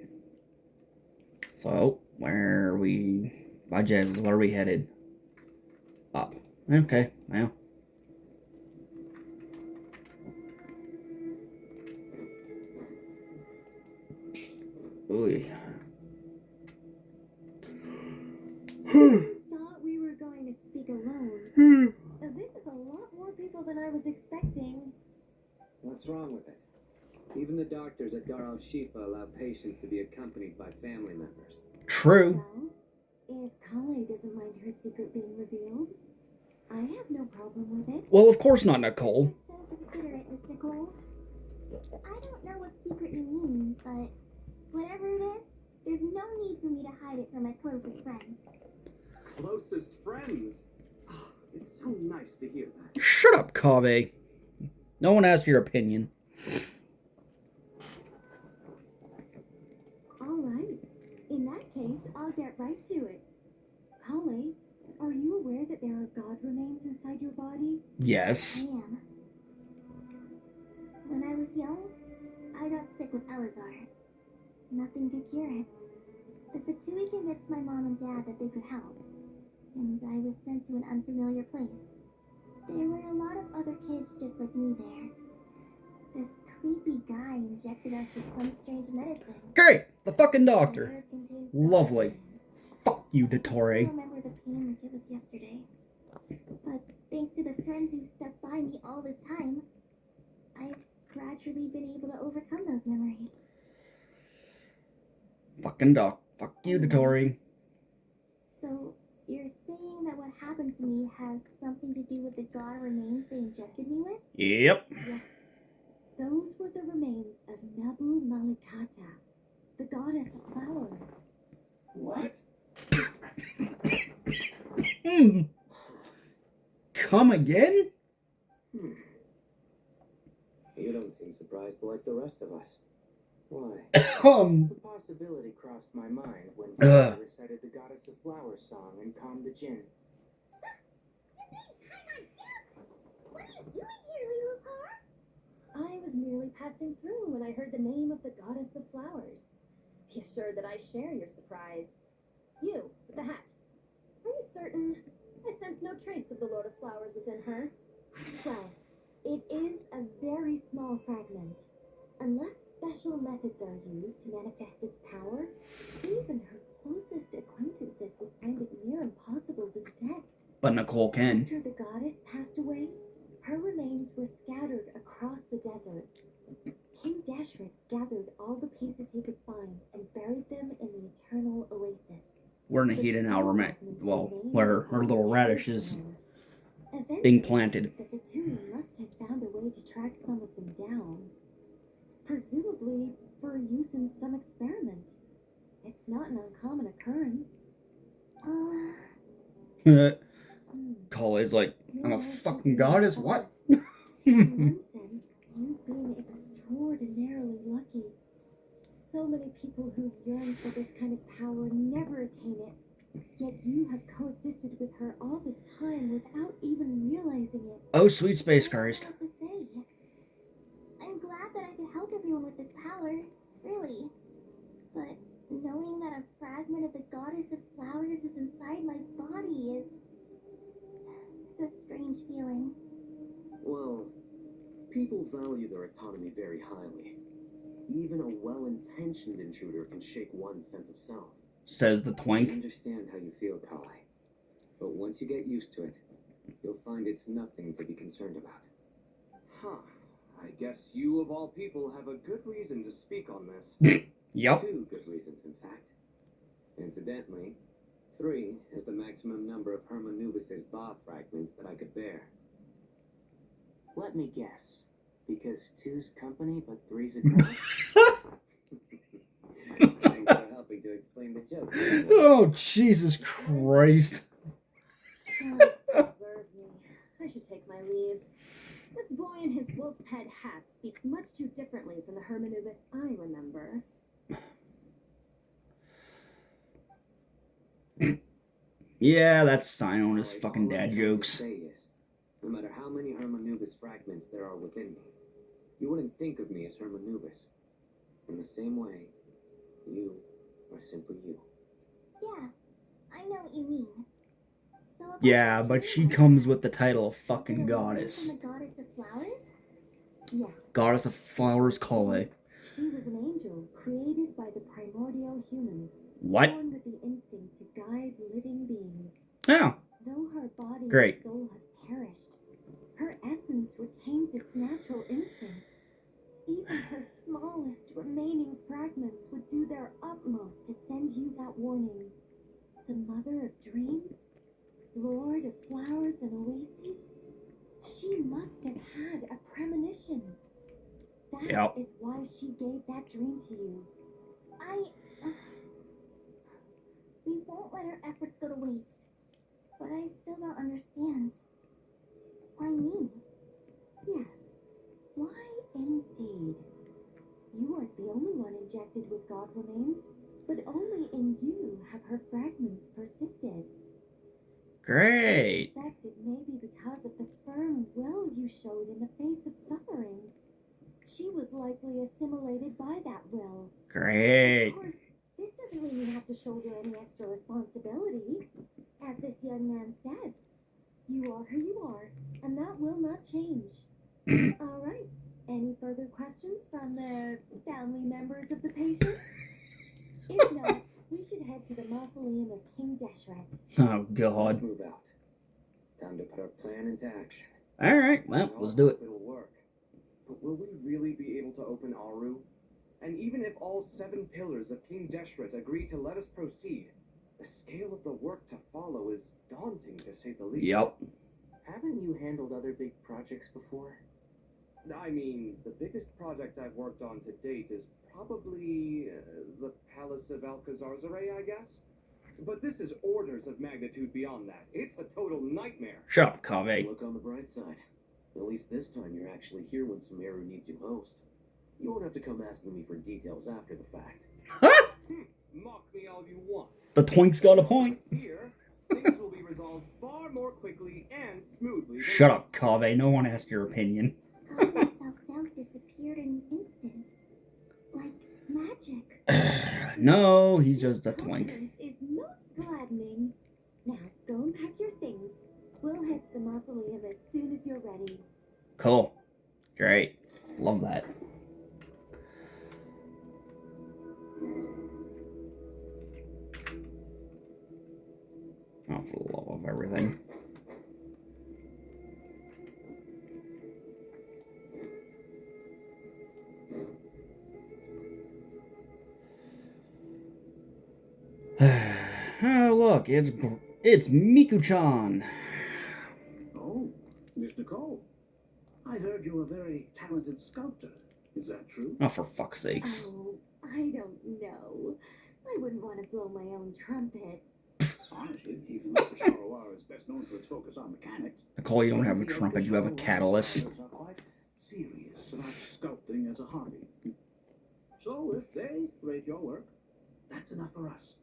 So, where are we? My jazz, where are we headed? Up. Okay, well. Ooh. Thought we were going to speak alone. This is a lot more people than I was expecting. What's wrong with it? Even the doctors at Dar al-Shifa allow patients to be accompanied by family members. True. Well, if Kale doesn't mind her secret being revealed, I have no problem with it. Well, of course not, Nicole. You're so considerate, Miss Nicole. I don't know what secret you mean, but whatever it is, there's no need for me to hide it from my closest friends. Closest friends? Oh, it's so nice to hear that. Shut up, Kave. No one asked your opinion. All right. In that case, I'll get right to it. Kale, are you aware that there are god remains inside your body? I Yes. am. When I was young, I got sick with Elazar. Nothing could cure it. The Fatui convinced my mom and dad that they could help, and I was sent to an unfamiliar place. There were a lot of other kids just like me there. This creepy guy injected us with some strange medicine. Great. The fucking The doctor. herb contained Lovely. vitamins. Fuck you, I still Dottore. remember the pain like it was yesterday. But thanks to the friends who stuck by me all this time, I've gradually been able to overcome those memories. Fucking doc. Fuck you, Dottore. So, you're saying that what happened to me has something to do with the god remains they injected me with? Yep. Yes. Those were the remains of Nabu Malikata, the goddess of flowers. What? Come again? You don't seem surprised like the rest of us. Why? The possibility crossed my mind when I recited the Goddess of Flowers song and calmed the Jinn. What are you doing here, Lilipar? I was merely passing through when I heard the name of the Goddess of Flowers. Be assured that I share your surprise. You, with the hat. Are you certain? I sense no trace of the Lord of Flowers within her. Well, it is a very small fragment. Unless special methods are used to manifest its power, even her closest acquaintances would find it near impossible to detect. But Nicole can. After the goddess passed away, her remains were scattered across the desert. King Deshret gathered all the pieces he could find and buried them in the eternal oasis. Where Nahida now where her little radish is being planted. The Returing must have found a way to track some of them down. Presumably for use in some experiment. It's not an uncommon occurrence. Kale's like, I'm a fucking goddess? What? In one sense, you've been extraordinarily lucky. So many people who yearn for this kind of power never attain it. Yet you have coexisted with her all this time without even realizing it. Oh, sweet space Christ. I don't know what to say. I'm glad that I could help everyone with this power, really. But knowing that a fragment of the Goddess of Flowers is inside my body it's a strange feeling. Well, people value their autonomy very highly. Even a well-intentioned intruder can shake one's sense of self. Says the I twink. understand how you feel, Kale. But once you get used to it, you'll find it's nothing to be concerned about. Huh. I guess you, of all people, have a good reason to speak on this. Yup. 2 good reasons, in fact. Incidentally, 3 is the maximum number of Hermanubis' Ba fragments that I could bear. Let me guess. Because 2's company, but 3's a crowd? Thanks for helping to explain the joke. Oh, Jesus Christ. Gods preserve me. I should take my leave. This boy in his wolf's head hat speaks much too differently from the Hermanubis I remember. Yeah, that's Siona's fucking dad jokes. Say is, no matter how many Hermanubis fragments there are within me, you wouldn't think of me as Hermanubis. In the same way, you are simply you. Yeah, I know what you mean. So about Yeah, the but dream she I comes had, with the title of is it fucking a review goddess. from the Goddess of Flowers? Yes. Goddess of Flowers Kale. She was an angel created by the primordial humans. What? Born with the instinct to guide living beings. Oh, Though her body great. and soul have perished, her essence retains its natural instincts. Even her smallest remaining fragments would do their utmost to send you that warning. The mother of dreams? Lord of flowers and oases? She must have had a premonition. That Yep. is why she gave that dream to you. We won't let her efforts go to waste. But I still don't understand. Why me? Yes. Why indeed? You aren't the only one injected with God remains, but only in you have her fragments persisted. Great. I suspect it may be because of the firm will you showed in the face of suffering. She was likely assimilated by that will. Great. Of course, this doesn't mean you have to shoulder any extra responsibility. As this young man said, you are who you are, and that will not change. All right. Any further questions from the family members of the patient? If not, we should head to the mausoleum of King Deshret. Oh, Let's God. move out. Time to put our plan into action. Alright, well, let's do it. It'll work. But will we really be able to open Aru? And even if all 7 pillars of King Deshret agree to let us proceed, the scale of the work to follow is daunting, to say the least. Yep. Haven't you handled other big projects before? I mean, the biggest project I've worked on to date is probably the Palace of Alcazarzaray, I guess. But this is orders of magnitude beyond that. It's a total nightmare. Shut up, Kaveh. Look on the bright side. At least this time you're actually here when Sumeru needs you most. You won't have to come asking me for details after the fact. Mock me all you want. The twink's got a point. Here, things will be resolved far more quickly and smoothly. Shut up, Kaveh. No one asked your opinion. Kave's self-doubt disappeared in an instant. Like magic. No, he's just a twink. Confidence is most gladdening. Now, go and pack your things. We'll head to the mausoleum as soon as you're ready. Cool. Great. Love that. Oh, for the love of everything. Oh, look, it's Miku-chan. Oh, Mr. Cole. I heard you were a very talented sculptor. Is that true? Oh, for fuck's sakes. Oh, I don't know. I wouldn't want to blow my own trumpet. Honestly, even though Kushirawa is best known for its focus on mechanics, Nicole, you don't have a trumpet, you have a catalyst. Are quite serious about sculpting as a hobby. So if they rate your work, that's enough for us.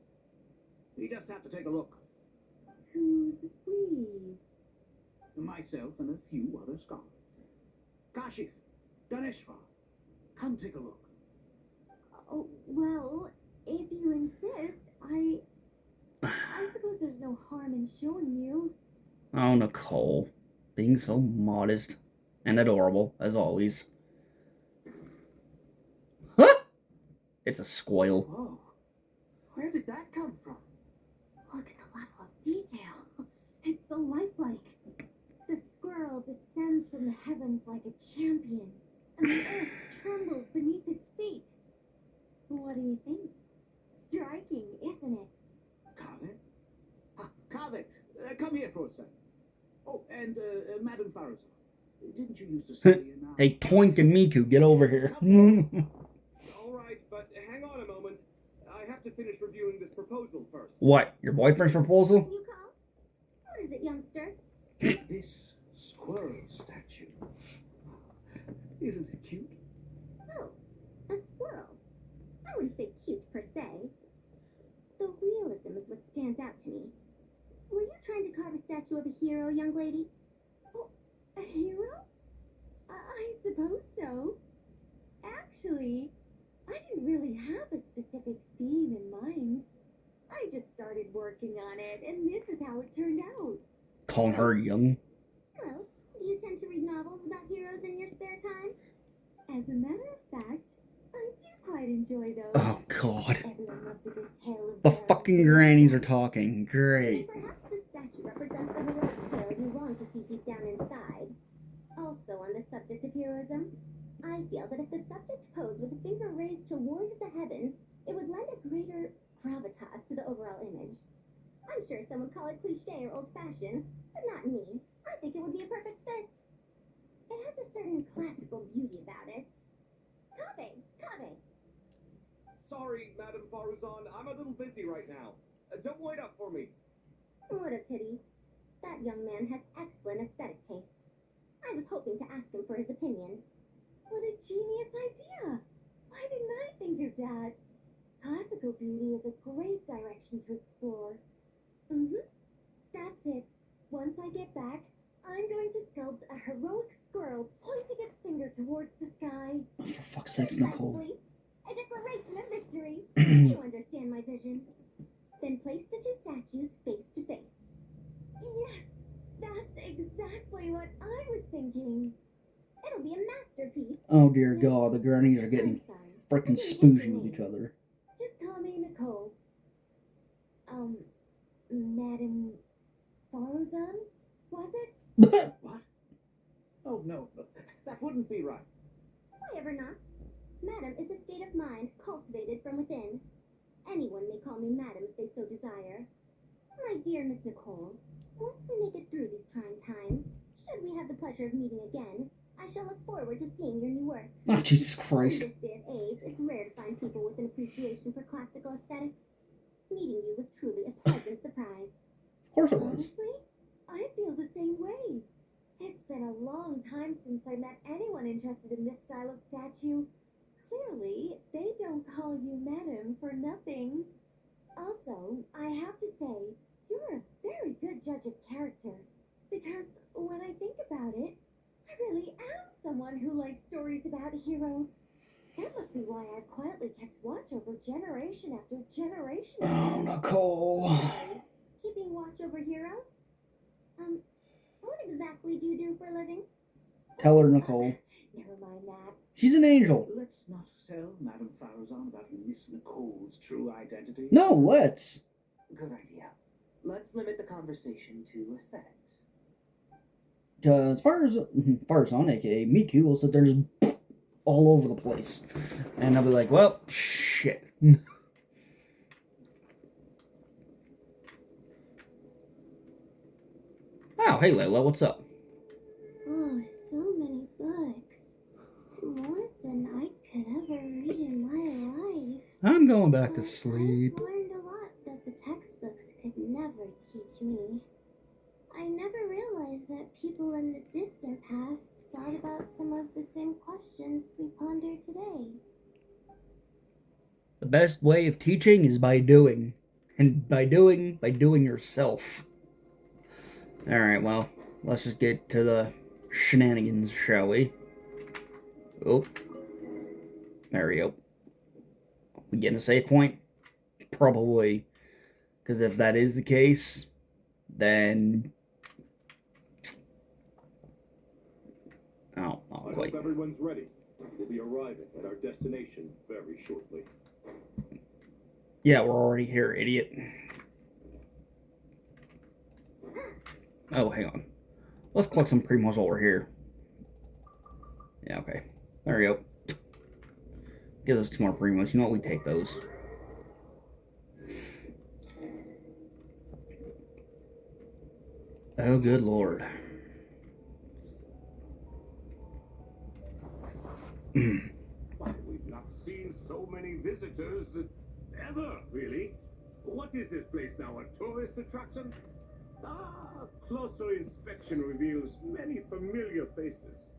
We just have to take a look. Who's we? Myself and a few other scholars. Kashif, Daneshvar, come take a look. Oh, well, if you insist, I suppose there's no harm in showing you. Oh, Nicole. Being so modest and adorable, as always. Huh? It's a squirrel. Whoa, where did that come from? Look at the level of detail. It's so lifelike. The squirrel descends from the heavens like a champion, and the earth trembles beneath its feet. What do you think? Striking, isn't it? Kaveh, come here for a second. Oh, and Madame Farazan, didn't you used to study in Hey, Twink and Miku, get over here. All right, but hang on a moment. I have to finish reviewing this proposal first. What? Your boyfriend's proposal? You call? What is it, youngster? This squirrel statue. Isn't it cute? Oh, a squirrel. I wouldn't say cute per se. The realism is what stands out to me. Were you trying to carve a statue of a hero, young lady? Oh, a hero? I suppose so. Actually, I didn't really have a specific theme in mind. I just started working on it, and this is how it turned out. Calling her young. Well, do you tend to read novels about heroes in your spare time? As a matter of fact, I do quite enjoy those. Oh, God. Everyone loves a good tale of The heroes. fucking grannies are talking. Great. Perhaps the statue represents the heroic tale you long to see deep down inside. Also, on the subject of heroism, I feel that if the subject posed with a finger raised towards the heavens, it would lend a greater gravitas to the overall image. I'm sure some would call it cliche or old-fashioned, but not me. I think it would be a perfect fit. It has a certain classical beauty about it. Kaveh! Sorry, Madame Faruzan, I'm a little busy right now. Don't wait up for me. What a pity. That young man has excellent aesthetic tastes. I was hoping to ask him for his opinion. What a genius idea! Why didn't I think of that? Classical beauty is a great direction to explore. That's it. Once I get back, I'm going to sculpt a heroic squirrel pointing its finger towards the sky. Oh, for fuck's sakes, Nicole. Precisely. A declaration of victory. You understand my vision. Then place the two statues face to face. Yes, that's exactly what I was thinking. It'll be a masterpiece. Oh, dear God. The grannies are getting frickin' spoosy with each other. Just call me Nicole. Madame Faruzan? Was it? What? Oh, no, that wouldn't be right. Why ever not? Madam is a state of mind cultivated from within. Anyone may call me Madam if they so desire. My dear Miss Nicole, once we make it through these trying times, should we have the pleasure of meeting again, I shall look forward to seeing your new work. Oh, Jesus Christ. In this day and age, it's rare to find people with an appreciation for classical aesthetics. Meeting you was truly a pleasant surprise. Of course it was. Honestly, I feel the same way. It's been a long time since I met anyone interested in this style of statue. Clearly, they don't call you Madam for nothing. Also, I have to say, you're a very good judge of character. Because when I think about it, I really am someone who likes stories about heroes. That must be why I've quietly kept watch over generation after generation. Oh, Nicole. Sorry, keeping watch over heroes? What exactly do you do for a living? Tell her, Nicole. Never mind that. She's an angel. Let's not tell Madame Farazan about Miss Nicole's true identity. No, let's. Good idea. Let's limit the conversation to aesthetics. Because Farazan, aka Miku, will sit there and just all over the place. And I'll be like, well, shit. Oh, hey Layla, what's up? Oh, so many books. More than I could ever read in my life. I'm going back to But sleep. I've learned a lot that the textbooks could never teach me. I never realized that people in the distant past thought about some of the same questions we ponder today. The best way of teaching is by doing. And by doing yourself. Alright, well, let's just get to the shenanigans, shall we? Oh. There we go. We getting a save point? Probably. Because if that is the case, then... Oh, not I quite. hope everyone's ready. We'll be arriving at our destination very shortly. Yeah, we're already here, idiot. Oh, hang on. Let's collect some primos while we're here. Yeah, okay. There we go. Give us 2 more primos. You know what? We take those. Oh, good lord. Why, we've not seen so many visitors ever, really. What is this place now, a tourist attraction? Ah, closer inspection reveals many familiar faces.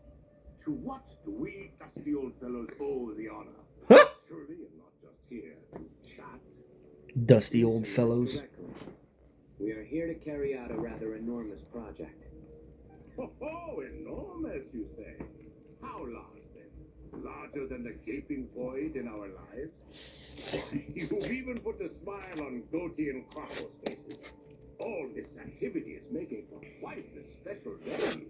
To what do we dusty old fellows owe the honor? Surely, and not just here to chat. Dusty old fellows. Correctly. We are here to carry out a rather enormous project. Oh, enormous, you say? How large, then? Larger than the gaping void in our lives? You've even put a smile on Goatee and Crocco's faces. All this activity is making for quite the special day.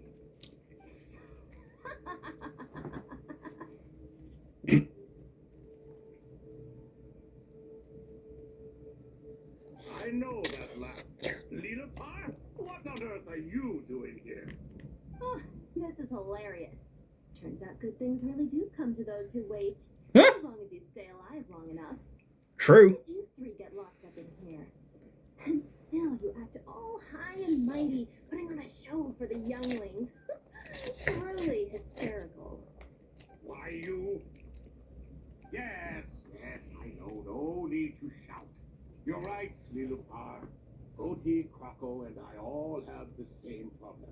I know that laugh. Little Par, what on earth are you doing here? Oh, this is hilarious. Turns out good things really do come to those who wait. Huh? As long as you stay alive long enough. True. How did you 3 get locked up in here? And still you act all high and mighty, putting on a show for the younglings. Truly hysterical. Why, you... Yes, I know. No need to shout. You're right, Little Par. Goatee, Crocco, and I all have the same problem.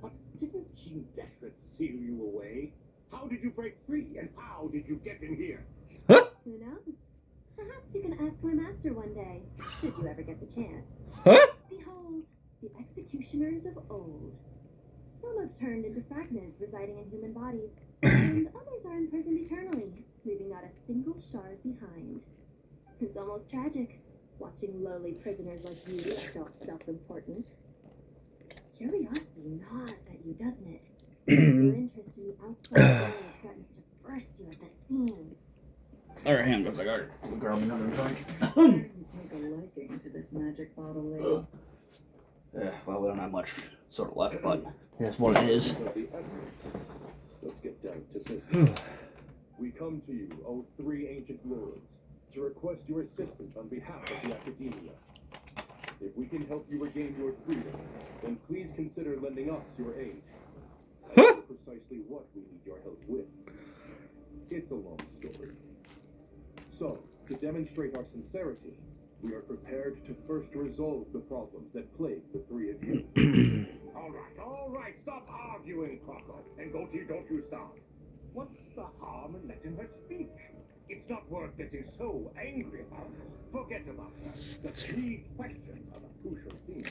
But didn't King Deshret seal you away? How did you break free, and how did you get in here? Who knows? Perhaps you can ask my master one day, should you ever get the chance. Behold, the executioners of old. Some have turned into fragments residing in human bodies, and others are imprisoned eternally, leaving not a single shard behind. It's almost tragic, watching lowly prisoners like you act all self-important. Curiosity gnaws at you, doesn't it? Your interest in the outside world threatens to burst you at the seams. Alright, hang on, because I got grab another drink. You take a liking to this magic bottle, lady. Yeah, well, we don't have much sort of left, but that's what it is. Of the essence. Let's get down to business. We come to you, O 3 ancient lords, to request your assistance on behalf of the Academia. If we can help you regain your freedom, then please consider lending us your aid. I know precisely what we need your help with. It's a long story. So, to demonstrate our sincerity, We are prepared to first resolve the problems that plague the three of you. All right, stop arguing, Croco. And Goatee, don't you start. What's the harm in letting her speak? It's not worth getting so angry about. Forget about her. The three questions are the crucial thing.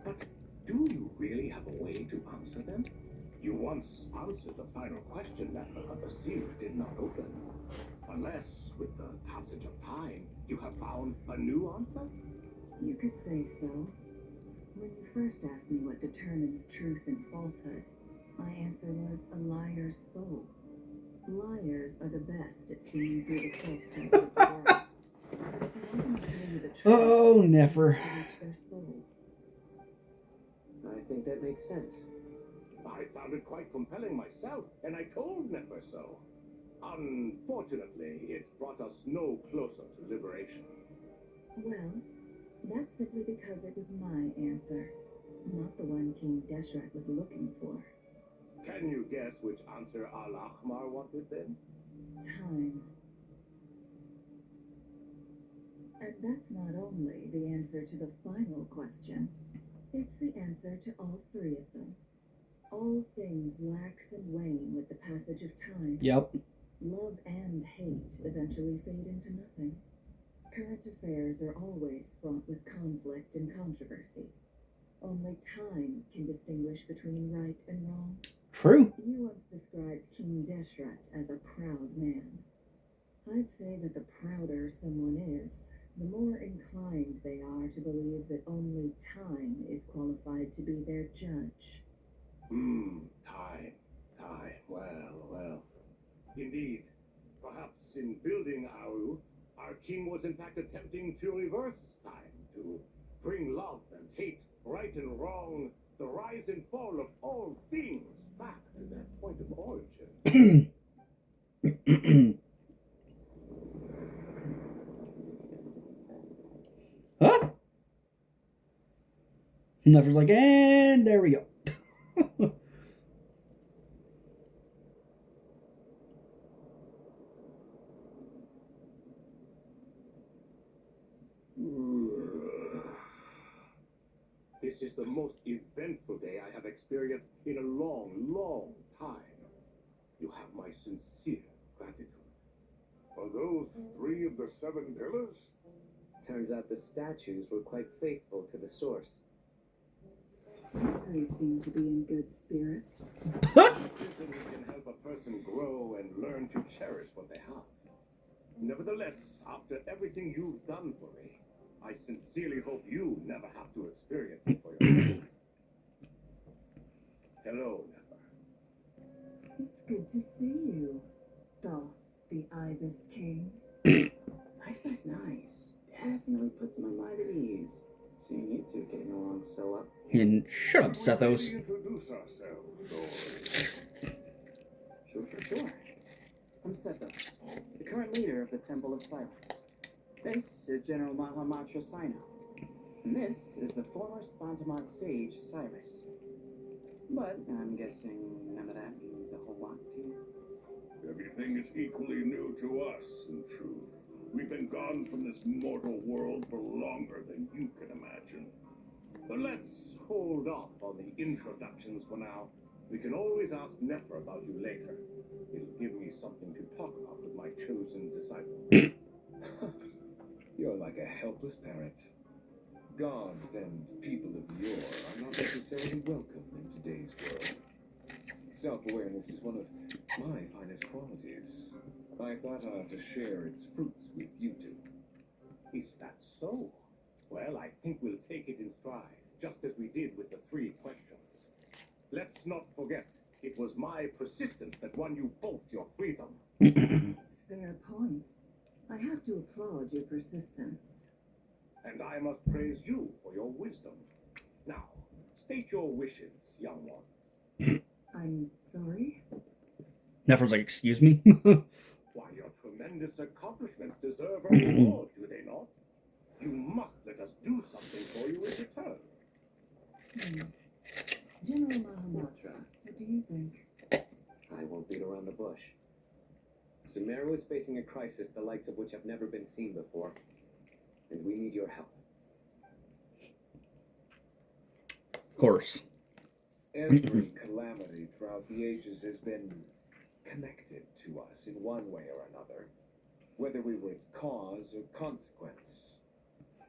But do you really have a way to answer them? You once answered the final question, Nefer, but the seal did not open. Unless, with the passage of time, you have found a new answer? You could say so. When you first asked me what determines truth and falsehood, my answer was a liar's soul. Liars are the best at seeing through the falsehood of the world. If you want them to tell you the truth, Oh, you never. have to reach their soul. I think that makes sense. I found it quite compelling myself, and I told Nefer so. Unfortunately, it brought us no closer to liberation. Well, that's simply because it was my answer, not the one King Deshret was looking for. Can you guess which answer Al-Ahmar wanted then? Time. And that's not only the answer to the final question, it's the answer to all three of them. All things wax and wane with the passage of time. Yep. Love and hate eventually fade into nothing. Current affairs are always fraught with conflict and controversy. Only time can distinguish between right and wrong. True. You once described King Deshret as a proud man. I'd say that the prouder someone is, the more inclined they are to believe that only time is qualified to be their judge. Time. Well. Indeed. Perhaps in building Aru, our king was in fact attempting to reverse time, to bring love and hate, right and wrong, the rise and fall of all things back to their point of origin. Huh? Never's like, and there we go. This is the most eventful day I have experienced in a long time. You have my sincere gratitude. Are those 3 of the 7 pillars? Turns out the statues were quite faithful to the source. You three seem to be in good spirits. Prison can help a person grow and learn to cherish what they have. Nevertheless, after everything you've done for me, I sincerely hope you never have to experience it for yourself. Hello, Nefer. It's good to see you, Thoth the Ibis King. Nice. Definitely puts my mind at ease. Seeing you two getting along so well. And shut up, Sethos. Introduce ourselves, or... Sure. I'm Sethos, the current leader of the Temple of Silence. This is General Mahamatra Sino. And this is the former Spantamont sage, Cyrus. But I'm guessing none of that means a whole lot to you. Everything is equally new to us, in truth. We've been gone from this mortal world for longer than you can imagine. But let's hold off on the introductions for now. We can always ask Nefer about you later. It'll give me something to talk about with my chosen disciple. You're like a helpless parrot. Gods and people of yore are not necessarily welcome in today's world. Self-awareness is one of my finest qualities. I thought I ought to share its fruits with you two. Is that so? Well, I think we'll take it in stride, just as we did with the 3 questions. Let's not forget, it was my persistence that won you both your freedom. Fair point. I have to applaud your persistence. And I must praise you for your wisdom. Now, state your wishes, young ones. I'm sorry? Nefer's like, excuse me? Why, your tremendous accomplishments deserve a reward, do they not? You must let us do something for you in return. General Mahamatra, what do you think? I won't beat around the bush. Sumeru is facing a crisis the likes of which have never been seen before. and we need your help. Of course. Every calamity throughout the ages has been connected to us in one way or another, whether we were its cause or consequence.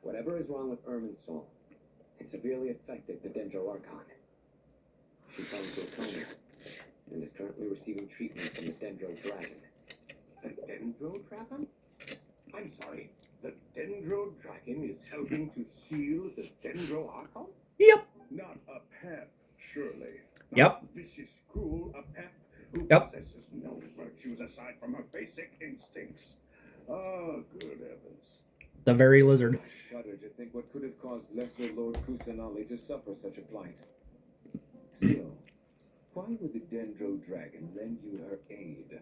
Whatever is wrong with Irminsul, it severely affected the Dendro Archon. She fell into a coma and is currently receiving treatment from the Dendro Dragon. The Dendro Dragon? I'm sorry, the Dendro Dragon is helping to heal the Dendro Archon? Yep. Not a pep, surely. Yep. Not vicious, cruel, a pep who Yep. possesses no virtues aside from her basic instincts. Ah, good heavens. The very lizard. I shudder to think what could have caused Lesser Lord Kusanali to suffer such a plight. Still, why would the Dendro Dragon lend you her aid?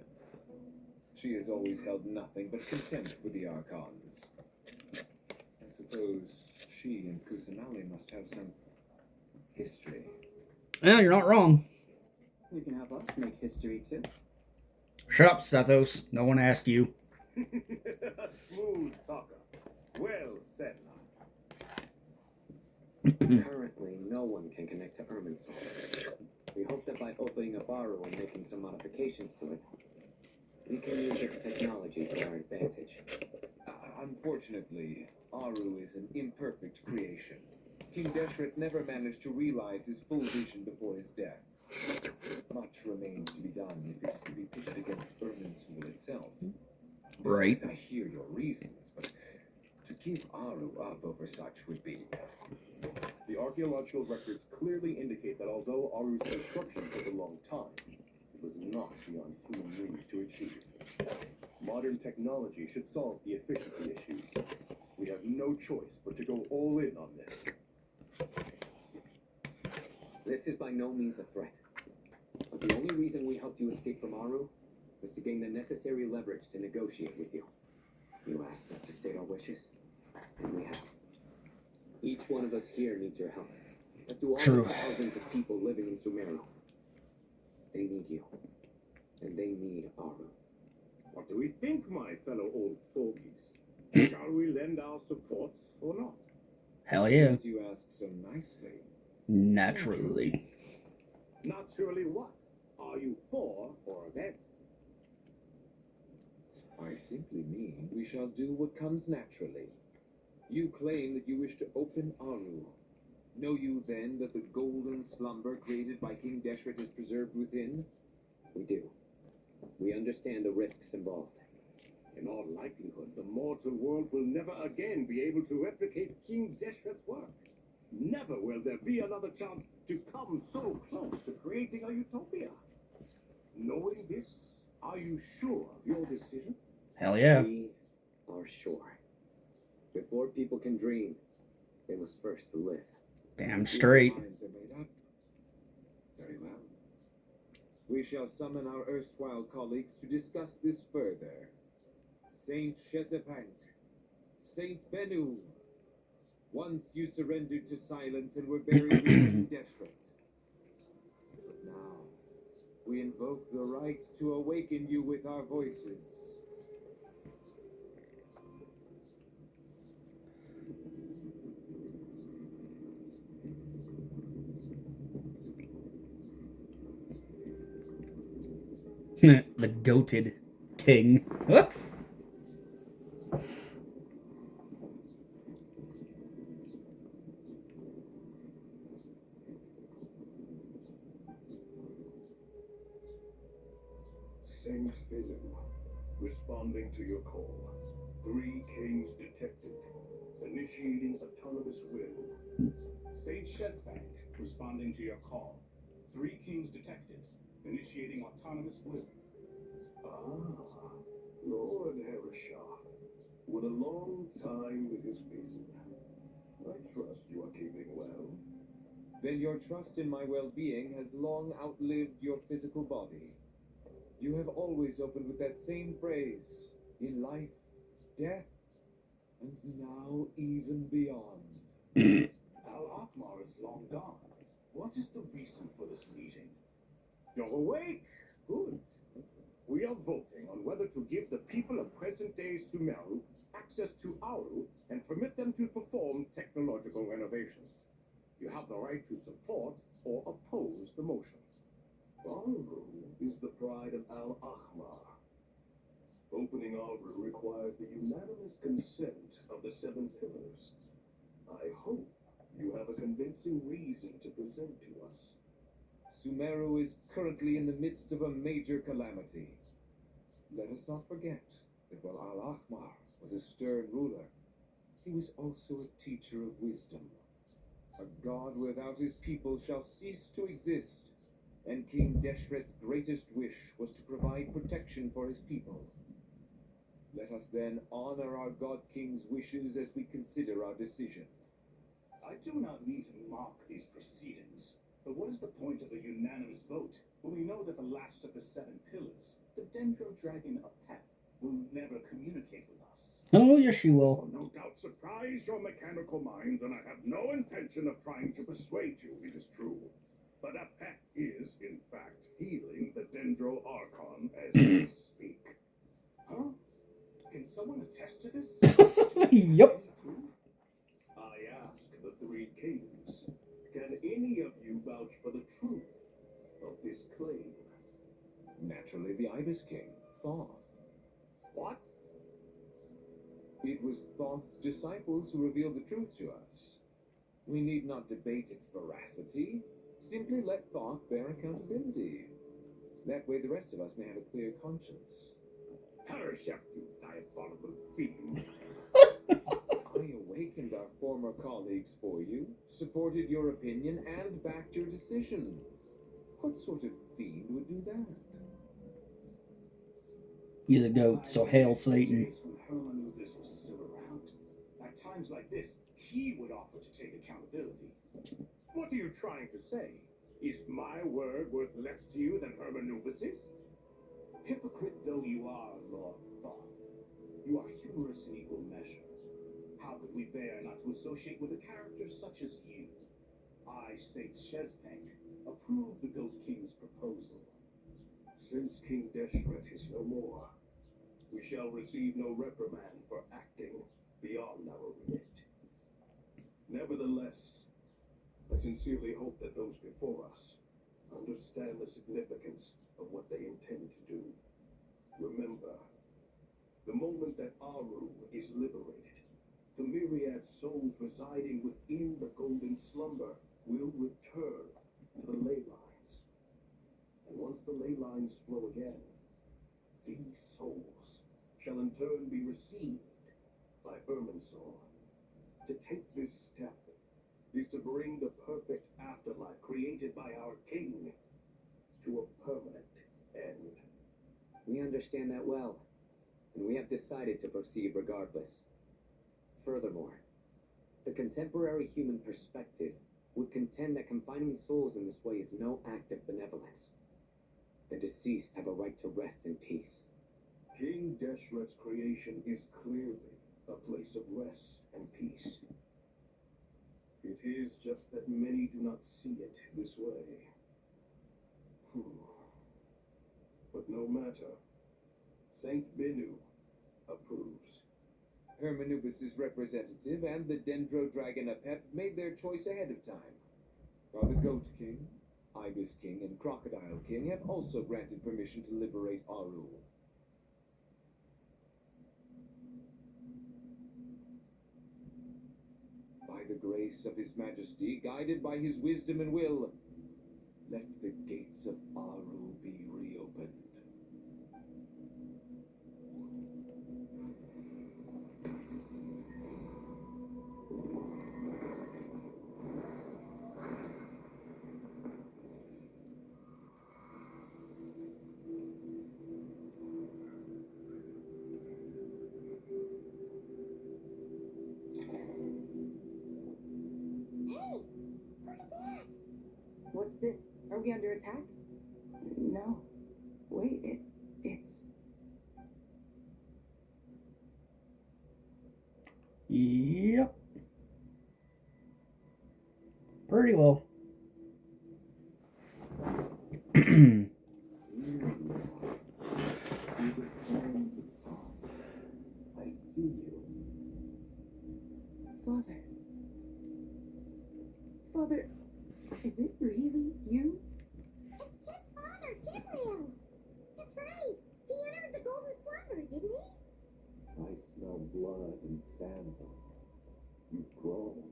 She has always held nothing but contempt for the Archons. I suppose she and Kusanali must have some history. Yeah, you're not wrong. You can have us make history too. Shut up, Sethos. No one asked you. Smooth talker. Well said, Currently, no one can connect to Irminsul. We hope that by opening up Aru and making some modifications to it, we can use its technology to our advantage. Unfortunately, Aru is an imperfect creation. King Deshret never managed to realize his full vision before his death. Much remains to be done if it is to be pitted against Irminsul itself. Right. Besides, I hear your reasons, but to give Aru up over such would be... The archaeological records clearly indicate that although Aru's construction took a long time, it was not beyond human means to achieve. Modern technology should solve the efficiency issues. We have no choice but to go all in on this. This is by no means a threat. But the only reason we helped you escape from Aru was to gain the necessary leverage to negotiate with you. You asked us to state our wishes, and we have. Each one of us here needs your help, as do all True. the thousands of people living in Sumeru. They need you, and they need Aru. What do we think, my fellow old fogies? Shall we lend our support or not? Hell yeah. Since you ask so nicely. Naturally. Naturally what? Are you for or against? I simply mean we shall do what comes naturally. You claim that you wish to open Aru. Know you then that the golden slumber created by King Deshret is preserved within? We do. We understand the risks involved. In all likelihood, the mortal world will never again be able to replicate King Deshret's work. Never will there be another chance to come so close to creating a utopia. Knowing this, are you sure of your decision? Hell yeah. We are sure. Before people can dream, they must first live. Damn straight. Your minds are made up. Very well. We shall summon our erstwhile colleagues to discuss this further. Saint Shezepank, Saint Benu. Once you surrendered to silence and were buried with King Deshret. But now, we invoke the right to awaken you with our voices. The goated king. What? Saint Belu, responding to your call. 3 kings detected. Initiating autonomous will. Sage Shetzbank, responding to your call. 3 kings detected. Initiating autonomous will. Ah, Lord Hereshaf. What a long time it has been. I trust you are keeping well. Then your trust in my well-being has long outlived your physical body. You have always opened with that same phrase, in life, death, and now even beyond. Al Akmar is long gone. What is the reason for this meeting? You're awake? Good. We are voting on whether to give the people of present-day Sumeru access to Auru and permit them to perform technological innovations. You have the right to support or oppose the motion. Auru is the pride of Al-Ahmar. Opening Auru requires the unanimous consent of the 7 pillars. I hope you have a convincing reason to present to us. Sumeru is currently in the midst of a major calamity. Let us not forget that while Al-Ahmar was a stern ruler, he was also a teacher of wisdom. A god without his people shall cease to exist, and King Deshret's greatest wish was to provide protection for his people. Let us then honor our God King's wishes as we consider our decision. I do not mean to mock these proceedings, but what is the point of a unanimous vote when we know that the last of the 7 pillars, the Dendro Dragon Apep, will never communicate with us? Oh, yes, she will. No doubt surprise your mechanical mind, and I have no intention of trying to persuade you, it is true. But Apep is, in fact, healing the Dendro Archon as we speak. Huh? Can someone attest to this? Yep. I ask the 3 kings, can any of you vouch for the truth of this claim? Naturally, the Ibis King, Thoth. What? It was Thoth's disciples who revealed the truth to us. We need not debate its veracity. Simply let Thoth bear accountability. That way the rest of us may have a clear conscience. Perish, you diabolical fiend! I awakened our former colleagues for you, supported your opinion, and backed your decision. What sort of fiend would do that? He's a goat, so hail Satan. Days when Hermanubis was still around. At times like this, he would offer to take accountability. What are you trying to say? Is my word worth less to you than Hermanubis's? Hypocrite though you are, Lord Thoth, you are humorous in equal measure. How could we bear not to associate with a character such as you? I, Sate Shezpeng, approve the Goat King's proposal. Since King Deshret is no more, we shall receive no reprimand for acting beyond our remit. Nevertheless, I sincerely hope that those before us understand the significance of what they intend to do. Remember, the moment that Aru is liberated, the myriad souls residing within the golden slumber will return to the ley lines. And once the ley lines flow again, these souls shall in turn be received by Irminsul. To take this step is to bring the perfect afterlife created by our king to a permanent end. We understand that well, and we have decided to proceed regardless. Furthermore, the contemporary human perspective would contend that confining souls in this way is no act of benevolence. The deceased have a right to rest in peace. King Deshret's creation is clearly a place of rest and peace. It is just that many do not see it this way. But no matter. Saint Benu approves. Hermanubis' representative and the Dendro Dragon Apep made their choice ahead of time. While the Goat King, Ibis King, and Crocodile King have also granted permission to liberate Aru. By the grace of His Majesty, guided by his wisdom and will, let the gates of Aru be reopened. Hey, look at that! What's this? Are we under attack? No. Wait, it's... Yep. Pretty well. I see you. armor, didn't he? I smell blood and sand. You've grown,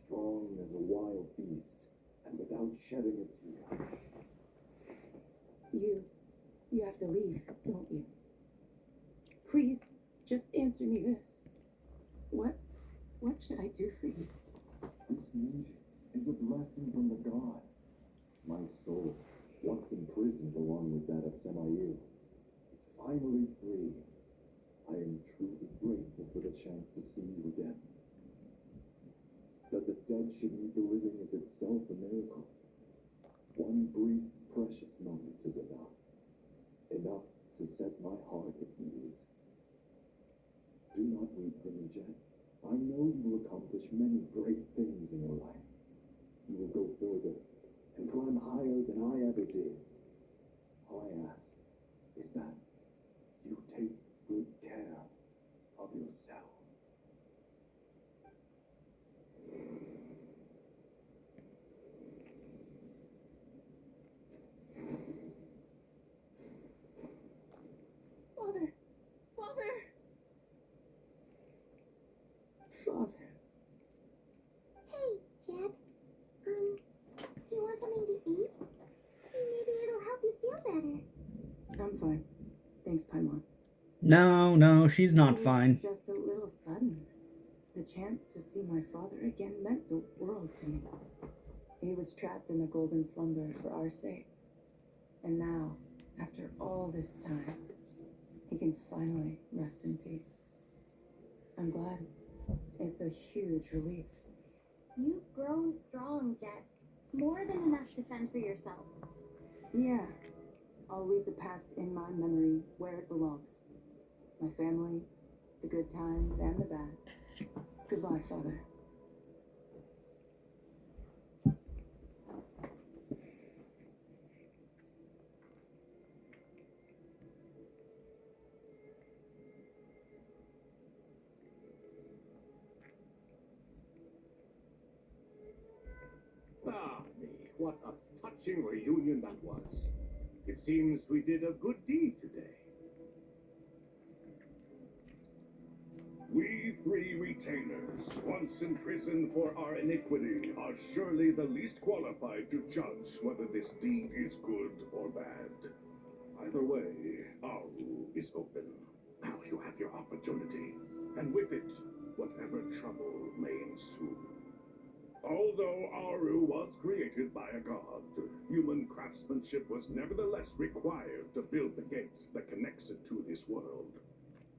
strong as a wild beast, and without shedding a tear. You have to leave, don't you? Please, just answer me this. What should I do for you? This music is a blessing from the gods. My soul, once imprisoned along with that of Samael, is finally free. I am truly grateful for the chance to see you again. That the dead should meet the living is itself a miracle. One brief, precious moment is enough. Enough to set my heart at ease. Do not weep for me, Jet. I know you will accomplish many great things in your life. You will go further and climb higher than I ever did. All I ask is that you take good care of yourself. Father! Father! Father. Hey, Jet. Do you want something to eat? Maybe it'll help you feel better. I'm fine. Thanks, Paimon. No, she's not It was fine. just a little sudden. The chance to see my father again meant the world to me. He was trapped in the golden slumber for our sake. And now, after all this time, he can finally rest in peace. I'm glad. It's a huge relief. You've grown strong, Jet. More than enough to fend for yourself. Yeah. I'll leave the past in my memory where it belongs. My family, the good times and the bad. Goodbye, Father. Ah, me, what a touching reunion that was. It seems we did a good deed today. We three retainers, once imprisoned for our iniquity, are surely the least qualified to judge whether this deed is good or bad. Either way, Aru is open. Now you have your opportunity, and with it, whatever trouble may ensue. Although Aru was created by a god, human craftsmanship was nevertheless required to build the gate that connects it to this world.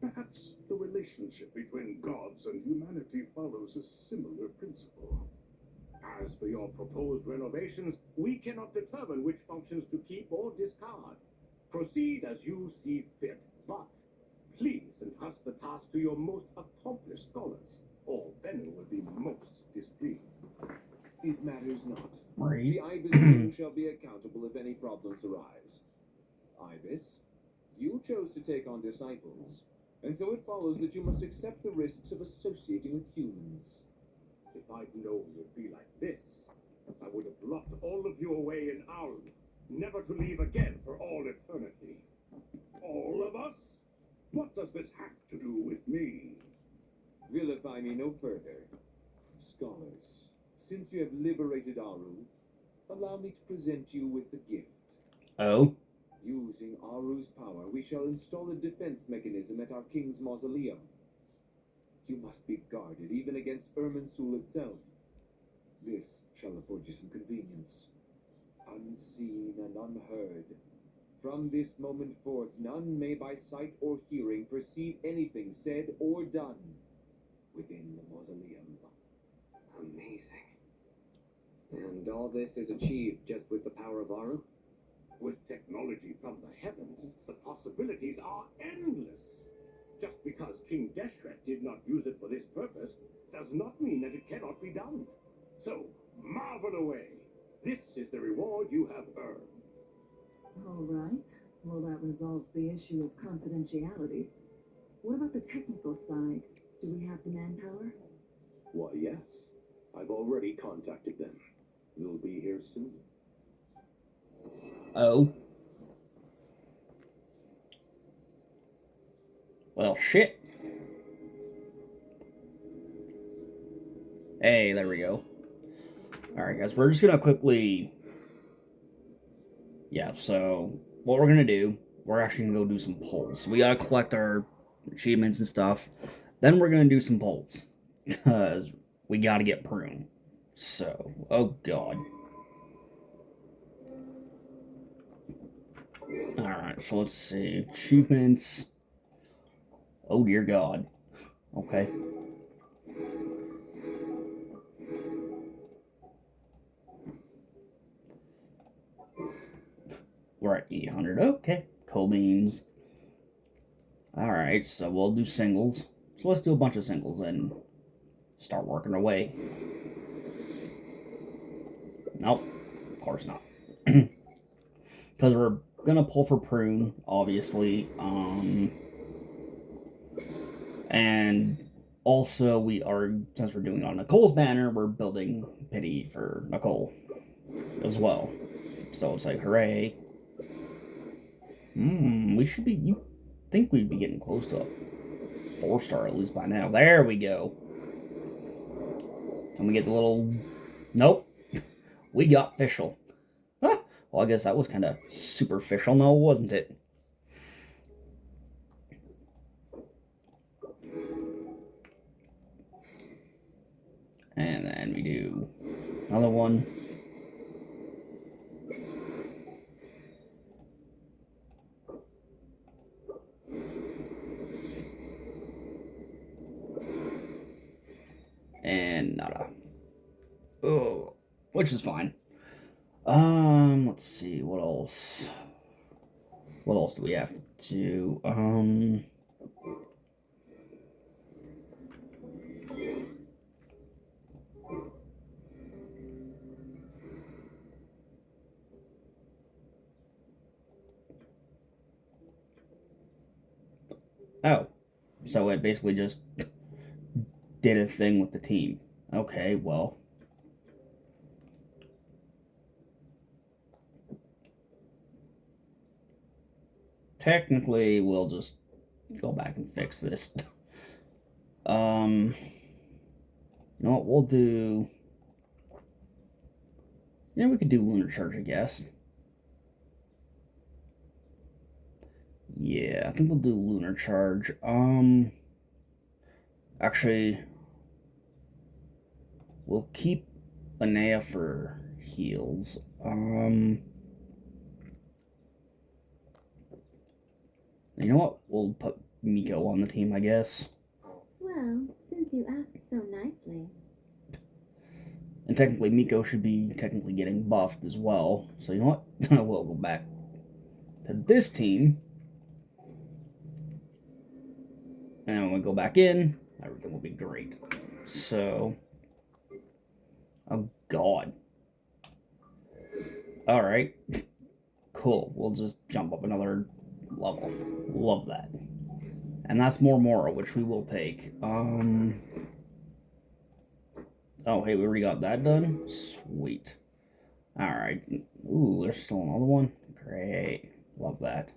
Perhaps the relationship between gods and humanity follows a similar principle. As for your proposed renovations, we cannot determine which functions to keep or discard. Proceed as you see fit, but please entrust the task to your most accomplished scholars, or Bennu will be most displeased. It matters not. Right. The Ibis King shall be accountable if any problems arise. Ibis, you chose to take on disciples, and so it follows that you must accept the risks of associating with humans. If I'd known it'd be like this, I would have locked all of you away in Aru, never to leave again for all eternity. All of us? What does this have to do with me? Vilify me no further. Scholars, since you have liberated Aru, allow me to present you with a gift. Oh? Using Aru's power, we shall install a defense mechanism at our king's mausoleum. You must be guarded, even against Irminsul itself. This shall afford you some convenience. Unseen and unheard. From this moment forth, none may by sight or hearing perceive anything said or done within the mausoleum. Amazing. And all this is achieved just with the power of Aru? With technology from the heavens, the possibilities are endless. Just because King Deshret did not use it for this purpose does not mean that it cannot be done. So, marvel away. This is the reward you have earned. All right. Well, that resolves the issue of confidentiality. What about the technical side? Do we have the manpower? Why, yes. I've already contacted them. They'll be here soon. Oh? Well, shit. Hey, there we go. Alright, guys, we're just gonna quickly... Yeah, so what we're gonna do, we're actually gonna go do some polls. So we gotta collect our achievements and stuff. Then we're gonna do some polls. Because we gotta get prune. So, oh god. Alright, so let's see. Achievements. Oh dear god. Okay. We're at 800. Okay. Coal beans. Alright, so we'll do singles. So let's do a bunch of singles and start working our way. Nope. Of course not. Because we're gonna pull for prune, obviously. And also we are, since we're doing it on Nicole's banner, we're building pity for Nicole as well. So it's like, hooray. We should be, you think we'd be getting close to a 4-star at least by now. There we go. Can we get the little, nope. We got official. Huh. Well, I guess that was kind of superficial, no, wasn't it? And then we do another one. And nada. Oh, which is fine. Let's see, what else? What else do we have to, oh, so it basically just did a thing with the team. Okay, well. Technically, we'll just go back and fix this. You know what, we'll do... Yeah, we could do Lunar Charge, I guess. Yeah, I think we'll do Lunar Charge. Actually, we'll keep Anea for heals. You know what? We'll put Miko on the team, I guess. Well, since you asked so nicely. And technically, Miko should be technically getting buffed as well. So you know what? We'll go back to this team. And when we go back in, everything will be great. So... Oh, God. Alright. Cool. We'll just jump up another level. Love that. And that's more Mora, which we will take. Oh, hey, we already got that done? Sweet. Alright. Ooh, there's still another one? Great. Love that.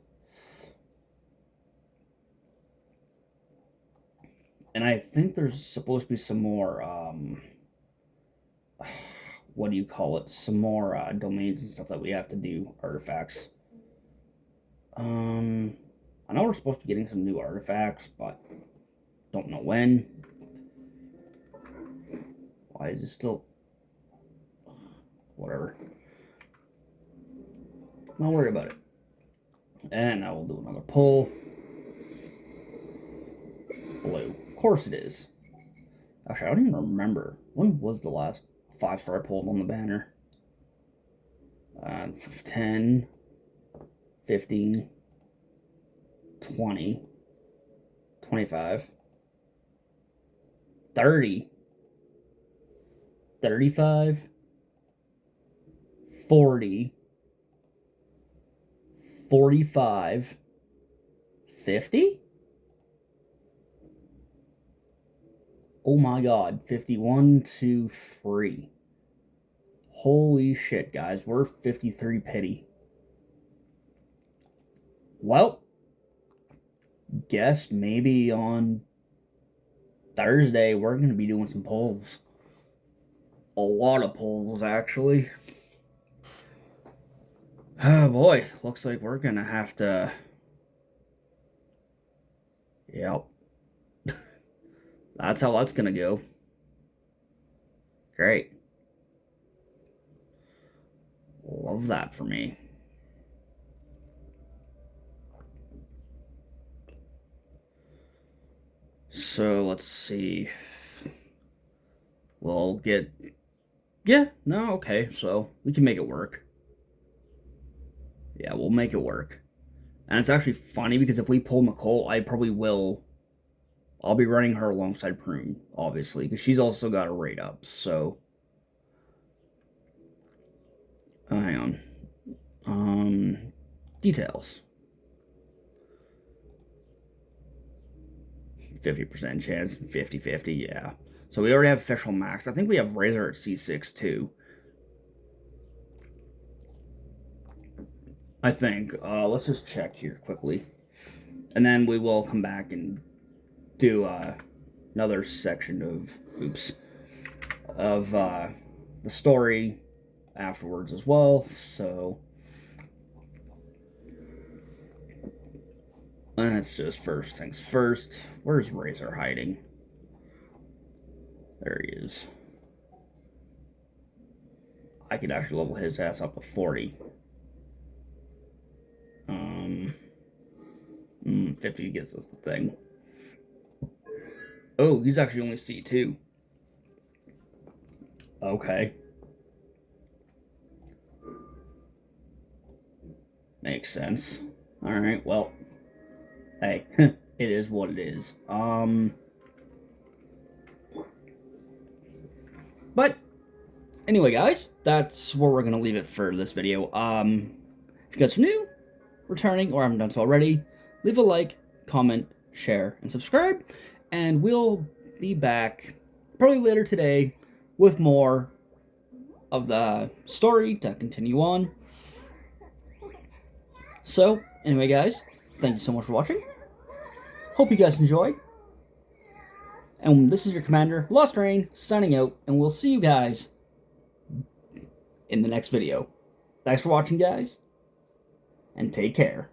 And I think there's supposed to be some more, what do you call it? Some more domains and stuff that we have to do, artifacts. I know we're supposed to be getting some new artifacts, but don't know when. Why is it still... Whatever. Not worry about it. And now we'll do another pull. Blue. Of course it is. Actually, I don't even remember. When was the last 5-star I pulled on the banner? 10, 15, 20, 25, 30, 35, 40, 45, 50? Oh my god, 51, 2, 3. Holy shit, guys, we're 53 pity. Well, guess maybe on Thursday we're going to be doing some polls. A lot of polls, actually. Oh boy, looks like we're going to have to... Yep. That's how that's going to go. Great. Love that for me. So let's see. We'll get... Yeah, no, okay, so we can make it work. Yeah, we'll make it work. And it's actually funny because if we pull Nicole, I probably will... I'll be running her alongside Prune, obviously, because she's also got a rate up, so... Oh, hang on. Details. 50% chance, 50-50, yeah. So we already have official max. I think we have Razor at C6 too. I think. Let's just check here quickly. And then we will come back and do another section of the story afterwards as well. So let's just first things first. Where's Razor hiding? There he is. I could actually level his ass up to 40. 50 gets us the thing. Oh, he's actually only C2. Okay. Makes sense. Alright, well. Hey, it is what it is. But, anyway, guys, that's where we're going to leave it for this video. If you guys are new, returning, or haven't done so already, leave a like, comment, share, and subscribe. And we'll be back probably later today with more of the story to continue on. So, anyway, guys, thank you so much for watching. Hope you guys enjoyed. And this is your commander, Lost Rain, signing out, and we'll see you guys in the next video. Thanks for watching, guys, and take care.